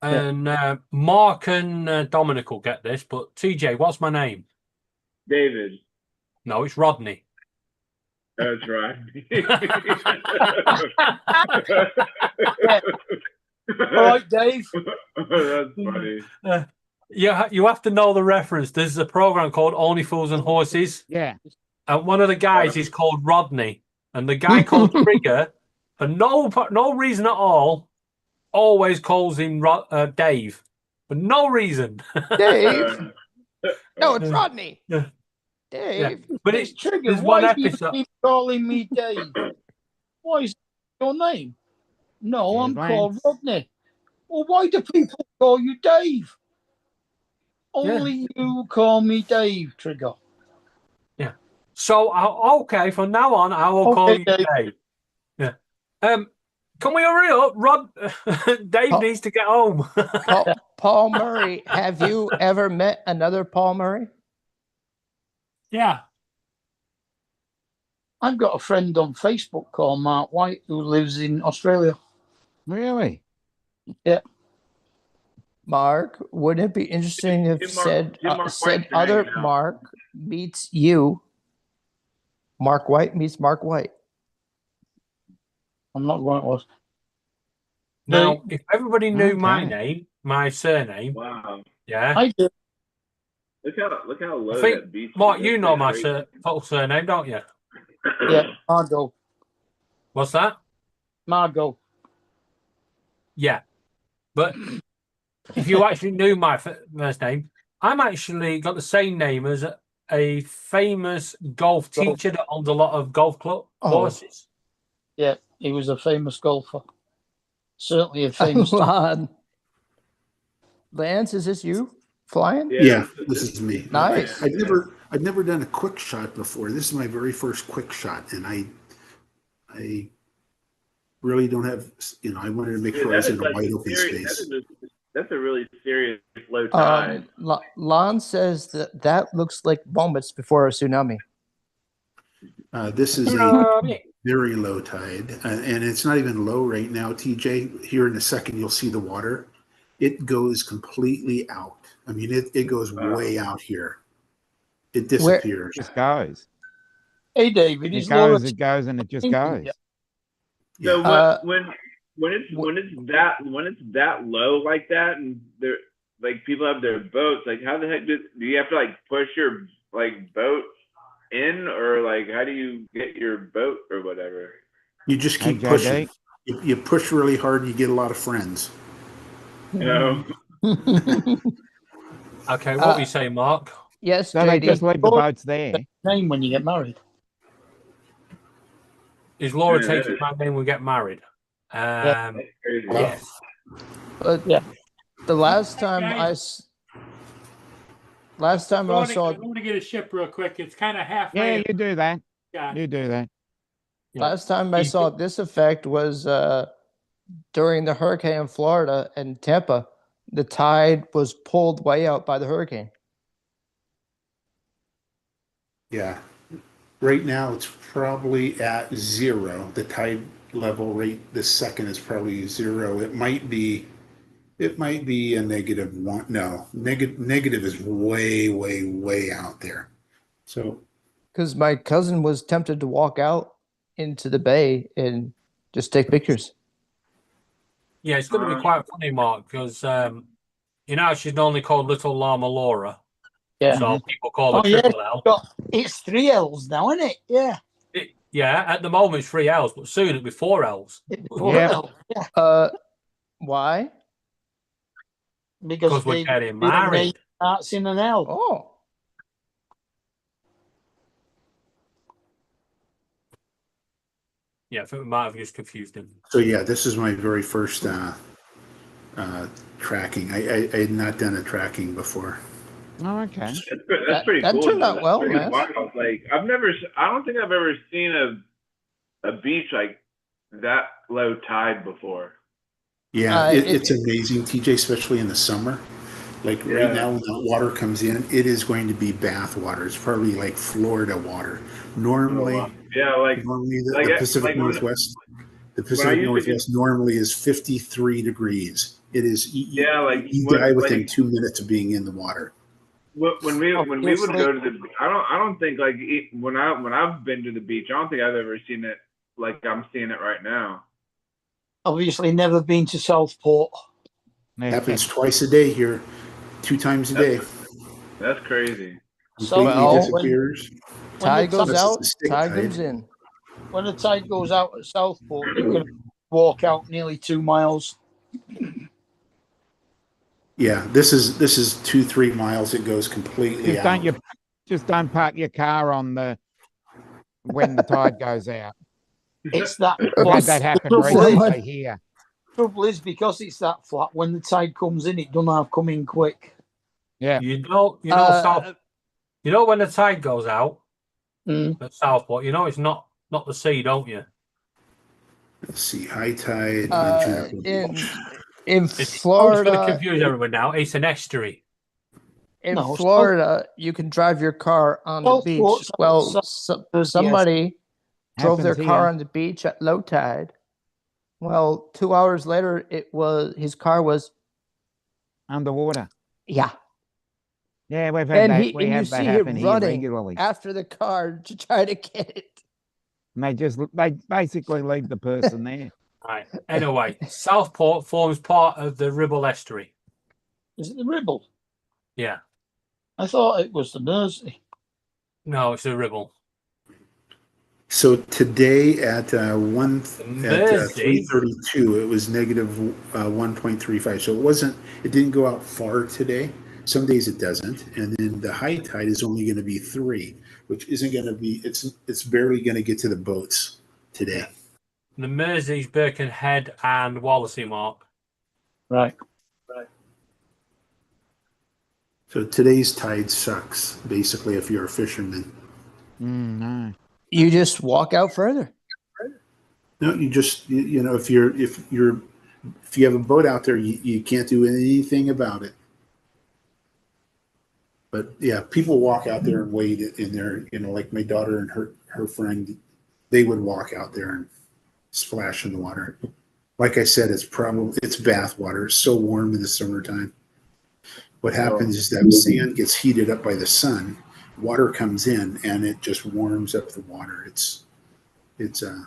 And Mark and Dominic will get this, but TJ, what's my name? David. No, it's Rodney. That's right. All right, Dave. That's funny. You have to know the reference. There's a program called Only Fools and Horses, Yeah. and one of the guys is called Rodney, and the guy called Trigger, for no reason at all, always calls him Dave, for no reason. Dave. No, it's Rodney. Yeah. Dave. But it's Trigger. there's one Why do you episode. keep calling me Dave? Why is that your name? No, Yeah, I'm Lance. called Rodney. Well, why do people call you Dave? Only you call me Dave, Trigger. Yeah. So okay, from now on, I will call Okay, you Dave. Dave. Yeah. Can we hurry up? Dave needs to get home. Paul Murray. Have you ever met another Paul Murray? Yeah. I've got a friend on Facebook called Mark White who lives in Australia. Really? Yeah. Mark, wouldn't it be interesting if Give Mark- said give Mark said White the other name now. Mark meets you? Mark White meets Mark White. I'm not going to. Now, if everybody knew my Okay. name, my surname, Wow. yeah. I do. Look how low I think, that beat. Mark, you know my full surname, don't you? Yeah, Margot. What's that? Margot. Yeah. But if you actually knew my first name, I'm actually got the same name as a famous golf teacher that owns a lot of golf club courses. Yeah, he was a famous golfer. Certainly a famous. Hold on. Lance, is this you flying? Yeah, this is me. Nice. I I've never done a quick shot before. This is my very first quick shot, and I really don't have, I wanted to make Dude, sure I that was is in a like wide a open serious, space. that's a really serious low tide. Lon says that looks like moments before a tsunami. This is a Tsunami. very low tide, and it's not even low right now, TJ. Here in a second, you'll see the water. It goes completely out. I mean, it goes way out here. It disappears. It just goes. Hey, David, It is Laura goes, it goes, and it just goes. So Yeah. when it's that low like that, and they're like people have their boats, like how the heck do you have to like push your like boat in, or like how do you get your boat or whatever? You just keep Hey, pushing. JD. You push really hard, and you get a lot of friends. You know? Okay, what were you saying, Mark? Yes, So they just JD. leave the boats there. name when you get married? Is Laura Yeah, taking that is- my name when we get married? That's crazy. Yes. But Yeah. the last time last time I saw I'm going to get a ship real quick. It's kind of halfway. Yeah, you do that. Yeah. You do that. last time I saw this effect was during the hurricane in Florida and Tampa. The tide was pulled way out by the hurricane. Yeah. Right now, it's probably at 0. The tide level rate this second is probably 0. It might be a -1. No, negative is way, way, way out there. So Because my cousin was tempted to walk out into the bay and just take pictures. Yeah, it's going to be quite funny, Mark, because you know she's normally called Little Llama Laura. Yeah. So people call her Oh, yeah. Triple L. It's 3 L's now, isn't it? Yeah. Yeah, at the moment it's 3 L's, but soon it'll be 4 L's. Yeah. Why? Because we're they- getting they married. made Starts in an L. Oh. Yeah, I think we might have just confused him. yeah, this is my very first tracking. I had not done a tracking before. Oh, okay. That's pretty that cool. turned though. out That's well, pretty man. wild. Like I don't think I've ever seen a beach like that low tide before. Yeah, it's amazing, TJ, especially in the summer. Like Yeah. right now, when the water comes in, it is going to be bath water. It's probably like Florida water. Normally, Yeah, like the Pacific like when- Northwest, the when I Pacific used to Northwest normally is 53 degrees. It is. Yeah, like you when- die within like- 2 minutes of being in the water. when we would go to the, I don't think like when I've been to the beach, I don't think I've ever seen it like I'm seeing it right now. Obviously, never been to Southport. Happens twice a day here, 2 times a day. That's crazy. Completely Well, disappears. Tide goes That's out, the stick tide tide. comes in. When the tide goes out at Southport, you can walk out nearly 2 miles. Yeah, this is 2-3 miles. It goes completely out. Just don't park your car on when the tide goes out. It's that I've had flat. that happen Trouble recently is- here. Trouble is, because it's that flat, when the tide comes in, it doesn't have come in quick. Yeah. You know, when the tide goes out at Southport, you know it's not the sea, don't you? Let's see, high tide. In It's Florida, going to confuse everyone now. It's an estuary. in No, Florida, you can drive your car on the Southport's beach. Well, yes. somebody drove their Happens car here. on the beach at low tide. Well, 2 hours later, his car was Underwater. yeah. Yeah, we've had that. We you have that see happen him here running regularly. after the car to try to get it. And they basically leave the person there. Right. Anyway, Southport forms part of the Ribble Estuary. Is it the Ribble? Yeah. I thought it was the Mersey. No, it's the Ribble. So today at 3:32, it was negative 1.35. So it didn't go out far today. Some days it doesn't, and then the high tide is only going to be 3, which isn't going to be. It's barely going to get to the boats today. The Mersey's Birkenhead and Wallasey, Mark. Right. So today's tide sucks, basically, if you're a fisherman. No. You just walk out further. No, you just you know if you have a boat out there, you can't do anything about it. But yeah, people walk out there and wade in there. You know, like my daughter and her friend, they would walk out there and splash in the water. Like I said, it's bath water. It's so warm in the summertime. What happens is that sand gets heated up by the sun. Water comes in and it just warms up the water. It's 2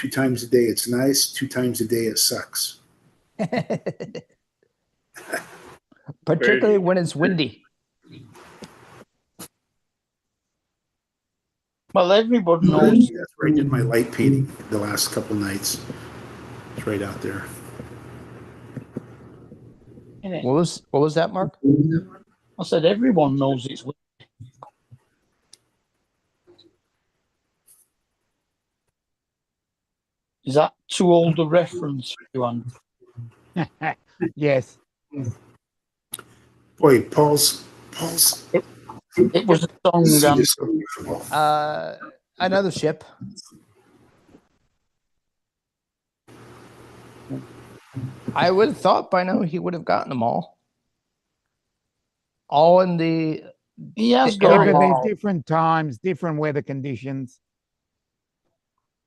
times a day it's nice. 2 times a day it sucks. Particularly when it's windy. Well, everybody knows. That's where I did my light painting the last couple nights. It's right out there. Innit? What was that, Mark? I said everyone knows it's windy. Is that too old a reference for you, Andy? Yes. Boy, Paul's. It was a song. Another ship. I would have thought by now he would have gotten them all. All in the. He has Yeah, got but them there's all. different times, different weather conditions.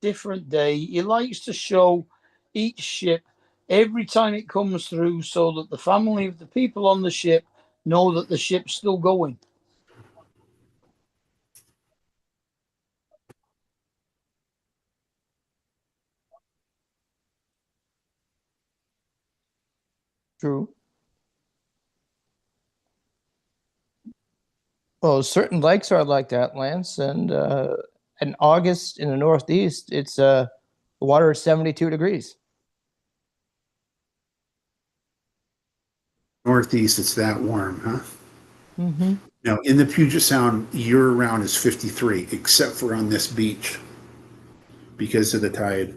Different day. He likes to show each ship every time it comes through so that the family of the people on the ship know that the ship's still going. True. Well, certain lakes are like that, Lance, and in August in the Northeast, it's the water is 72 degrees. Northeast, it's that warm, huh? Mm-hmm. Now, in the Puget Sound, year-round is 53, except for on this beach because of the tide.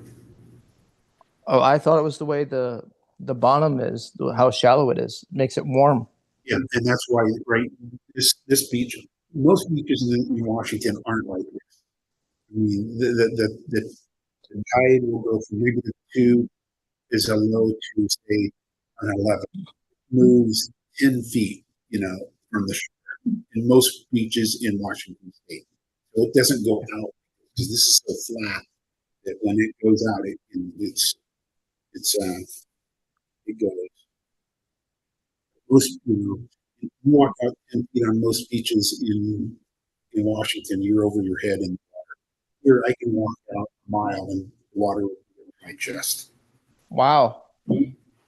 Oh, I thought it was the way the bottom is, how shallow it is. It makes it warm. Yeah, and that's why, right, this beach, most beaches in Washington aren't like this. I mean, the tide will go from -2 is a low to, say, an 11. Moves 10 feet, from the shore in most beaches in Washington State. So it doesn't go out because this is so flat that when it goes out, it goes. Most, you walk out 10 feet on most beaches in Washington, you're over your head in the water. Here, I can walk out a mile and water will be in my chest. Wow.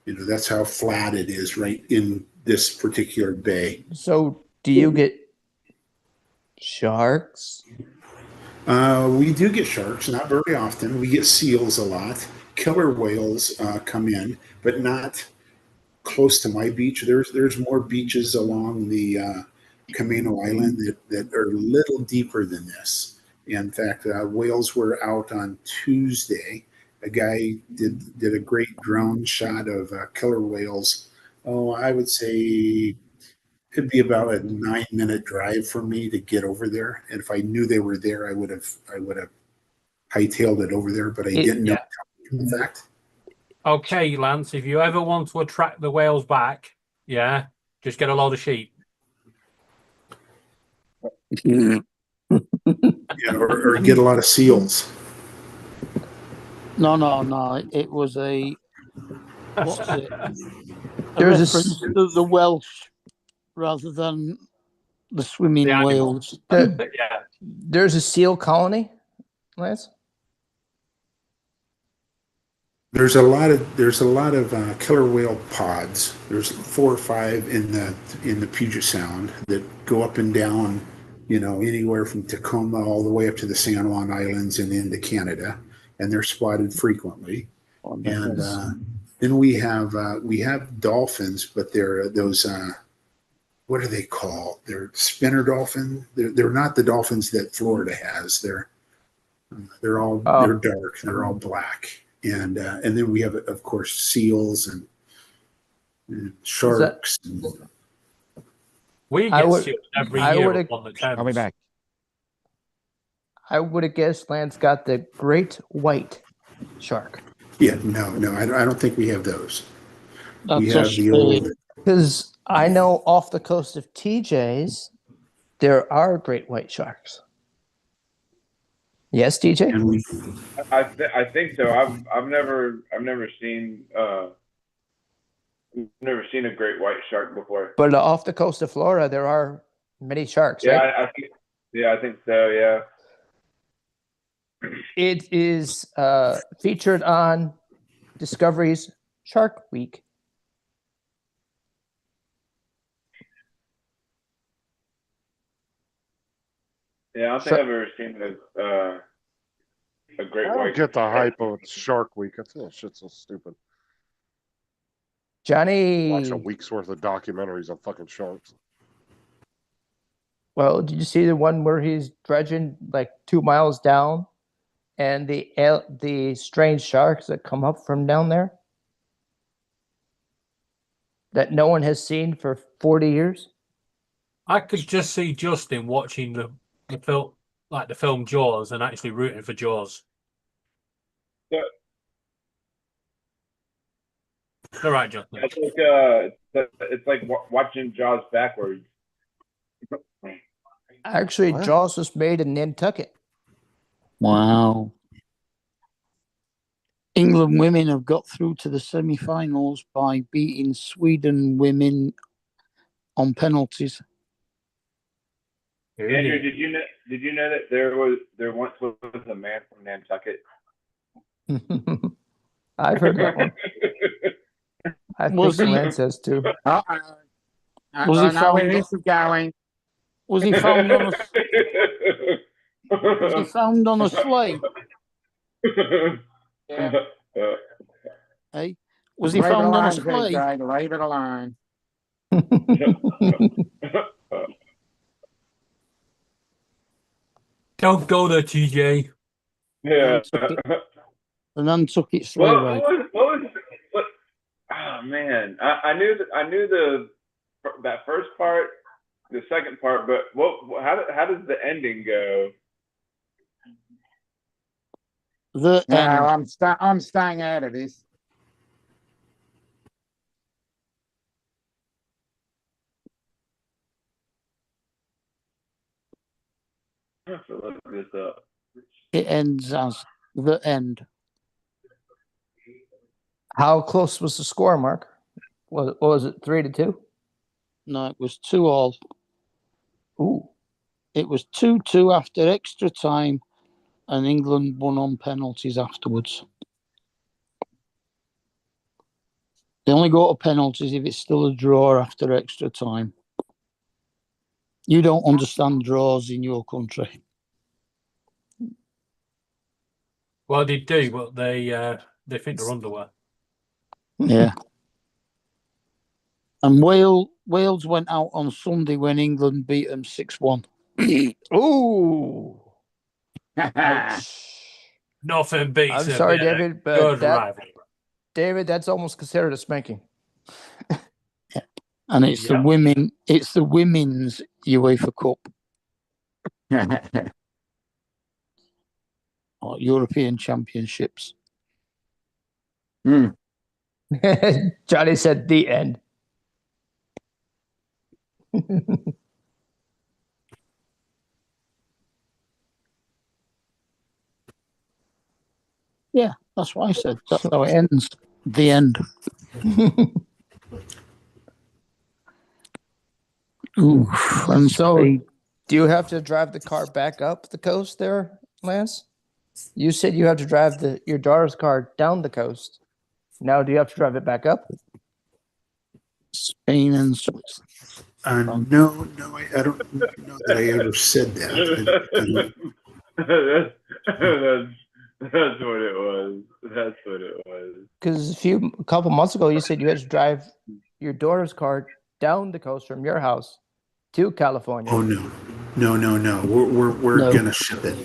That's how flat it is right in this particular bay. So do you get sharks? We do get sharks, not very often. We get seals a lot. Killer whales come in, but not close to my beach. There's more beaches along the Camino Island that are a little deeper than this. In fact, whales were out on Tuesday. A guy did a great drone shot of killer whales. Oh, I would say could be about a 9-minute drive for me to get over there. And if I knew they were there, I would have hightailed it over there, but I didn't know. In fact. Okay, Lance, if you ever want to attract the whales back, just get a load of sheep. Or get a lot of seals. No. It was a what's it? There's reference to the Welsh rather than the swimming whales. There's a seal colony, Lance. There's a lot of killer whale pods. There's 4 or 5 in the Puget Sound that go up and down, anywhere from Tacoma all the way up to the San Juan Islands and into Canada, and they're spotted frequently. And then we have dolphins, but they're those what are they called? They're spinner dolphin. They're not the dolphins that Florida has. They're dark. They're all black. And then we have, of course, seals and sharks. We I get would- sealed every I year would've- on the I'll be Thames. back. I would have guessed Lance got the great white shark. Yeah, no, I don't think we have those. That's We have the Australian. old, Because I know off the coast of TJ's, there are great white sharks. Yes, DJ? and we, I think so. I've never seen never seen a great white shark before. But off the coast of Florida, there are many sharks, Yeah, right? I think so. Yeah. It is featured on Discovery's Shark Week. Yeah, I don't think Sure. I've ever seen a great I don't white. get the hype of Shark Week. I think that shit's so stupid. Johnny, Watch a week's worth of documentaries on fucking sharks. well, did you see the one where he's dredging like 2 miles down and the strange sharks that come up from down there that no one has seen for 40 years? I could just see Justin watching the film, like the film Jaws, and actually rooting for Jaws. Yeah. All right, Justin. It's like watching Jaws backwards. Actually, What? Jaws was made in Nantucket. Wow. England women have got through to the semi-finals by beating Sweden women on penalties. Andrew, did you know that there once was a man from Nantucket? I've heard that one. I think Was he- Lance says too. Uh-oh. Was he I know where found- this is going. Was he found on a Was he found on a sleigh? Yeah. Hey, was he Leave it found on alone, a sleigh? TJ, leave it alone. Don't go there, TJ. Yeah. And then took it sleigh ride. What? Oh man, I knew that first part, the second part, but how does the ending go? The No, end. I'm staying out of this. I have to look this up. It ends as the end. How close was the score, Mark? What was it, 3-2? No, it was 2-2. Ooh. It was 2-2 after extra time, and England won on penalties afterwards. They only go to penalties if it's still a draw after extra time. You don't understand draws in your country. Well, they do, but they think they're underwear. Yeah. And Wales went out on Sunday when England beat them 6-1. Ooh. Nothing beats I'm a sorry, bit of David, but good that, rivalry. David, that's almost considered a spanking. And it's Yeah. it's the women's UEFA Cup or European Championships. Johnny said the end. Yeah, that's what I said. That's how it ends. The end. Oof. And So- Spain. Do you have to drive the car back up the coast there, Lance? You said you have to drive your daughter's car down the coast. Now, do you have to drive it back up? Spain and Switzerland. no, I don't know that I ever said that. That's what it was. That's what it was. Because a couple months ago, you said you had to drive your daughter's car down the coast from your house to California. Oh no. We're No. gonna ship it.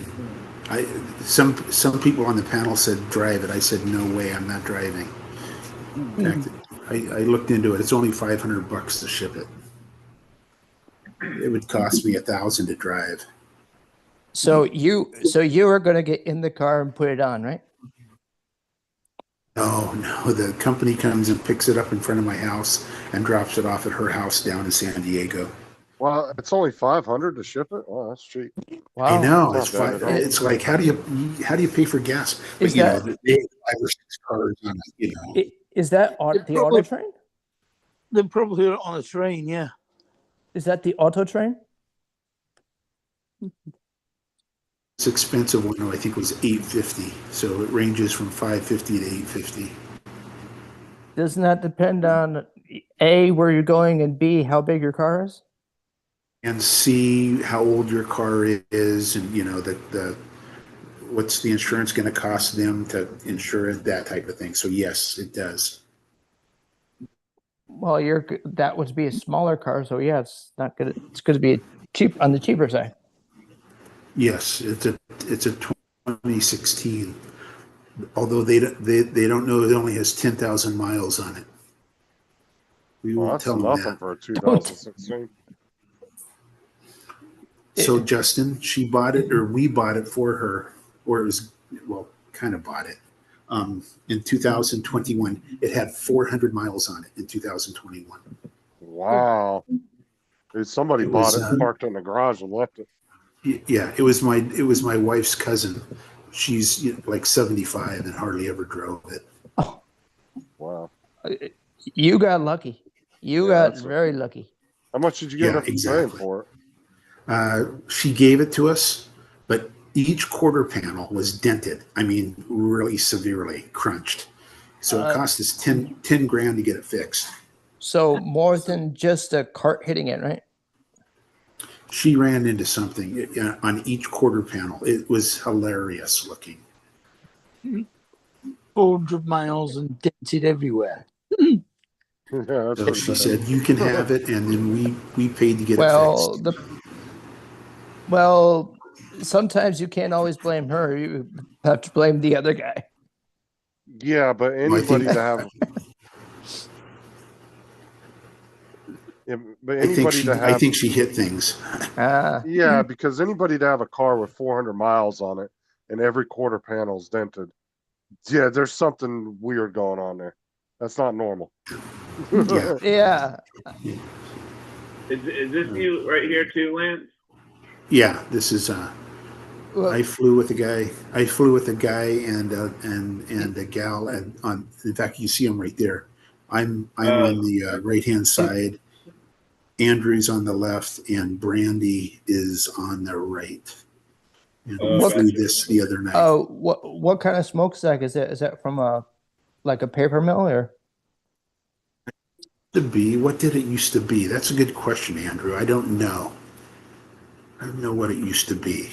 Some people on the panel said drive it. I said no way, I'm not driving. In fact, I looked into it. It's only $500 to ship it. it would cost me $1,000 to drive. So you are going to get in the car and put it on, right? No, the company comes and picks it up in front of my house and drops it off at her house down in San Diego. Well, it's only 500 to ship it. Oh, that's cheap. Wow. I know. It's not bad at all. It's like, how do you pay for gas? But Is you that- know, they have 5 or 6 cars on it, you know. Is that the auto train? They're probably on a train, yeah. Is that the auto train? It's expensive one, I think, was $850. So it ranges from $550 to $850. Doesn't that depend on A, where you're going, and B, how big your car is? And see how old your car is, and you know the what's the insurance going to cost them to insure it, that type of thing. So yes, it does. Well, that would be a smaller car, so yeah, it's not good. It's going to be cheap on the cheaper side. Yes, it's a 2016. Although they don't know it only has 10,000 miles on it. We Well, won't that's tell them nothing that. for a 2016. So Justin, she bought it, or we bought it for her, or it was, well, kind of bought it. In 2021, it had 400 miles on it in 2021. Wow. Dude, somebody It bought was, it, parked it in the garage, and left it. Yeah, it was my wife's cousin. She's like 75 and hardly ever drove it. Wow. You got lucky. You Yeah, got very lucky. How much did you end up paying exactly. for it? She gave it to us, but each quarter panel was dented. I mean, really severely crunched. So it cost us 10 grand to get it fixed. So more than just a cart hitting it, right? She ran into something on each quarter panel. It was hilarious looking. 400 miles and dented everywhere. Yeah, that's So pretty she bad. said, "You can have it," and then we paid to get it fixed. Well, sometimes you can't always blame her. You have to blame the other guy. Yeah, but anybody to have. Yeah, but anybody to have. I think she hit things. Yeah, because anybody to have a car with 400 miles on it and every quarter panel's dented. Yeah, there's something weird going on there. That's not normal. Yeah. Is this you right here too, Lance? Yeah, this is. I flew with a guy. And a gal, and on. In fact, you see him right there. I'm on the right hand side. Andrew's on the left, and Brandy is on the right. And we flew this the other night. Oh, what kind of smokestack is it? Is that from a paper mill or? What did it used to be? That's a good question, Andrew. I don't know. I don't know what it used to be,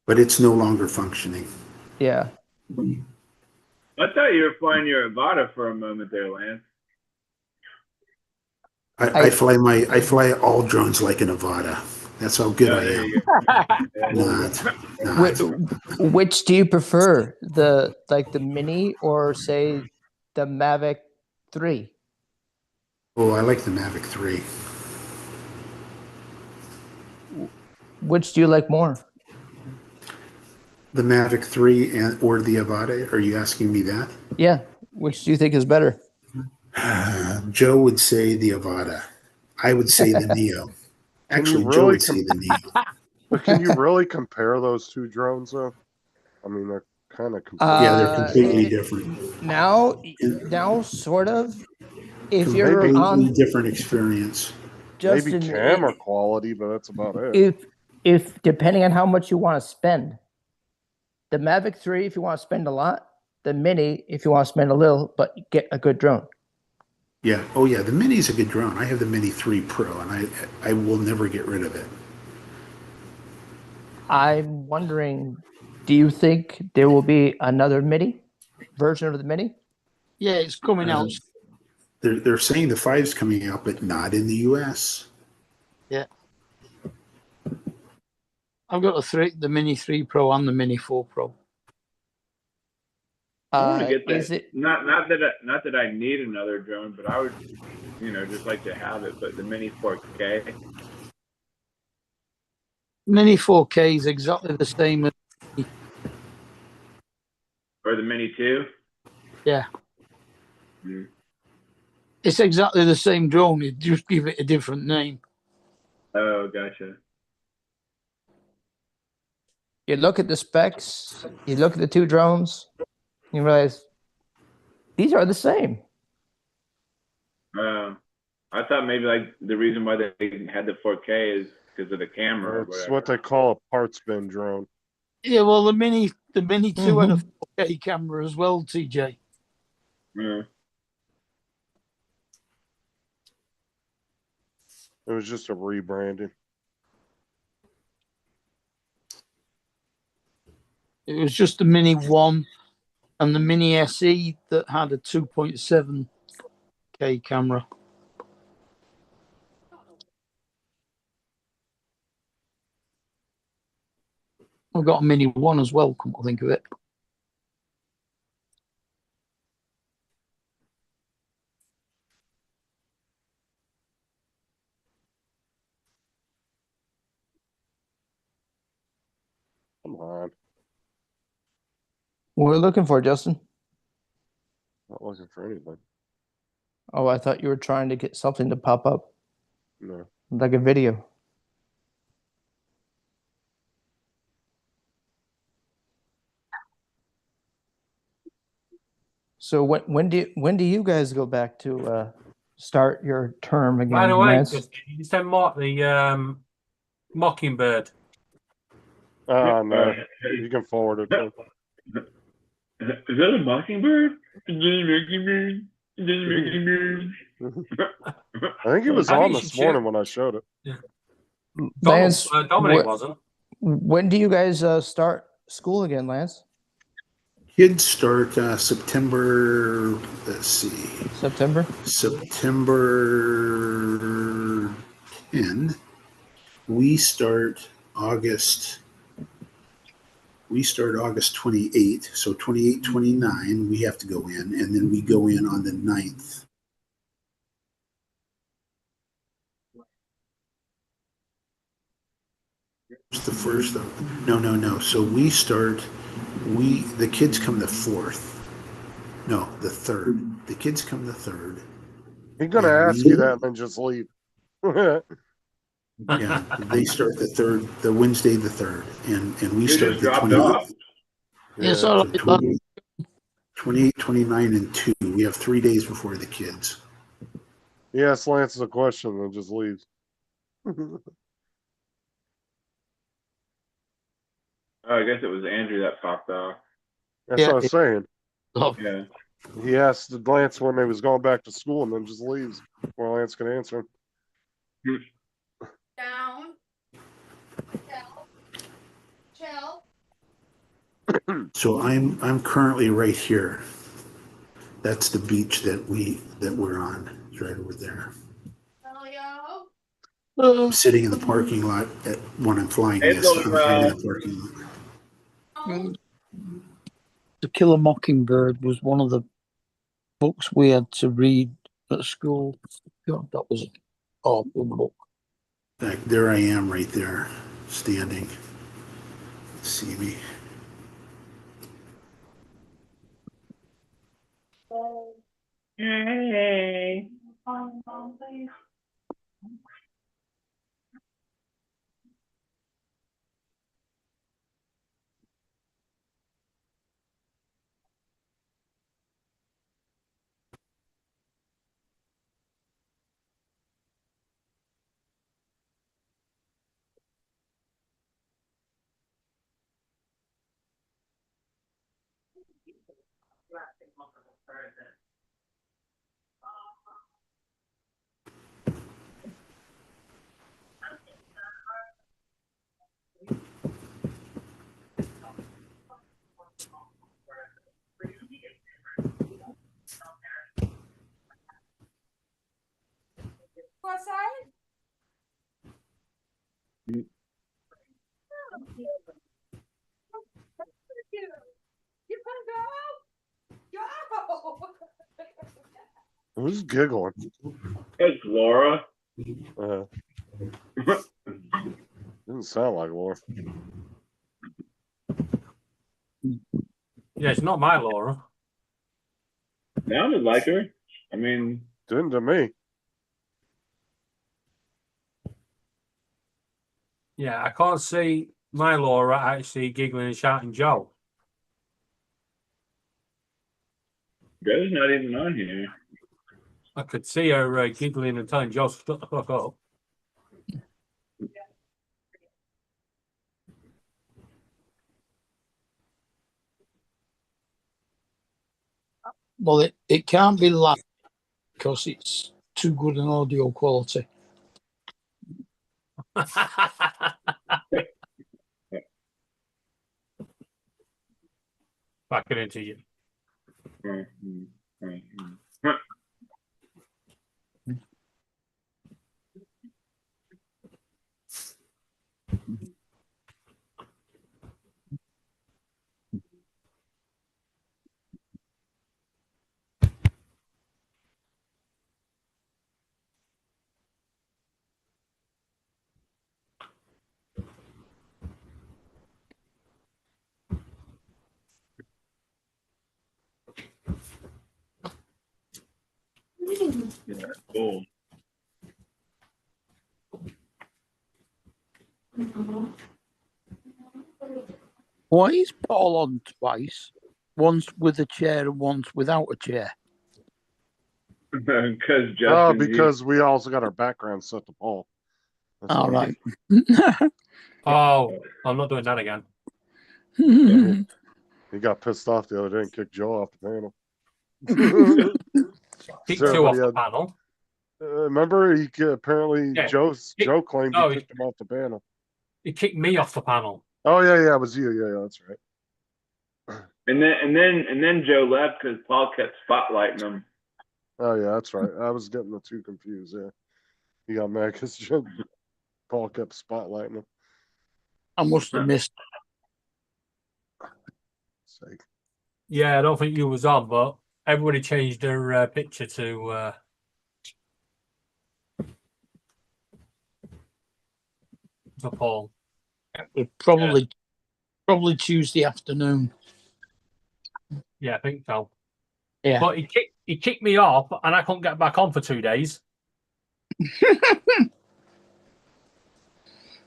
but it's no longer functioning. Yeah. I thought you were flying your Avata for a moment there, Lance. I fly all drones like an Avata. That's how good I am. Not. Which do you prefer, the Mini or say the Mavic 3? Oh, I like the Mavic 3. Which do you like more? The Mavic 3 or the Avata? Are you asking me that? Yeah. Which do you think is better? Joe would say the Avata. I would say the Neo. Actually, Joe would say the Neo. But can you really compare those two drones, though? I mean, they're kind of they're completely different. Now, sort of. If you're Maybe on different experience. Justin, maybe camera quality, but that's about it. If depending on how much you want to spend, the Mavic 3, if you want to spend a lot, the Mini, if you want to spend a little, but get a good drone. Yeah. Oh, yeah. The Mini's a good drone. I have the Mini 3 Pro, and I will never get rid of it. I'm wondering, do you think there will be another Mini version of the Mini? Yeah, it's coming out. They're saying the 5's coming out, but not in the U.S. Yeah. I've got the Mini 3 Pro and the Mini 4 Pro. I want to get Is that. it Not that I need another drone, but I would, just like to have it. But the Mini 4K. Mini 4K is exactly the same as Or the Mini 2? yeah. Mm. It's exactly the same drone. You just give it a different name. Oh, gotcha. you look at the specs, you look at the two drones, you realize these are the same. I thought maybe like the reason why they had the 4K is because of the camera or It's whatever. what they call a parts bin drone. Yeah, well, the Mini 2 had a Mhm. 4K camera as well, TJ. Yeah. It was just a rebranding. It was just the Mini 1 and the Mini SE that had a 2.7K camera. I've got a Mini 1 as well, come to think of it. Come on. What are we looking for, Justin? Not looking for anything. Oh, I thought you were trying to get something to pop up, No. like a video. So when do you guys go back to start your term again, By the way, Lance? just you send Mark the Mockingbird. Oh, no. You can forward it. To Is that a mockingbird? Is that a mockingbird? Is that a mockingbird? I think he was I think on you this should morning share- when I showed it. Lance, Dominic wasn't. when do you guys start school again, Lance? Kids start September, let's see, September? September 10. We start August 28th. So 28, 29, we have to go in, and then we go in on the 9th. It's the first though. No. So the kids come the 4th. No, the 3rd. The kids come the 3rd. He's going to ask you that and then just leave. Yeah, they start the 3rd, the Wednesday the 3rd, and we You start just the dropped 28th. off. Yes, So all right. 28, 29, and 2. We have 3 days before the kids. He asks Lance a question and then just leaves. Oh, I guess it was Andrew that popped off. That's what I was saying. Oh, Yeah. He asked Lance when they was going back to school and then just leaves before Lance can answer him. Down. Chill. So I'm currently right here. That's the beach that we're on. It's right over there. I'm sitting in the parking lot when I'm flying this. I'm right in the parking lot. To Kill a Mockingbird was one of the books we had to read at school. God, that was an awful book. There I am right there, standing. See me. Hey. What side? You can go. Who's giggling? It's Laura. Didn't sound like Laura. Yeah, it's not my Laura. Sounded like her. I mean, Didn't to me. Yeah, I can't see my Laura actually giggling and shouting Joe. Joe's not even on here. I could see her giggling and telling Joe to shut the fuck up. Well, it can't be live because it's too good an audio quality. Back it into you. Yeah, cool. Why is Paul on twice? Once with a chair and once without a chair. Because Justin. Oh, because we also got our background set to Paul. That's All why. right. Oh, I'm not doing that again. He got pissed off the other day and kicked Joe off the panel. Kick So two off everybody the had- panel. Remember, apparently Yeah. Joe claimed No, he kicked him off the panel. He kicked me off the panel. Oh yeah, it was you. Yeah, that's right. And then Joe left because Paul kept spotlighting him. Oh yeah, that's right. I was getting the two confused. Yeah, he got mad because Paul kept spotlighting him. I must have missed. Sake. Yeah, I don't think you was on, but everybody changed their picture to Paul. Probably Tuesday afternoon. Yeah, I think so. Yeah. But he kicked me off, and I couldn't get back on for 2 days.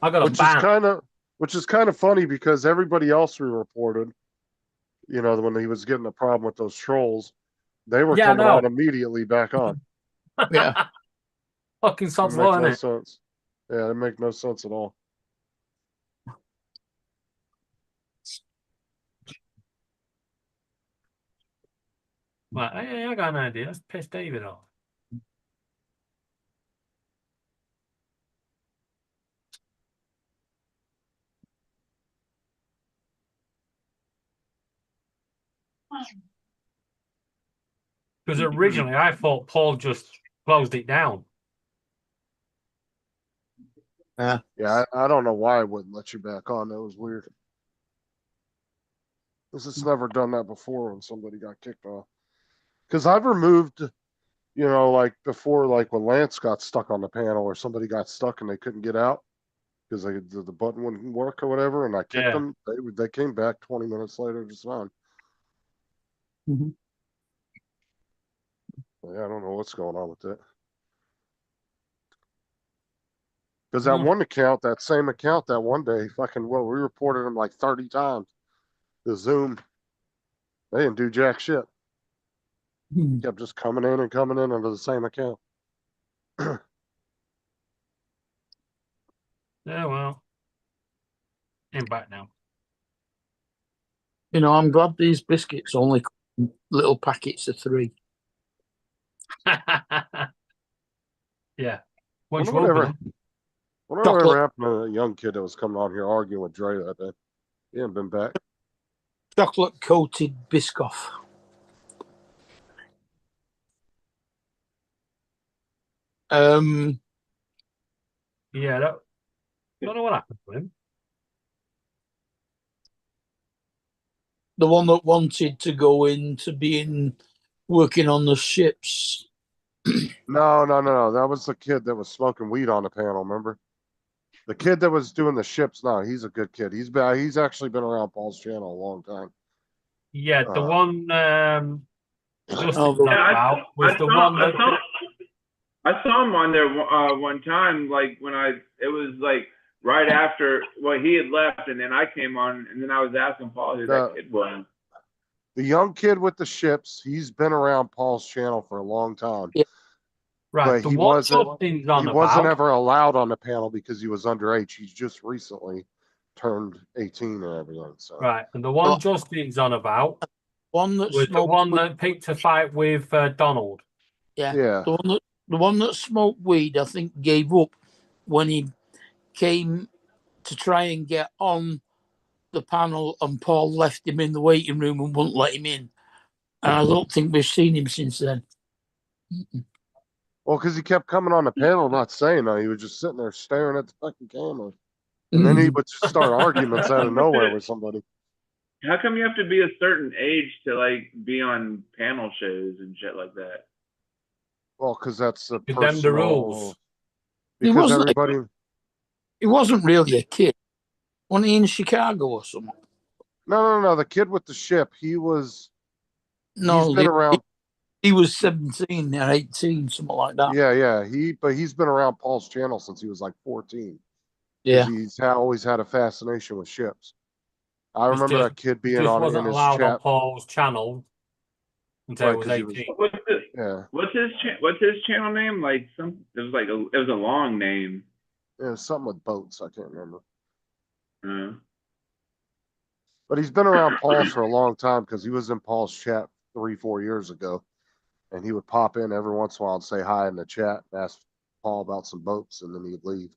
I got a ban. Which is kind of funny because everybody else we reported, when he was getting a problem with those trolls, they were coming on immediately back on. Yeah. Fucking It sounds makes low, no innit? sense. Yeah, it makes no sense at all. Right, hey, I got an idea. Let's piss David off. Because originally I thought Paul just closed it down. Yeah, I don't know why I wouldn't let you back on. That was weird. This has never done that before when somebody got kicked off. Because I've removed, like before, like when Lance got stuck on the panel or somebody got stuck and they couldn't get out because the button wouldn't work or whatever, and I kicked them. They came back 20 minutes later just fine. Mm-hmm. Yeah, I don't know what's going on with that. Because that one account, that same account, that one day, we reported him like 30 times. The Zoom, they didn't do jack shit. Kept just coming in under the same account. Yeah, well, I'm back now. I'm glad these biscuits only come in little packets of 3. Yeah. Whatever happened to that young kid that was coming on here arguing with Dre that day? He hasn't been back. Chocolate coated Biscoff. Yeah, I don't know what happened to him. The one that wanted to go into working on the ships No. That was the kid that was smoking weed on the panel. Remember? The kid that was doing the ships. No, he's a good kid. He's actually been around Paul's channel a long time. Yeah, the Uh, one Justin's Oh, on about was the one that I saw him on there one time, like when it was like right after, well, he had left, and then I came on, and then I was asking Paul who that kid was. The young kid with the ships, he's been around Paul's channel for a long time. Yeah. right. But The he one wasn't Justin's on he wasn't about. ever allowed on the panel because he was underage. He's just recently turned 18 and everything. So Right, and the one Oh. Justin's on about one that was the smoked one weed. that picked a fight with Donald. Yeah. yeah. The one that smoked weed, I think, gave up when he came to try and get on the panel, and Paul left him in the waiting room and wouldn't let him in. And I don't think we've seen him since then. Well, because he kept coming on the panel, not saying that. He was just sitting there staring at the fucking camera. And then he would start arguments out of nowhere with somebody. How come you have to be a certain age to like be on panel shows and shit like that? Well, because that's the Give them the rules. Because everybody. He wasn't really a kid. Wasn't he in Chicago or something? No. The kid with the ship, he was. No, he's been around. He was 17 or 18, something like that. Yeah. He's been around Paul's channel since he was like 14. Yeah. He's always had a fascination with ships. I remember that kid being just on wasn't in his allowed chat. on Paul's channel until he was 'cause he was- 18. What's his channel name? Like it was a long name. Yeah, something with boats. I can't remember. Uh, But he's been around Paul's for a long time because he was in Paul's chat 3-4 years ago, and he would pop in every once in a while and say hi in the chat and ask Paul about some boats, and then he'd leave.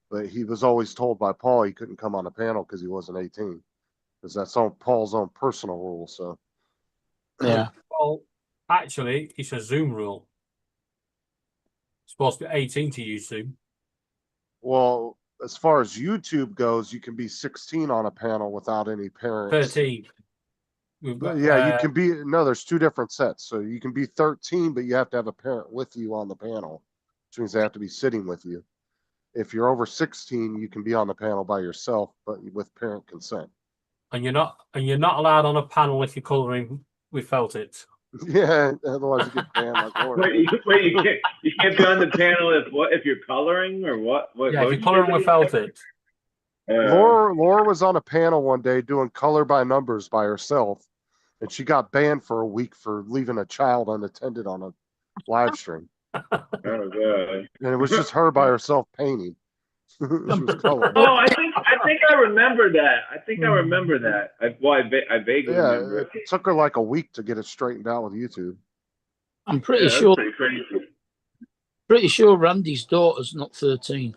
But he was always told by Paul he couldn't come on the panel because he wasn't 18, because that's on Paul's own personal rule. So Yeah. Well, actually, it's a Zoom rule. It's supposed to be 18 to use Zoom. Well, as far as YouTube goes, you can be 16 on a panel without any parents. 13. We've got, Yeah, you can be. No, there's two different sets. So you can be 13, but you have to have a parent with you on the panel, which means they have to be sitting with you. If you're over 16, you can be on the panel by yourself, but with parent consent. And you're not allowed on a panel if you're colouring with felt it. Yeah, otherwise you get banned like horse. wait, you can't be on the panel if you're coloring or what? Yeah, if you're colouring with felt it. Laura was on a panel one day doing color by numbers by herself, and she got banned for a week for leaving a child unattended on a live stream. Oh god! And it was just her by herself painting. She was coloring. Oh, I think I remember that. I remember that. I vaguely remember it took her like a week to get it straightened out with YouTube. I'm pretty that's sure. pretty crazy. Pretty sure Randy's daughter's not 13.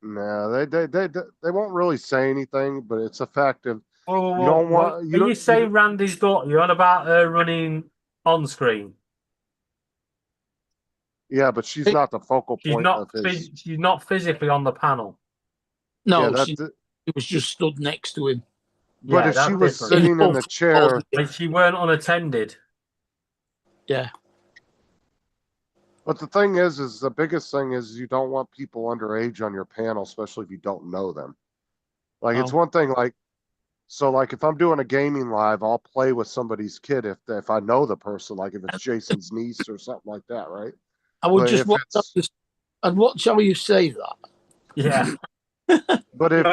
No, they won't really say anything, but it's a fact of you don't want. When you say Randy's daughter, you're on about her running on screen. Yeah, but she's not the focal point of his. She's not physically on the panel. No, Yeah, she was just stood next to him. But if she was sitting in the chair, and she weren't unattended. Yeah. But the thing is the biggest thing is you don't want people underage on your panel, especially if you don't know them. Like it's one thing, like if I'm doing a gaming live, I'll play with somebody's kid if I know the person, like if it's Jason's niece or something like that, right? I would just watch. I'd watch how you say that. Yeah. But if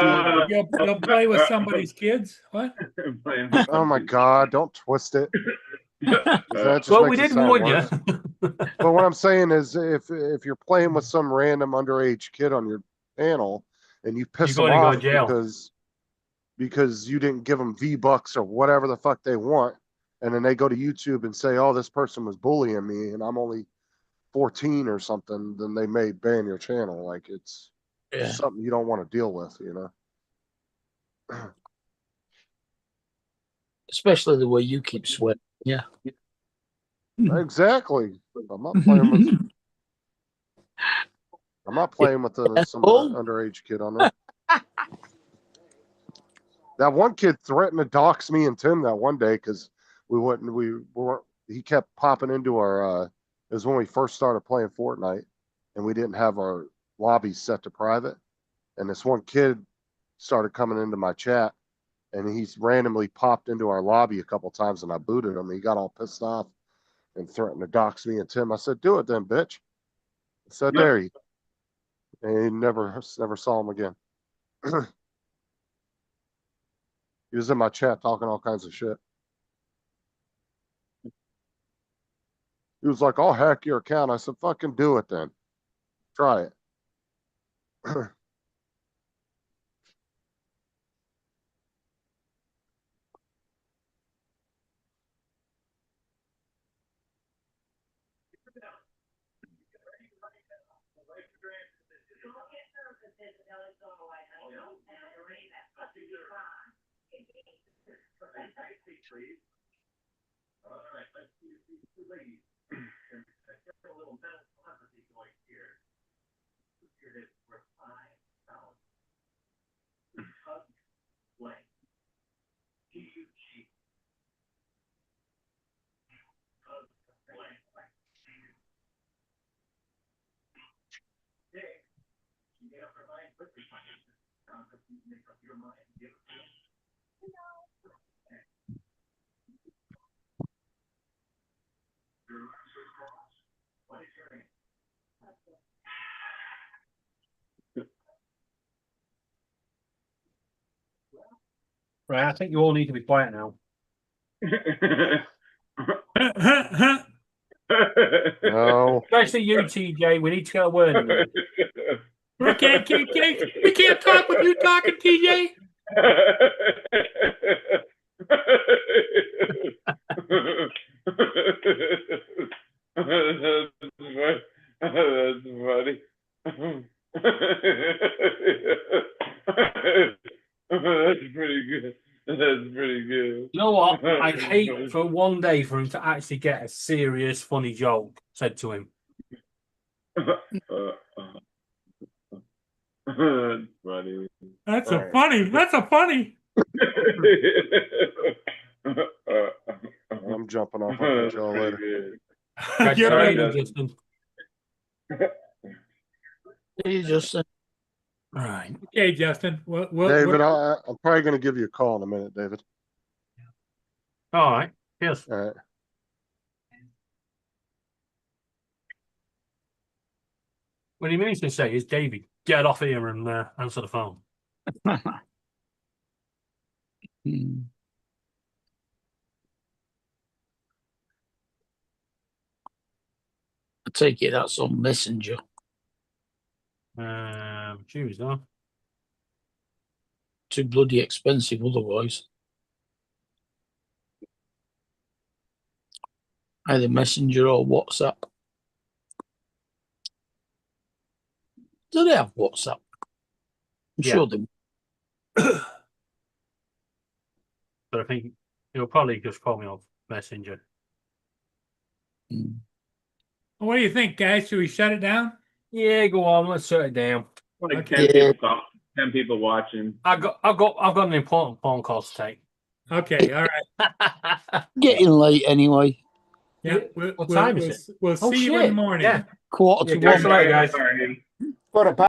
you'll play with somebody's kids, what? Oh my God! Don't twist it. Well, we did warn you. But what I'm saying is, if you're playing with some random underage kid on your panel and you piss them off because you didn't give them V-Bucks or whatever the fuck they want, and then they go to YouTube and say, "Oh, this person was bullying me," and I'm only 14 or something, then they may ban your channel. Like it's something you don't want to deal with, you know. Especially the way you keep sweating. Yeah. Exactly. I'm not playing with. I'm not playing with some underage kid on there. That one kid threatened to dox me and Tim that one day because he kept popping into our is when we first started playing Fortnite and we didn't have our lobbies set to private. And this one kid started coming into my chat and he's randomly popped into our lobby a couple times and I booted him. He got all pissed off and threatened to dox me and Tim. I said, do it then, bitch. I said, there you. And he never saw him again. He was in my chat talking all kinds of shit. He was like, I'll hack your account. I said, fucking do it then. Try it. Right, I think you all need to be quiet now. No. Especially you, TJ. We need to get a word in. We can't talk with you talking, TJ. That's funny. That's pretty good. That's pretty good. You know what? I'd hate for one day for him to actually get a serious, funny joke said to him. That's funny. That's a funny. That's a funny. I'm jumping off. I'll catch y'all later. You're Right, right. Justin. Hey, Justin. Right. Okay, Justin. David, I'm probably going to give you a call in a minute, David. All right. Yes. All right. What he means to say is, David, get off here and answer the phone. I take it that's on Messenger. Choose, huh? Too bloody expensive otherwise. Either Messenger or WhatsApp. Do they have WhatsApp? I'm Yeah. sure they. But I think he'll probably just call me on Messenger. What do you think, guys? Should we shut it down? Yeah, go on. Let's shut it down. Like Okay. 10 people, 10 people watching. I've got an important phone call to take. Okay, all right. Getting late anyway. Yeah, What time is it? We'll Oh, see you in shit. the morning. Yeah. Quarter to Catch you one. later, guys. Got a